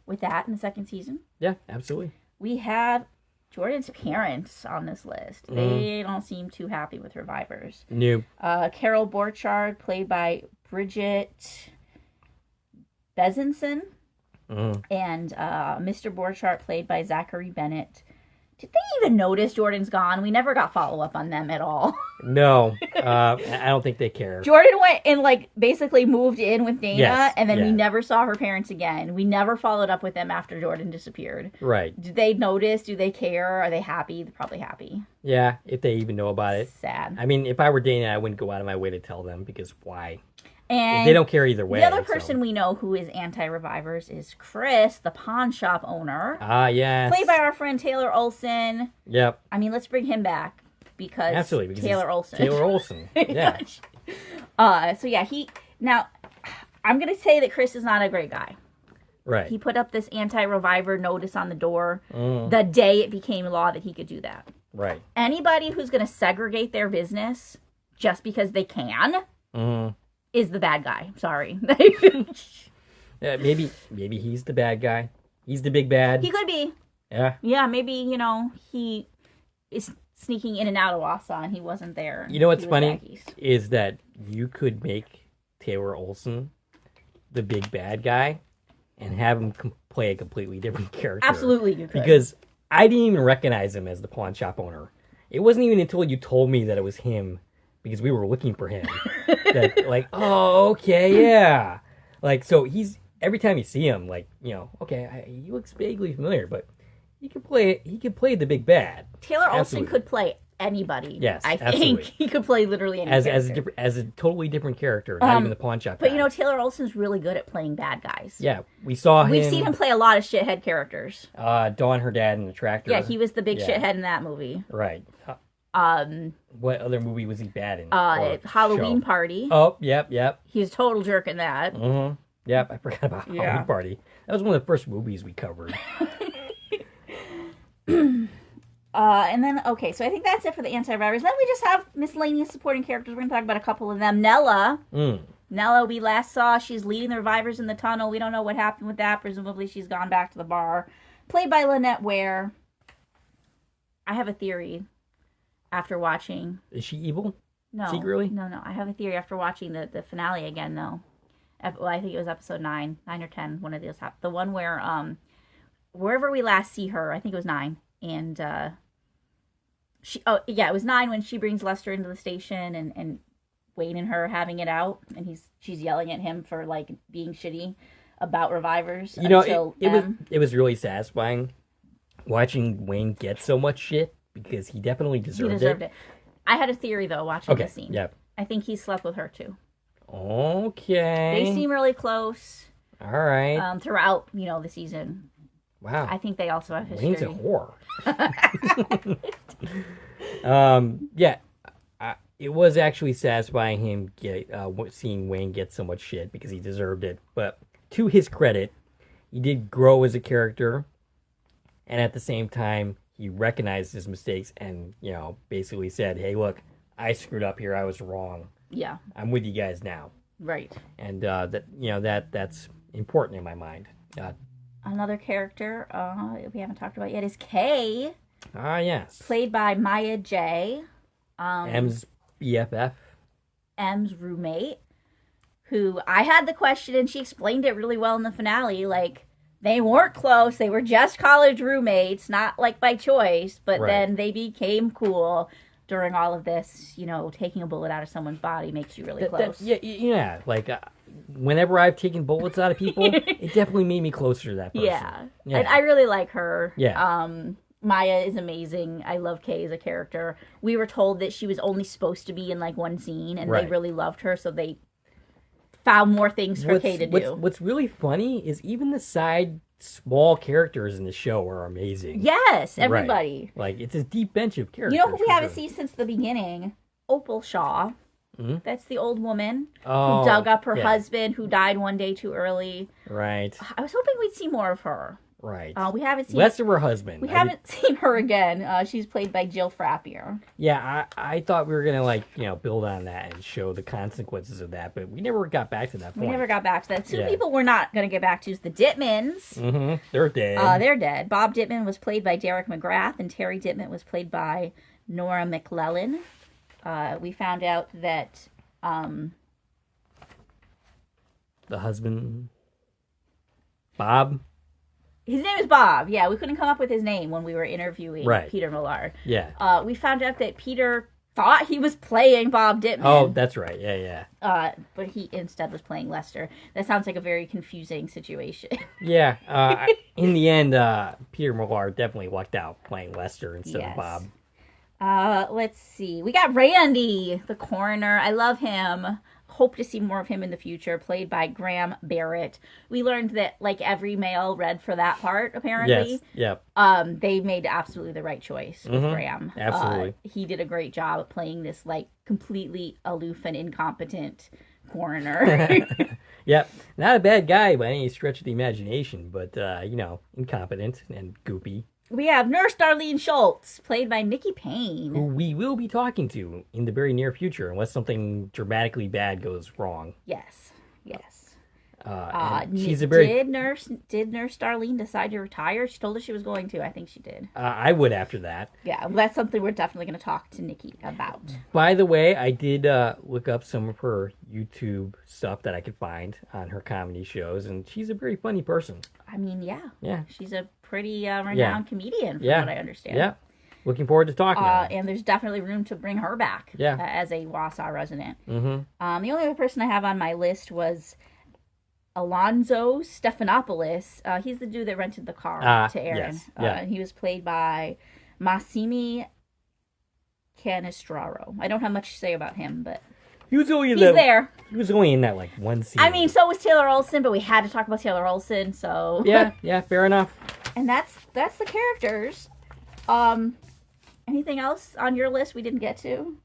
with that in the second season. Yeah, absolutely. We have Jordan's parents on this list. They don't seem too happy with revivers. Nope. Carol Borchardt, played by Bridget Bezenson. And Mr. Borchardt, played by Zachary Bennett. Did they even notice Jordan's gone? We never got follow-up on them at all. No, I don't think they care. Jordan went and, basically moved in with Dana, and then we yeah. never saw her parents again. We never followed up with them after Jordan disappeared. Right. Did they notice? Do they care? Are they happy? They're probably happy. Yeah, if they even know about it. Sad. I mean, if I were Dana, I wouldn't go out of my way to tell them, because why? And they don't care either way. The other person we know who is anti-revivers is Chris, the pawn shop owner. Ah, yes. Played by our friend Taylor Olson. Yep. I mean, let's bring him back because absolutely, because Taylor Olson. Taylor Olson. Yeah. Now, I'm going to say that Chris is not a great guy. Right. He put up this anti-reviver notice on the door the day it became law that he could do that. Right. Anybody who's going to segregate their business just because they can is the bad guy. Sorry. Yeah, maybe he's the bad guy. He's the big bad. He could be. Yeah. Yeah, maybe, he is sneaking in and out of Wausau and he wasn't there. You know what's funny is that you could make Taylor Olson the big bad guy and have him play a completely different character. Absolutely, you could. Because I didn't even recognize him as the pawn shop owner. It wasn't even until you told me that it was him, because we were looking for him, that like, oh, okay, yeah. Like, so he's, every time you see him, like, you know, okay, he looks vaguely familiar, but he could play the big bad. Taylor Olson could play anybody. Yes, I think absolutely. he could play literally any character. As a totally different character, not even the pawn shop But guy. you know, Taylor Olson's really good at playing bad guys. Yeah, we've seen him play a lot of shithead characters. Dawn, her dad, and the tractor. Yeah, he was the big shithead in that movie. Right. What other movie was he bad in? Halloween Party. Oh, yep. He was a total jerk in that. Mm-hmm. Yep, I forgot about Halloween Party. That was one of the first movies we covered. And then, okay, so I think that's it for the anti-survivors. Then we just have miscellaneous supporting characters. We're going to talk about a couple of them. Nella. Nella, we last saw, she's leading the revivers in the tunnel. We don't know what happened with that. Presumably she's gone back to the bar. Played by Lynette Ware. I have a theory after watching. Is she evil? No. Secretly? No. I have a theory after watching the finale again, though. Well, I think it was episode 9 or 10, one of those. The one where, wherever we last see her, I think it was 9. And, it was 9 when she brings Lester into the station and Wayne and her having it out, and she's yelling at him for like being shitty about revivers. You know, it was really satisfying watching Wayne get so much shit, because he definitely deserved it. I had a theory though watching this scene. Yeah. I think he slept with her too. Okay. They seem really close. All right. Throughout, the season. Wow. I think they also have history. Wayne's a whore. It was actually satisfying him seeing Wayne get so much shit, because he deserved it. But to his credit, he did grow as a character, and at the same time, he recognized his mistakes and, basically said, "Hey, look, I screwed up here. I was wrong. Yeah, I'm with you guys now." Right. And that's important in my mind. Another character we haven't talked about yet is Kay. Ah, yes. Played by Maya J. M's BFF. M's roommate. Who I had the question, and she explained it really well in the finale. Like, they weren't close. They were just college roommates, not like by choice. But then they became cool during all of this. Taking a bullet out of someone's body makes you really close. Yeah. Like, whenever I've taken bullets out of people, it definitely made me closer to that person. Yeah. And I really like her. Yeah. Maya is amazing. I love Kay as a character. We were told that she was only supposed to be in like one scene, and they really loved her, so they found more things for Kay to do. What's really funny is even the side small characters in the show are amazing. Yes, everybody. Like, it's a deep bench of characters. You know who we haven't seen since the beginning? Opal Shaw. Mm-hmm. That's the old woman who dug up her husband, who died one day too early. Right. I was hoping we'd see more of her. Right. We haven't seen less of her husband. We haven't seen her again. She's played by Jill Frappier. Yeah, I thought we were gonna build on that and show the consequences of that, but we never got back to that point. We never got back to that. Two people we're not gonna get back to is the Dittmans. Mm-hmm. They're dead. They're dead. Bob Dittman was played by Derek McGrath, and Terry Dittman was played by Nora McClellan. We found out that the husband, Bob. His name is Bob. Yeah, we couldn't come up with his name when we were interviewing Peter Millard. Yeah. We found out that Peter thought he was playing Bob Dittman. Oh, that's right. Yeah. But he instead was playing Lester. That sounds like a very confusing situation. Yeah. In the end, Peter Millard definitely lucked out playing Lester instead of Bob. Let's see. We got Randy, the coroner. I love him. Hope to see more of him in the future, played by Graham Barrett. We learned that, like, every male read for that part, apparently. Yes, yep. They made absolutely the right choice with Graham. Absolutely. He did a great job of playing this, like, completely aloof and incompetent coroner. Yep. Not a bad guy by any stretch of the imagination, but, incompetent and goopy. We have Nurse Darlene Schultz, played by Nikki Payne. Who we will be talking to in the very near future, unless something dramatically bad goes wrong. Yes. She's a very... Did Nurse Darlene decide to retire? She told us she was going to. I think she did. I would after that. Yeah, that's something we're definitely going to talk to Nikki about. By the way, I did look up some of her YouTube stuff that I could find on her comedy shows, and she's a very funny person. I mean, yeah. Yeah. She's a pretty renowned comedian, from what I understand. Yeah. Looking forward to talking about it. And there's definitely room to bring her back as a Wausau resident. Mm-hmm. The only other person I have on my list was Alonzo Stephanopoulos. He's the dude that rented the car to Aaron. Yes. He was played by Massimi Canistraro. I don't have much to say about him, but he's there. He was only in that like one scene. I mean, so was Taylor Olson, but we had to talk about Taylor Olson, so yeah, fair enough. And that's the characters. Anything else on your list we didn't get to?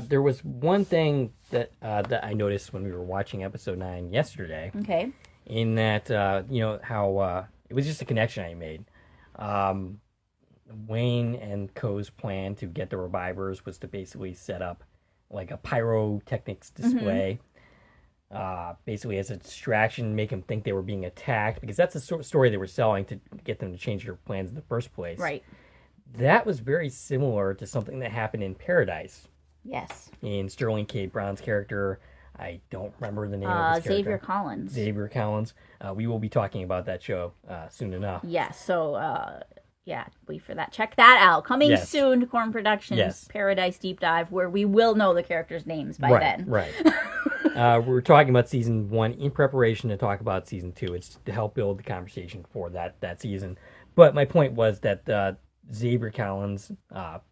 There was one thing that I noticed when we were watching episode 9 yesterday. Okay. In that, how it was just a connection I made. Wayne and Co's plan to get the revivers was to basically set up like a pyrotechnics display, basically as a distraction, make them think they were being attacked, because that's the sort of story they were selling to get them to change their plans in the first place. Right. That was very similar to something that happened in Paradise. Yes. In Sterling K. Brown's character, I don't remember the name of his character. Xavier Collins. We will be talking about that show soon enough. Yes, so wait for that. Check that out. Coming soon to Korman Productions, Paradise Deep Dive, where we will know the characters' names by then. Right. We're talking about season 1 in preparation to talk about season 2. It's to help build the conversation for that season. But my point was that Xavier Collins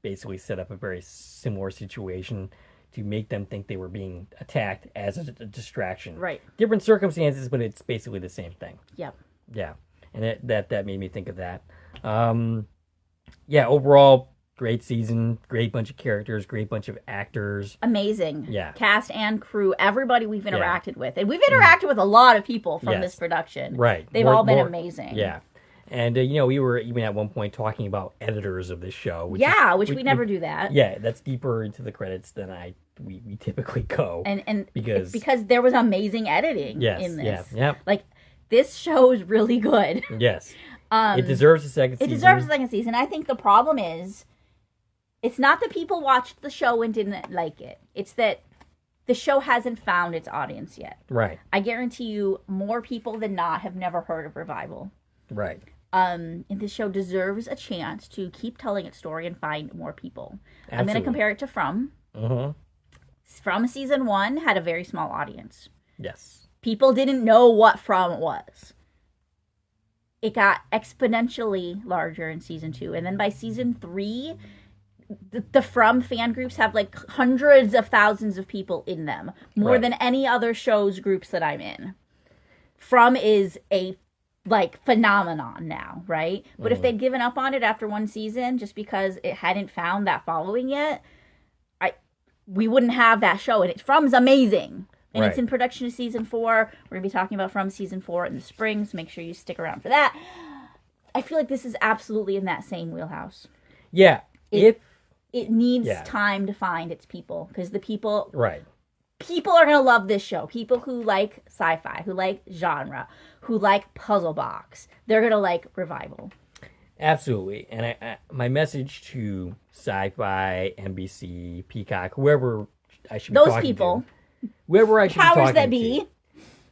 basically set up a very similar situation to make them think they were being attacked as a distraction. Right. Different circumstances, but it's basically the same thing. Yep. Yeah. And that made me think of that. Overall, great season, great bunch of characters, great bunch of actors. Amazing. Yeah. Cast and crew, everybody we've interacted with. And we've interacted with a lot of people from this production. Right. They've all been amazing. Yeah. And, we were even at one point talking about editors of this show. Which we never do that. Yeah, that's deeper into the credits than we typically go. And because there was amazing editing in this. Yeah. Like, this show is really good. Yes. It deserves a second season. I think the problem is, it's not that people watched the show and didn't like it. It's that the show hasn't found its audience yet. Right. I guarantee you more people than not have never heard of Revival. Right. And this show deserves a chance to keep telling its story and find more people. Absolutely. I'm going to compare it to From. Mm-hmm. From season 1 had a very small audience. Yes. People didn't know what From was. It got exponentially larger in season 2. And then by season 3, the From fan groups have like hundreds of thousands of people in them. More than any other show's groups that I'm in. From is a phenomenon now, right? But if they'd given up on it after one season just because it hadn't found that following yet, we wouldn't have that show. And From's amazing. And it's in production of season 4. We're going to be talking about From season 4 in the spring, so make sure you stick around for that. I feel like this is absolutely in that same wheelhouse. Yeah. It needs time to find its people, because the people... Right. People are going to love this show. People who like sci-fi, who like genre, who like puzzle box. They're going to like Revival. Absolutely. And my message to SyFy, NBC, Peacock, whoever I should be talking to. Those people. Whoever I should be talking that be. To.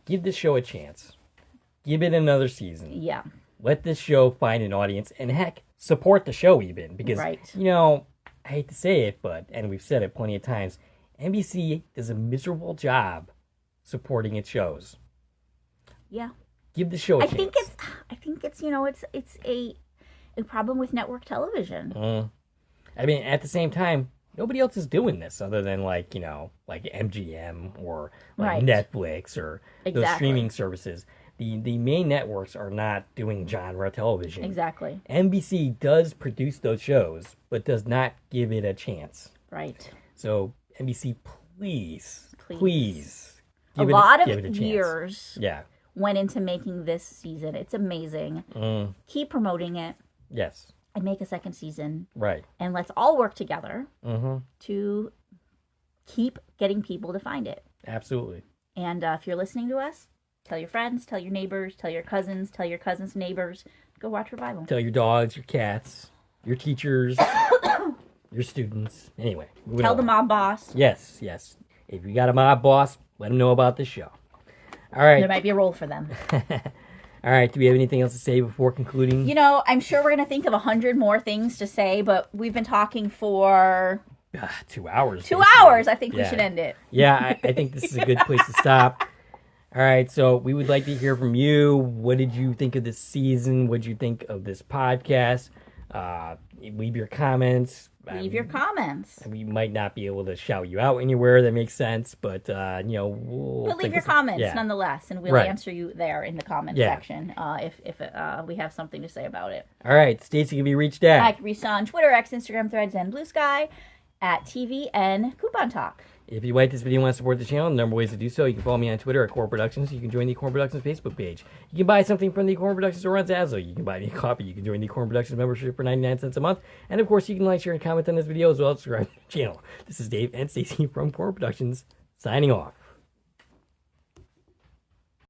Give this show a chance. Give it another season. Yeah. Let this show find an audience. And heck, support the show even. Because, I hate to say it, and we've said it plenty of times, NBC does a miserable job supporting its shows. Yeah. Give the show a chance. I think it's it's a problem with network television. I mean, at the same time, nobody else is doing this other than like MGM or Netflix or those streaming services. The main networks are not doing genre television. Exactly. NBC does produce those shows, but does not give it a chance. Right. So NBC, please. A lot of years went into making this season. It's amazing. Keep promoting it. Yes. And make a second season. Right. And let's all work together to keep getting people to find it. Absolutely. And if you're listening to us, tell your friends, tell your neighbors, tell your cousins' neighbors. Go watch Revival. Tell your dogs, your cats, your teachers, your students. Anyway. Tell the mob boss. Yes. If you got a mob boss, let them know about this show. All right. There might be a role for them. All right, do we have anything else to say before concluding? You know, I'm sure we're going to think of 100 more things to say, but we've been talking for 2 hours. 2 hours. I think we should end it. Yeah, I think this is a good place to stop. All right, so we would like to hear from you. What did you think of this season? What did you think of this podcast? Leave your comments. Leave your comments. We might not be able to shout you out anywhere. That makes sense, but we'll leave your comments nonetheless, and we'll answer you there in the comment section if we have something to say about it. All right, Stacie can be reached at. I can reach on Twitter, X, Instagram, Threads, and Blue Sky at TVN Coupon Talk. If you like this video and want to support the channel, a number of ways to do so. You can follow me on Twitter at Korman Productions. You can join the Korman Productions Facebook page. You can buy something from the Korman Productions store on Zazzle. You can buy me a copy. You can join the Korman Productions membership for 99 cents a month. And of course, you can like, share, and comment on this video as well as subscribe to the channel. This is Dave and Stacie from Korman Productions, signing off.